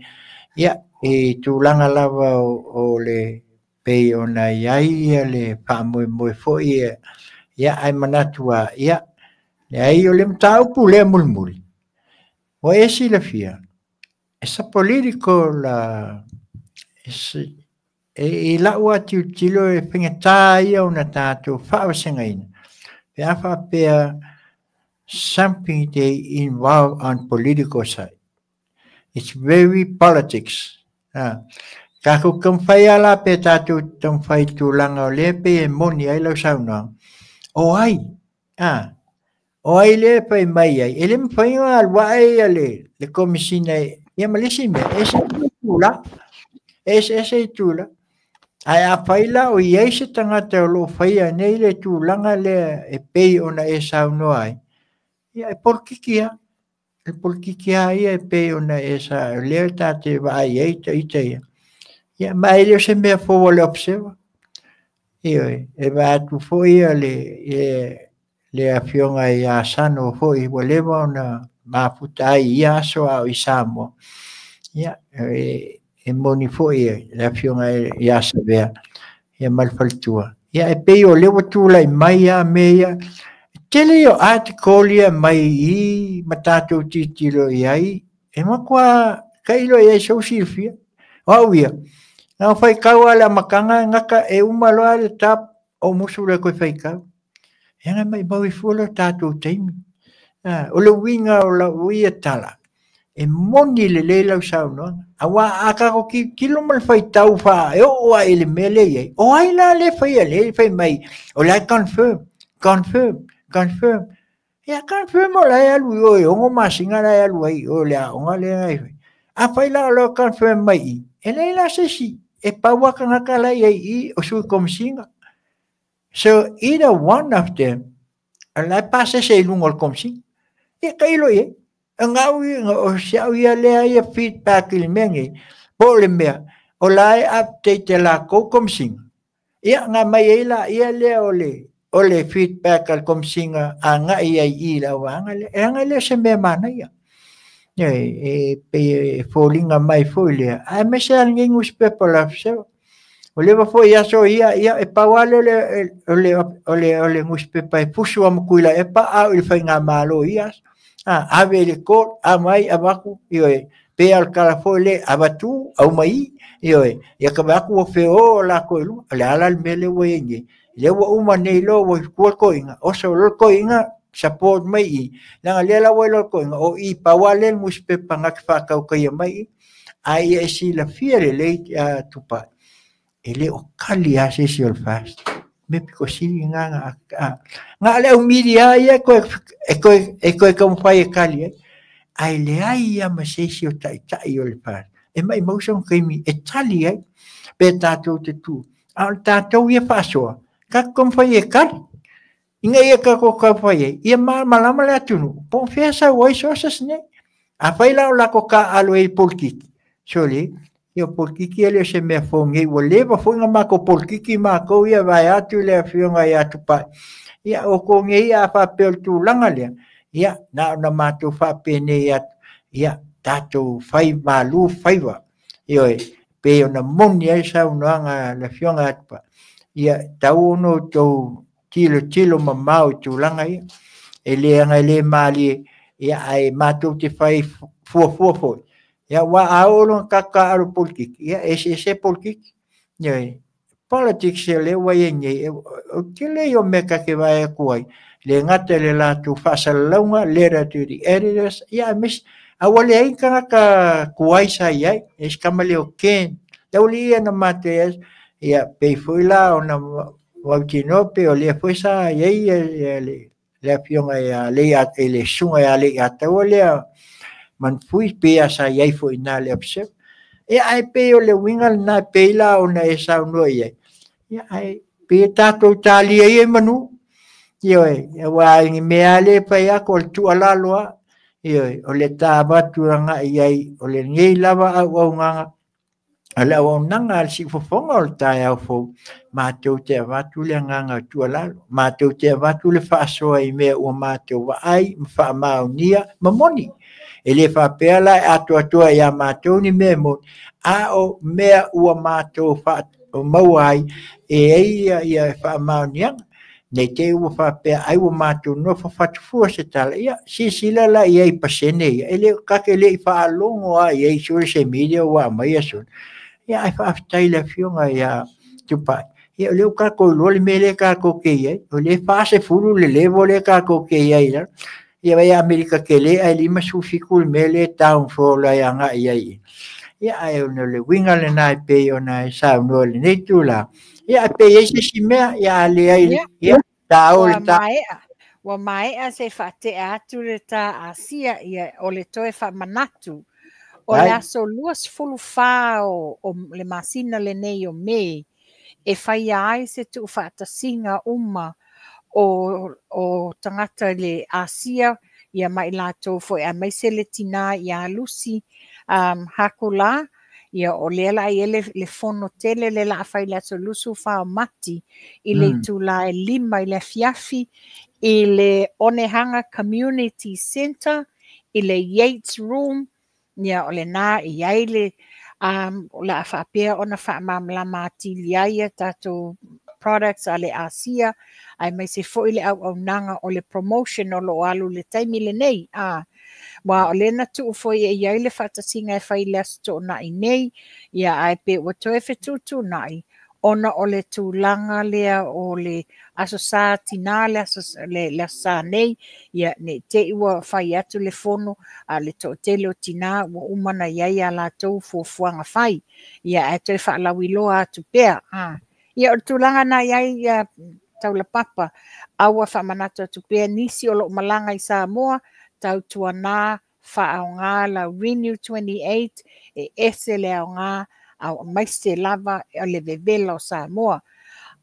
Ia, e tūlanga lava o le pei ona iai ia le whaamoe moe fo ia ai manatua ia E aí o le mtau pule mulmuli. O esi la fia. Essa político la esse e la ua tilo e pingata ia una tato fa sengaina. Pe afa pe something they involve on political side. It's very politics. Kako kam fai ala pe tato tam fai tulanga o le pe moni ai lo sauna. O ai. O ai le pe mai ai. Ele me fai al wai ale le komisina ia malisi me ese tula. Ese tula. Ai a fai la o ia se tangata lo fai nei le tulanga le e pe ona e sauna ai. Ia por kikia. Porque que aí é peona essa lealtade vai aí ia ya mas ele se me foi le observa e vai tu foi le avião aí a sano foi voleva na maputa ia só ao isamo ya e moni foi le avião aí ia saber e mal faltua ya e peo levo tu lá mai a meia Tele o articolia mai I matato titilo iai e makua kailo e so sifia o ia não fai kaua la makanga ngaka e uma loa le tap o musura ko fai kau e mai bawi fulo tato taimi o le winga o la uia tala e moni le leila usau no awa aka ko kilo mal fai tau fa e o ele mele ia o ai la le fai mai o la confirm ya confirm o la lu o ngo masinga la lu ai o la o le ai a fai la lo confirm mai ele la se si e pa wa kana kala ai o su komsinga so either one of them la pase se lungo komsing e kailo e ngawi o sia ia le ai feedback il mengi po le mea o la update la ko komsing ia nga mai la ia le ole feedback al komsinga anga i la wanga le se me mana ya pe folinga mai folia a me se alguém os people se o leva foi ya so ia e pawale ole os people puxo am cuila e pa a il fai nga malo ia ave le ko amai abaku pe al kala foi abatu au mai e acabaku o feo la ko lu ala al mele wengi le wa uma nei lo wa ko inga o so lo ko inga support mai na le la wa lo ko inga o I pawale muspe pangak fa ka ko mai ai si la fiere le tupa ele o kali ase si ol fast me piko si nga le o media ia ko como fai kali ai le ai ma se si o tai ol fast e mai mo son kimi e tali pe tato te tu al tato ia faso ka kom fai kali inga ia ka ko fai ia malama la tunu confessa o so sne a fai la ko ka alo e polki soli io polki ele se me fonge voleva fonga ma ko polki ma ko ia vai atu le fionga ia tu pa ia o ko nge ia fa pel tu langale ia na ma tu fa pene ia tato fai malu faiva io pe ona monia sa unanga le fionga pa ia tau no to tilo mamau tu langa ia ele mali ia ai matu te fai fo ia wa aolo kaka aro polki ia ese polki ia politics le wa yengi o kile yo meka ke vai kuai le ngate le la tu fasa longa le tu di editors ia mis awale ai ka kuai sa ia es kamale o ken dauli na mate ia pe foi la ona Wakino pe o le foi sa ia le afiong ai le at ele sunga le ata ole man fui pe asa ia foi na le observe e ai pe o le wingal na pe la ona esa no ia ai pe tato tali ai manu io wa ngi me ale pe a kol tu ala loa io o le taba tu nga ia o le ngi lava au nga ala o nanga si fofonga o tai au fo ma te vatu le nganga tu ala ma te vatu le faso ai me o ma te wa ai fa maunia mamoni ele fa pela atu ya ma te ni memo a o me o ma te fa o mauai e ia fa maunia nei te ua whapea ai ua mātou no whawhatufua se tala ia sisila la ia I pasene ia ele kake le I whaalongo a ia I social media wa mai asun ia ai whaafitai la fionga ia tupai ia leo kako lole mele kako ke ia o le whaase furu le levo le kako ke ia ia vai Amerika ke le ai lima sufikul mele town for la ia nga ia ai no le winga le nai pe ona sa no le nei tula ia pe ese simea ia le ai ia taol ta wa mai a se fate atu le ta asia ia o le toe fa manatu o le aso luas fulu fa o le masina le nei o me e fai ai se tu fata singa uma o tangata le asia ia mai lato fo e mai se le tina ia lusi hakula ia o lela ia le fono tele le la fai la solusu fa mati I le tula e lima I le fiafi I le Onehanga Community Center I le Yates Room ia o le na ia le o la whapea ona whamamla mati liaia tato products a le Asia ai mai se fo I le au nanga o le promotion o lo alu le taimi le nei wa o le na tu fo ia le fatasinga e fai le sto na I nei ia ai pe o toe fetutu nai ona o le tūlanga lea o le asosa tina le sa nei ia ne te ua fai atu le fono a le to te lo tina ua umana iai a la tau fuafuanga fai ia e te whaalawiloa atu pea ia o tūlanga na iai tau la papa aua whamanatu atu pea nisi o lo malanga I Samoa tau tuana whaonga la Renew 28 e ese le aonga au mai se lava o le vevela o Samoa.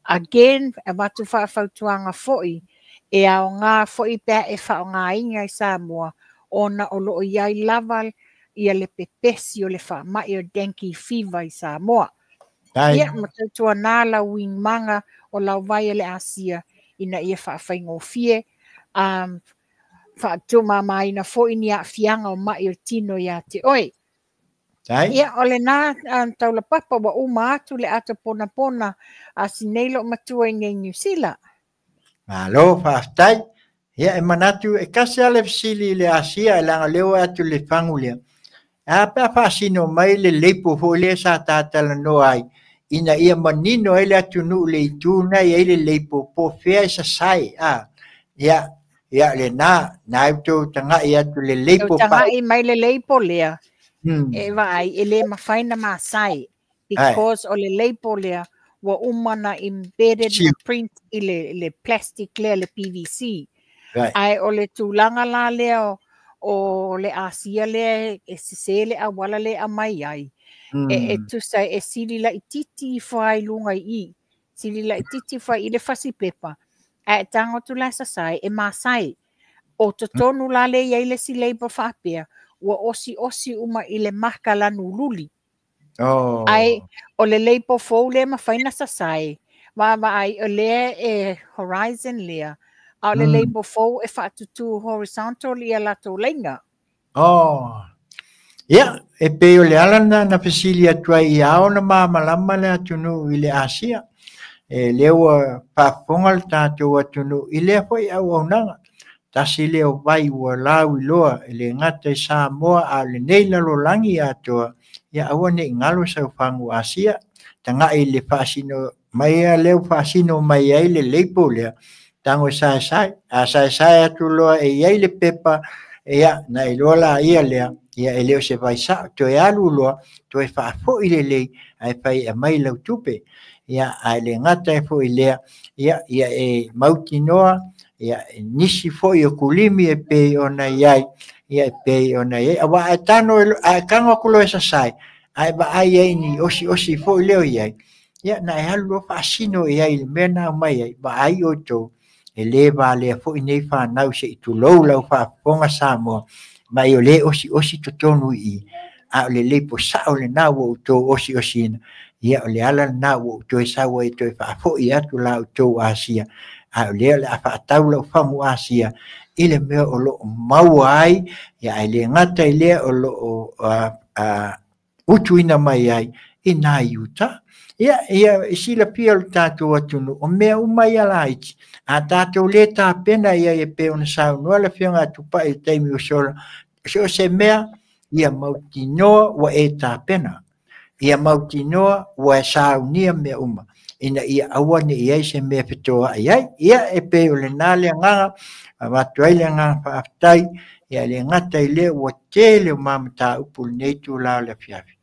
Again, e watu whaafautuanga foi, e ao ngā foi pēr e whao ngā inga I Samoa, ona o loo iai lava I le pepesi o le whaamai o dengue fever I Samoa. Ia matautua nā la wing manga o lau vai le Asia, ina ia whaafai fie, whaatuma mai na foi ni a fianga o mai o tino ia te oi. Ia o le nā tau la papa wa uma atu le ata pona pona a sinelo matua I ngai New Zealand. Malo, whaaftai. Ia e manatu e kasi ale fisili le Asia e langa leo atu le whangulia. A pia whaasino mai le leipo ho le sa tātala no ai. Ina ia manino ele atu nu le ituna I ele leipo po fea sa sai. Ia le nā uto tanga I atu le leipo pa. Tanga I mai le leipo lea. E vai ele mawhaina masai because o le leipo lea wa umana embedded print I le plastic lea le PVC. Ai o le tūlanga la lea o le Asia lea e sisele a wala lea mai ai. E tu sai e sili la ititi whai lunga I. Sili la ititi whai I le whasi pepa. E tango tu la sasai e masai. O totonu la lea I le si leipo whapea. Wa osi uma I le maka lanu luli. Ai o le leipo fou le mawhaina sasai. Wa ai o le e horizon lea. A le leipo fou e whaatutu horizontal I a lato lenga. Ia, e pe o le alana na pesili atua I ao na malama le atunu I le Asia. E leo paponga le tātou atunu I le foi au nanga. Tasi leo vai ua lau I loa le ngata I Samoa a le nei lalo langi atoa ia aua ne ngalo sau whangu Asia tanga I le whaasino mai a leo whaasino mai ai le leipo lea tango sai atu loa e iai le pepa ia na I loa la ia lea ia e leo se vai sa to e alu loa to e whaafo I le lei ai pai a mai lau tupe ia ai le ngata e fo I lea ia e mauti noa ia nisi foi o kulimi e pe ona iai ia e pe ona iai awa e tano a kanga kulo esa sai ai ba ai ai ni osi foi leo iai ia na e halu fasino iai le mena mai ai ba ai o to e le va le foi nei fa nau se tu lo la fa ponga Samoa mai o le osi to tonu I a le po sa o le na o to osi ia o le ala na o to sa o to fa foi atu la to Asia a le a whaatau lau whamu Asia I le mea o lo mau ai ia ai le ngata I le o lo utuina mai ai nā iuta. Ia sila pia o tātou atunu, o mea umai ala iti. A tātou le tā pena ia e pe ona saunua la whionga tupa i teimi o sola. So se mea, ia mauti noa wa e tā pena. Ia mauti noa wa e saunia mea uma. Ina ia awane ia se mea petoa ai. Ia e pe o le nale nganga, a watu ai le nganga whaafitai, ia le ngata i le ua tele o mamata upul neitu lao le fiafi.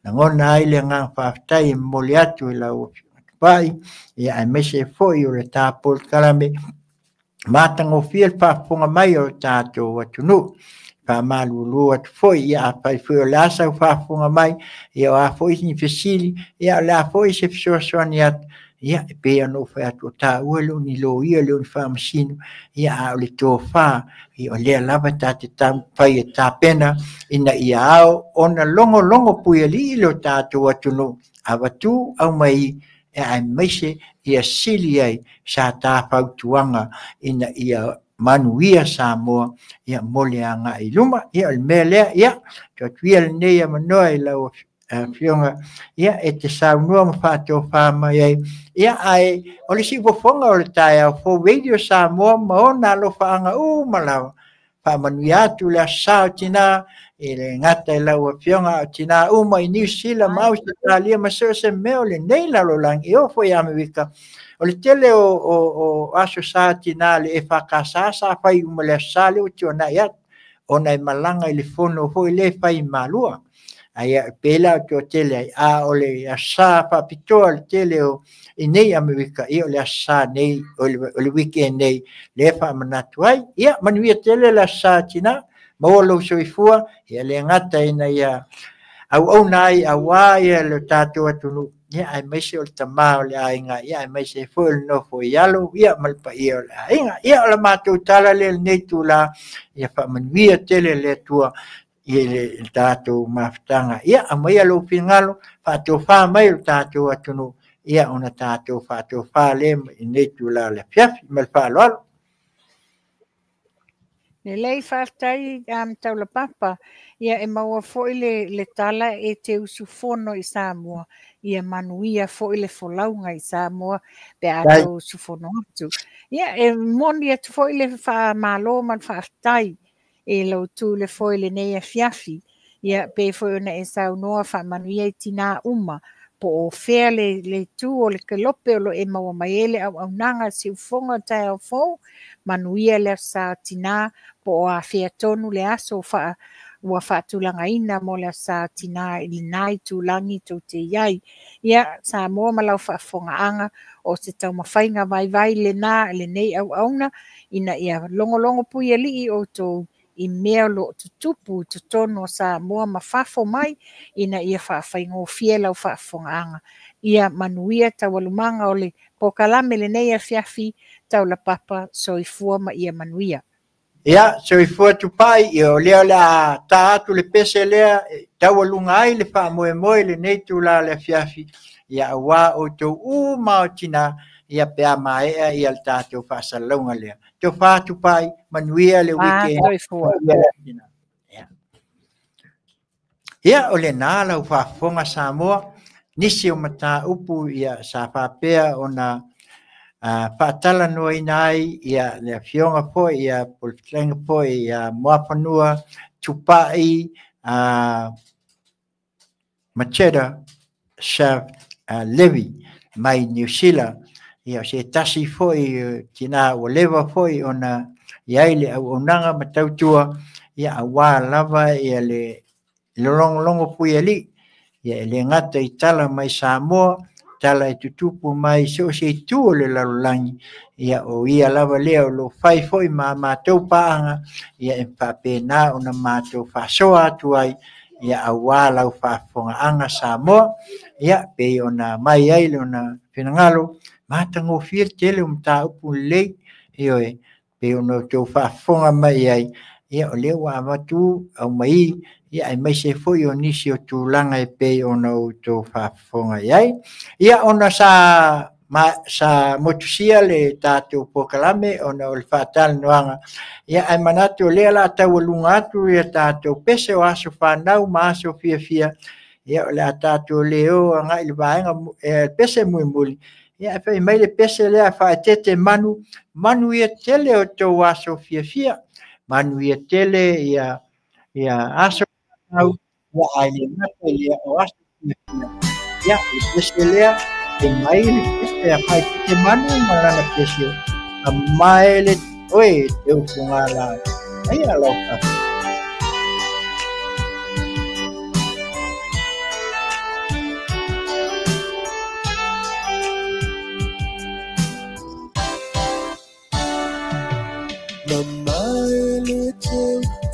Na ngona ai le nganga whaafitai mole atu i lau pai, ia ai mese foi o le tāpol kalame, mātango fiel whaafunga mai o tātou atunu. Whamalulu atu foi, ia a pai foi o lasa o whaafunga mai, ia o a foi ni fesili, ia o la foi se fisoaswani atu, ia e pe anō whai atu o tā uelo ni lo ia leo ni whaamasinu, ia a o le tō wha, ia o lea lava tā te tamu pai e tā pena, ina ia ao, ona longo pui ali ilo tātou atunu, a watu au mai, e ai meise ia sili ai sa tā whautuanga, ina ia manuia sa moa, ia mole anga i luma, ia o le mea lea, ia, tuatuia le nei a manoa i lau whionga, ia e te saunua ma whātou whāma iai, ia ai, o le si wafonga o le tae au fo radio sa moa, ma o nā lo whaanga malawa, whāmanuia atu le asao tina, e le ngata i lau a whionga o tina uma i New Zealand, ma Australia, ma se meo le nei lalo lang, i o fo i Amerika, o le tele o aso sa tina le e whakasa sa whai uma le asale o tio na iat, o nei malanga i le fono ho i le whai malua, ai pela o tio tele ai, a o le asa whapitoa le tele o i nei Amerika, i o le asa nei, o le weekend nei, le whamanatu ai, ia manuia tele le asa tina, mawalo soifua, ia le ngata ina ia, au nai awa ia le tātou atunu, ia ai meise o le tamā o le ainga, ia ai meise fuel no fo ialo, ia malpa ia o le ainga, ia o le mātou tala le nei tūla, ia whamanuia tele le tua, ia le tātou mawhitanga, ia amai alo pingalo, whātou whā mai o tātou atunu, ia ona tātou whātou whā le nei tūla le fiafi, mal whā loalo. Le lei whaftai taula papa, ia e maua foi le tala e te usu fono i Samoa, ia manuia foi le folaunga i Samoa, pe ato usu fono atu. Ia e moni atu foi le wha malo man whaftai, e lau tu le foi le neia fiafi, ia pe foi ona e saunoa wha manuia i tina uma, po o fea le tu o le kelope o lo e maua maiele au nanga si ufonga tai au fau, manuia le sa tina, po a fea tonu le aso ua whaatulanga ina mo le sa tina ili nai tūlangi tō te iai. Ia sa mua malau whaafonga anga o se tau mawhainga vai le nā le nei au auna, ina ia longo pui ali o tō i mea lo tutupu to tono sa mua mawhafo mai, ina ia whaawhaingo fiela o whaafonga anga. Ia manuia tawalumanga o le pokalame le nei a fiafi tau la papa soifua ma ia manuia. Ia, soifua tupai, i o lea la tātu le pese lea, tawalunga ai le whaamoe le nei tūla le fiafi, ia wā o tō mao tina, ia pea maea ia le tātou whaasalaunga lea. Tō whātupai, manuia le weekend. Soifua. Ia o le nāla u whaafonga Samoa, nisi o mata upu ia sa whapea o na whaatala noa inai, ia le fionga po, ia politlenga po, ia moapanua, tupai, Macheda, Levi, mai New Zealand, ia se tasi foi tina o leva foi ona ia ile au onanga matautua, ia awa lava ia le longo pui ali, ia le ngata i tala mai Samoa, tala i tutupu mai so se tu le lalulangi, ia o ia lava leo lo fai foi ma mātou paanga, ia e whapena ona mātou whasoa atu ai, ia awa lau whafonga anga Samoa, ia pe ona mai ai le ona whenangalo, mātango whir tele mta upu lei, ioe, pe ona tau whafonga mai ai, ia o leo wa amatu au mai, ia ai mai se foi o nisi o tūlanga e pe ona o tau whafonga ai, ia ona sa motusia le tātou pokalame, ona o le whātala noanga, ia ai manatu o lea la tau alunga atu ia tātou pese o aso whanau ma aso fia, ia o le atatu leo anga i vaenga pese muli ia fa mai le pese le fa tete manu ia tele o to aso fia manu ia tele ia aso au wa ai mate ia o aso ia le pese le e mai le pese fa tete manu marana pese a mai le oe te ufungala ai aloka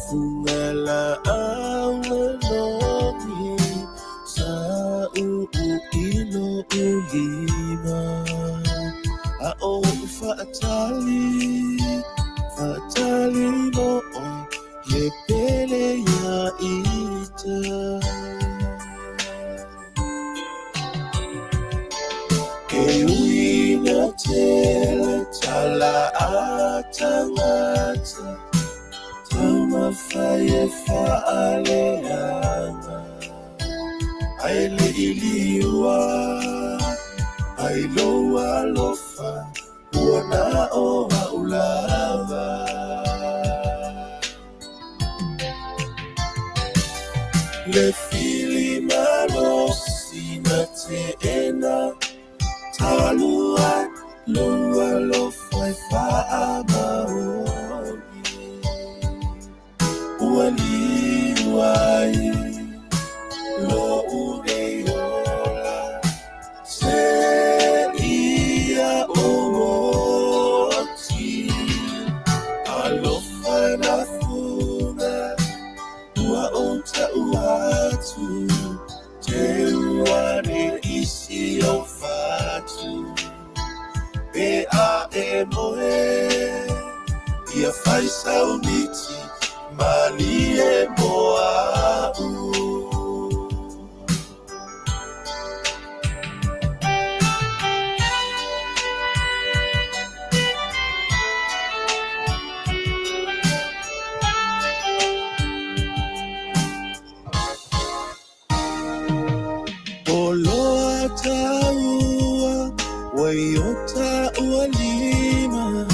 Fungala awalomi sa uukino ulima ao fatali mo le pele ya ita Keuina tele tala atangata Tama faye faaleana Aile iliwa Ailoa lofa Uona oha ulava Le fili malosi na teena Talua lua lofa faamaoni Waliwai lo ureola se ia owoti alofa na funa ua ota uatu te uane isi o fatu pe a emoe ia fai sauniti Malie Moabu Oloa taua Waiota ualima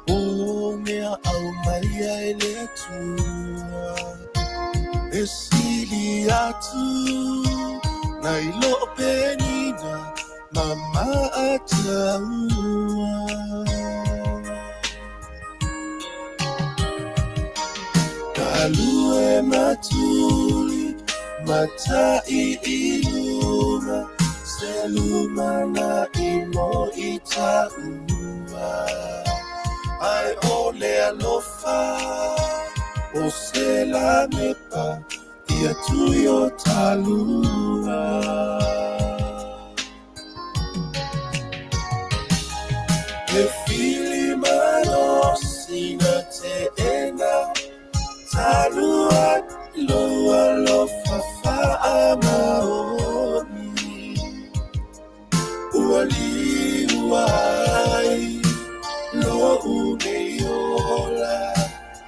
Omea au maia eletua Esiliatu Nailo penina Mama ataua Kalue matuli Matai iluma Selumana imo itaua Ai ole alofa O se la mepa Ia tuyo talua Le fili manosi na teena Talua loa lofa faamaoni Ualiwai Lo uneola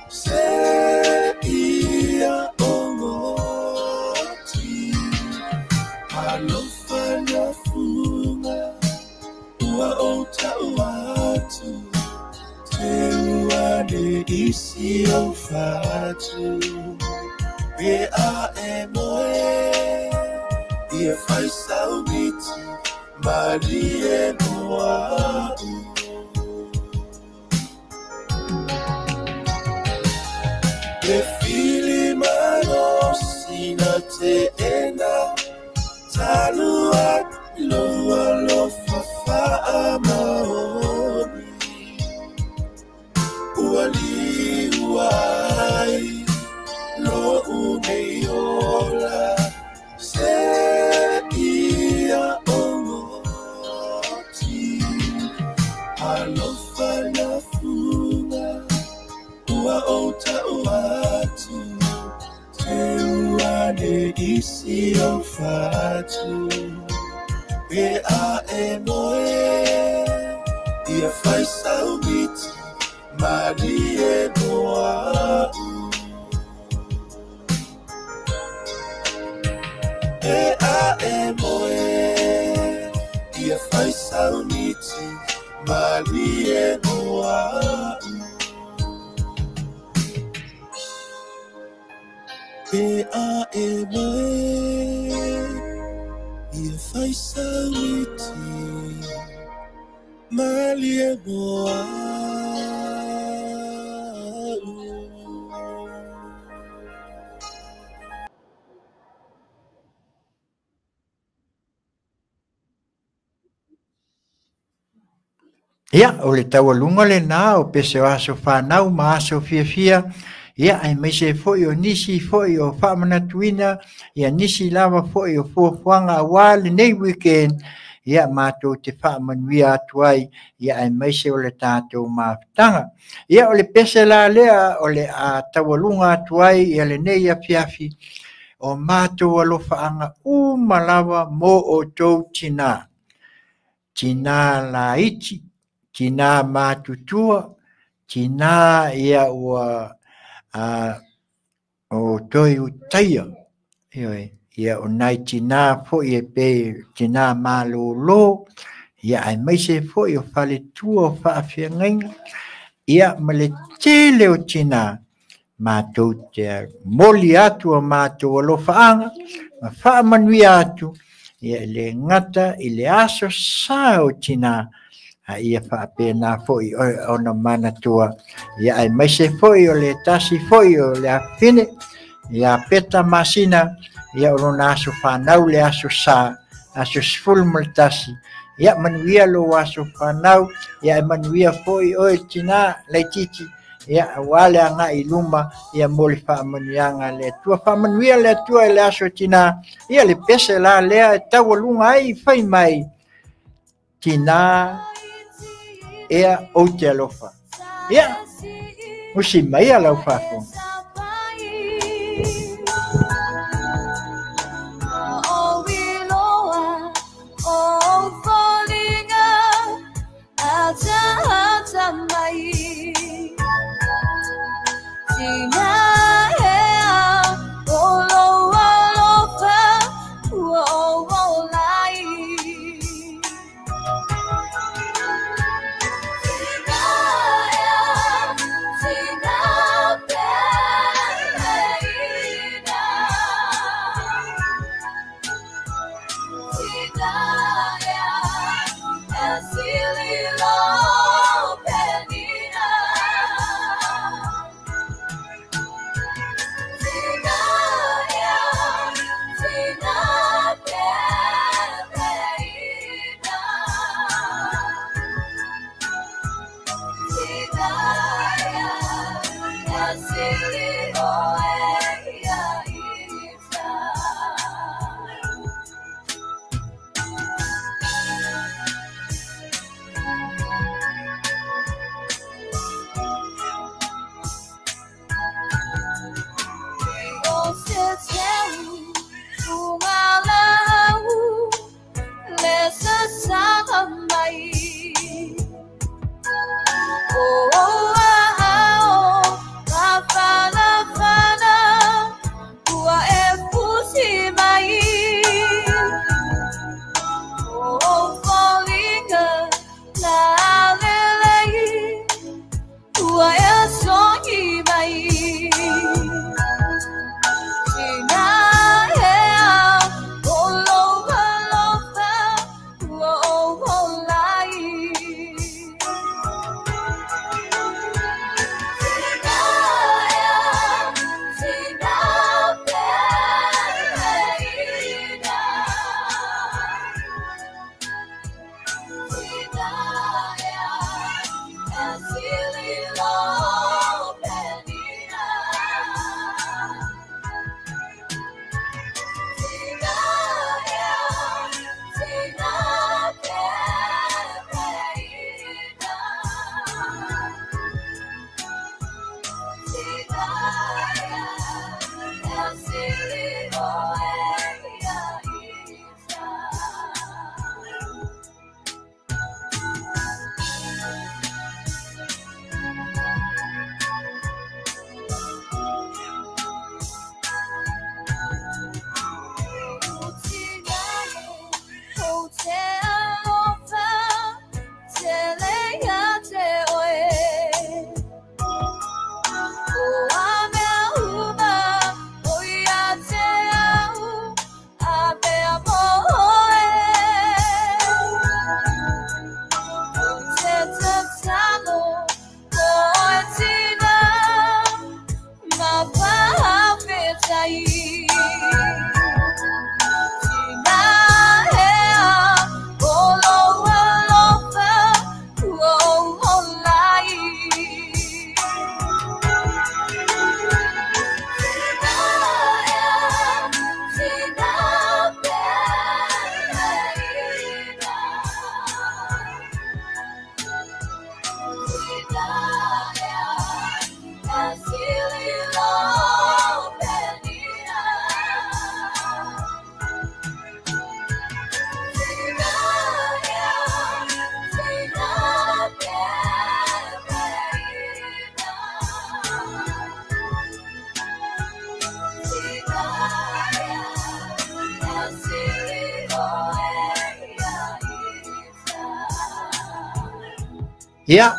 se ia omoti alofa na funga ua ota uatu te uane isi o fatu pe a emoe ia fai sauniti malie moabu Le fili manosi na teena Talua loa lofa faamaoni Ualiwai lo uneola Se ia omoti Alofa na funga Ua ota uatu Te uane isi o fatu Pe a emoe Ia fai sauniti Malie Moabu e moe ia fai sauniti mali e moa e moe ia fai sauniti mali e moa Ia, o le taualunga le nā, o pese o aso whanau, ma aso fia. Ia, ai mai se foi o nisi, foi o whamanatuina, ia nisi lava foi o fuafuanga awā le nei weekend, ia mātou te whamanuia atu ai, ia ai mai se o le tātou mawhitanga. Ia, o le pese la lea, o le taualunga atu ai, ia le nei a fiafi, o mātou alofaanga umalawa mo o tau tina. Tina la iti. Tina mātutua, tina ia ua o toi utaia. Ia o nai tina fo i e pe tina mālolo, ia ai maise fo i o whale tua o whaawhiangainga. Ia ma le tele o tina mātou te moli atu o mātou alofaanga, ma whaamanui atu, ia le ngata i le aso sa o tina, ia whaapena foi o na mana tua. Ia ai maise foi o le tasi foi o le awhine. Ia peta masina. Ia o na aso whanau le aso sa. Aso sfulmal tasi. Ia manuia lo aso whanau. Ia manuia foi o e tina le titi. Ia wale anga i luma. Ia moli whaamanuianga le tua. Whaamanuia le tua le aso tina. Ia le pese la lea e tawalunga ai whai mai. Tina ea o te alofa. Ia, usi mai alau whako. Oh, Ia,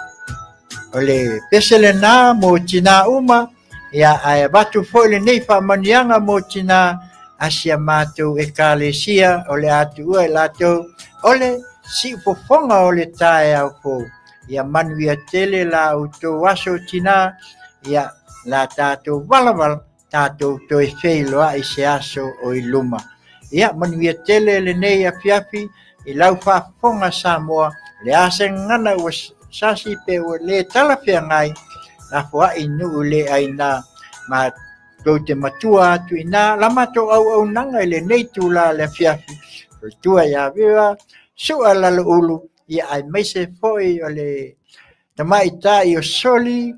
ole peselena mo tina uma, ia ai batu foi nei fa manianga mo tina asia matu ekalesia ole atu ua lato ole si fofonga ole tae au po ia manuia tele la uto waso tina ia la tato valaval tato to e feiloa i se aso o i luma ia manuia tele le nei a fiafi i lau fafonga Samoa le ase ngana ua sasi pe ua le talafia ngai la fua inu le aina ma ko te matua atu ina lama to au nanga le nei tula le fiafi tua ya viva sua la ulu ia ai mese foi ole tamai ta io soli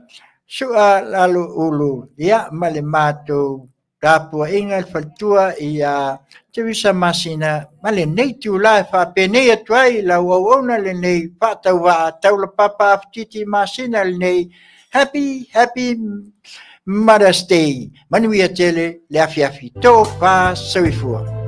sua la ulu ia male mato tapua inga faltua ia te visa masina male nei tula fa pene atuai la waona le nei fa tawa taula papa aftiti masina le nei happy Mother's Day. Manuia tele le afiafi tō pa soifua.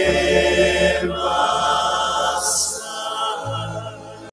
Ileva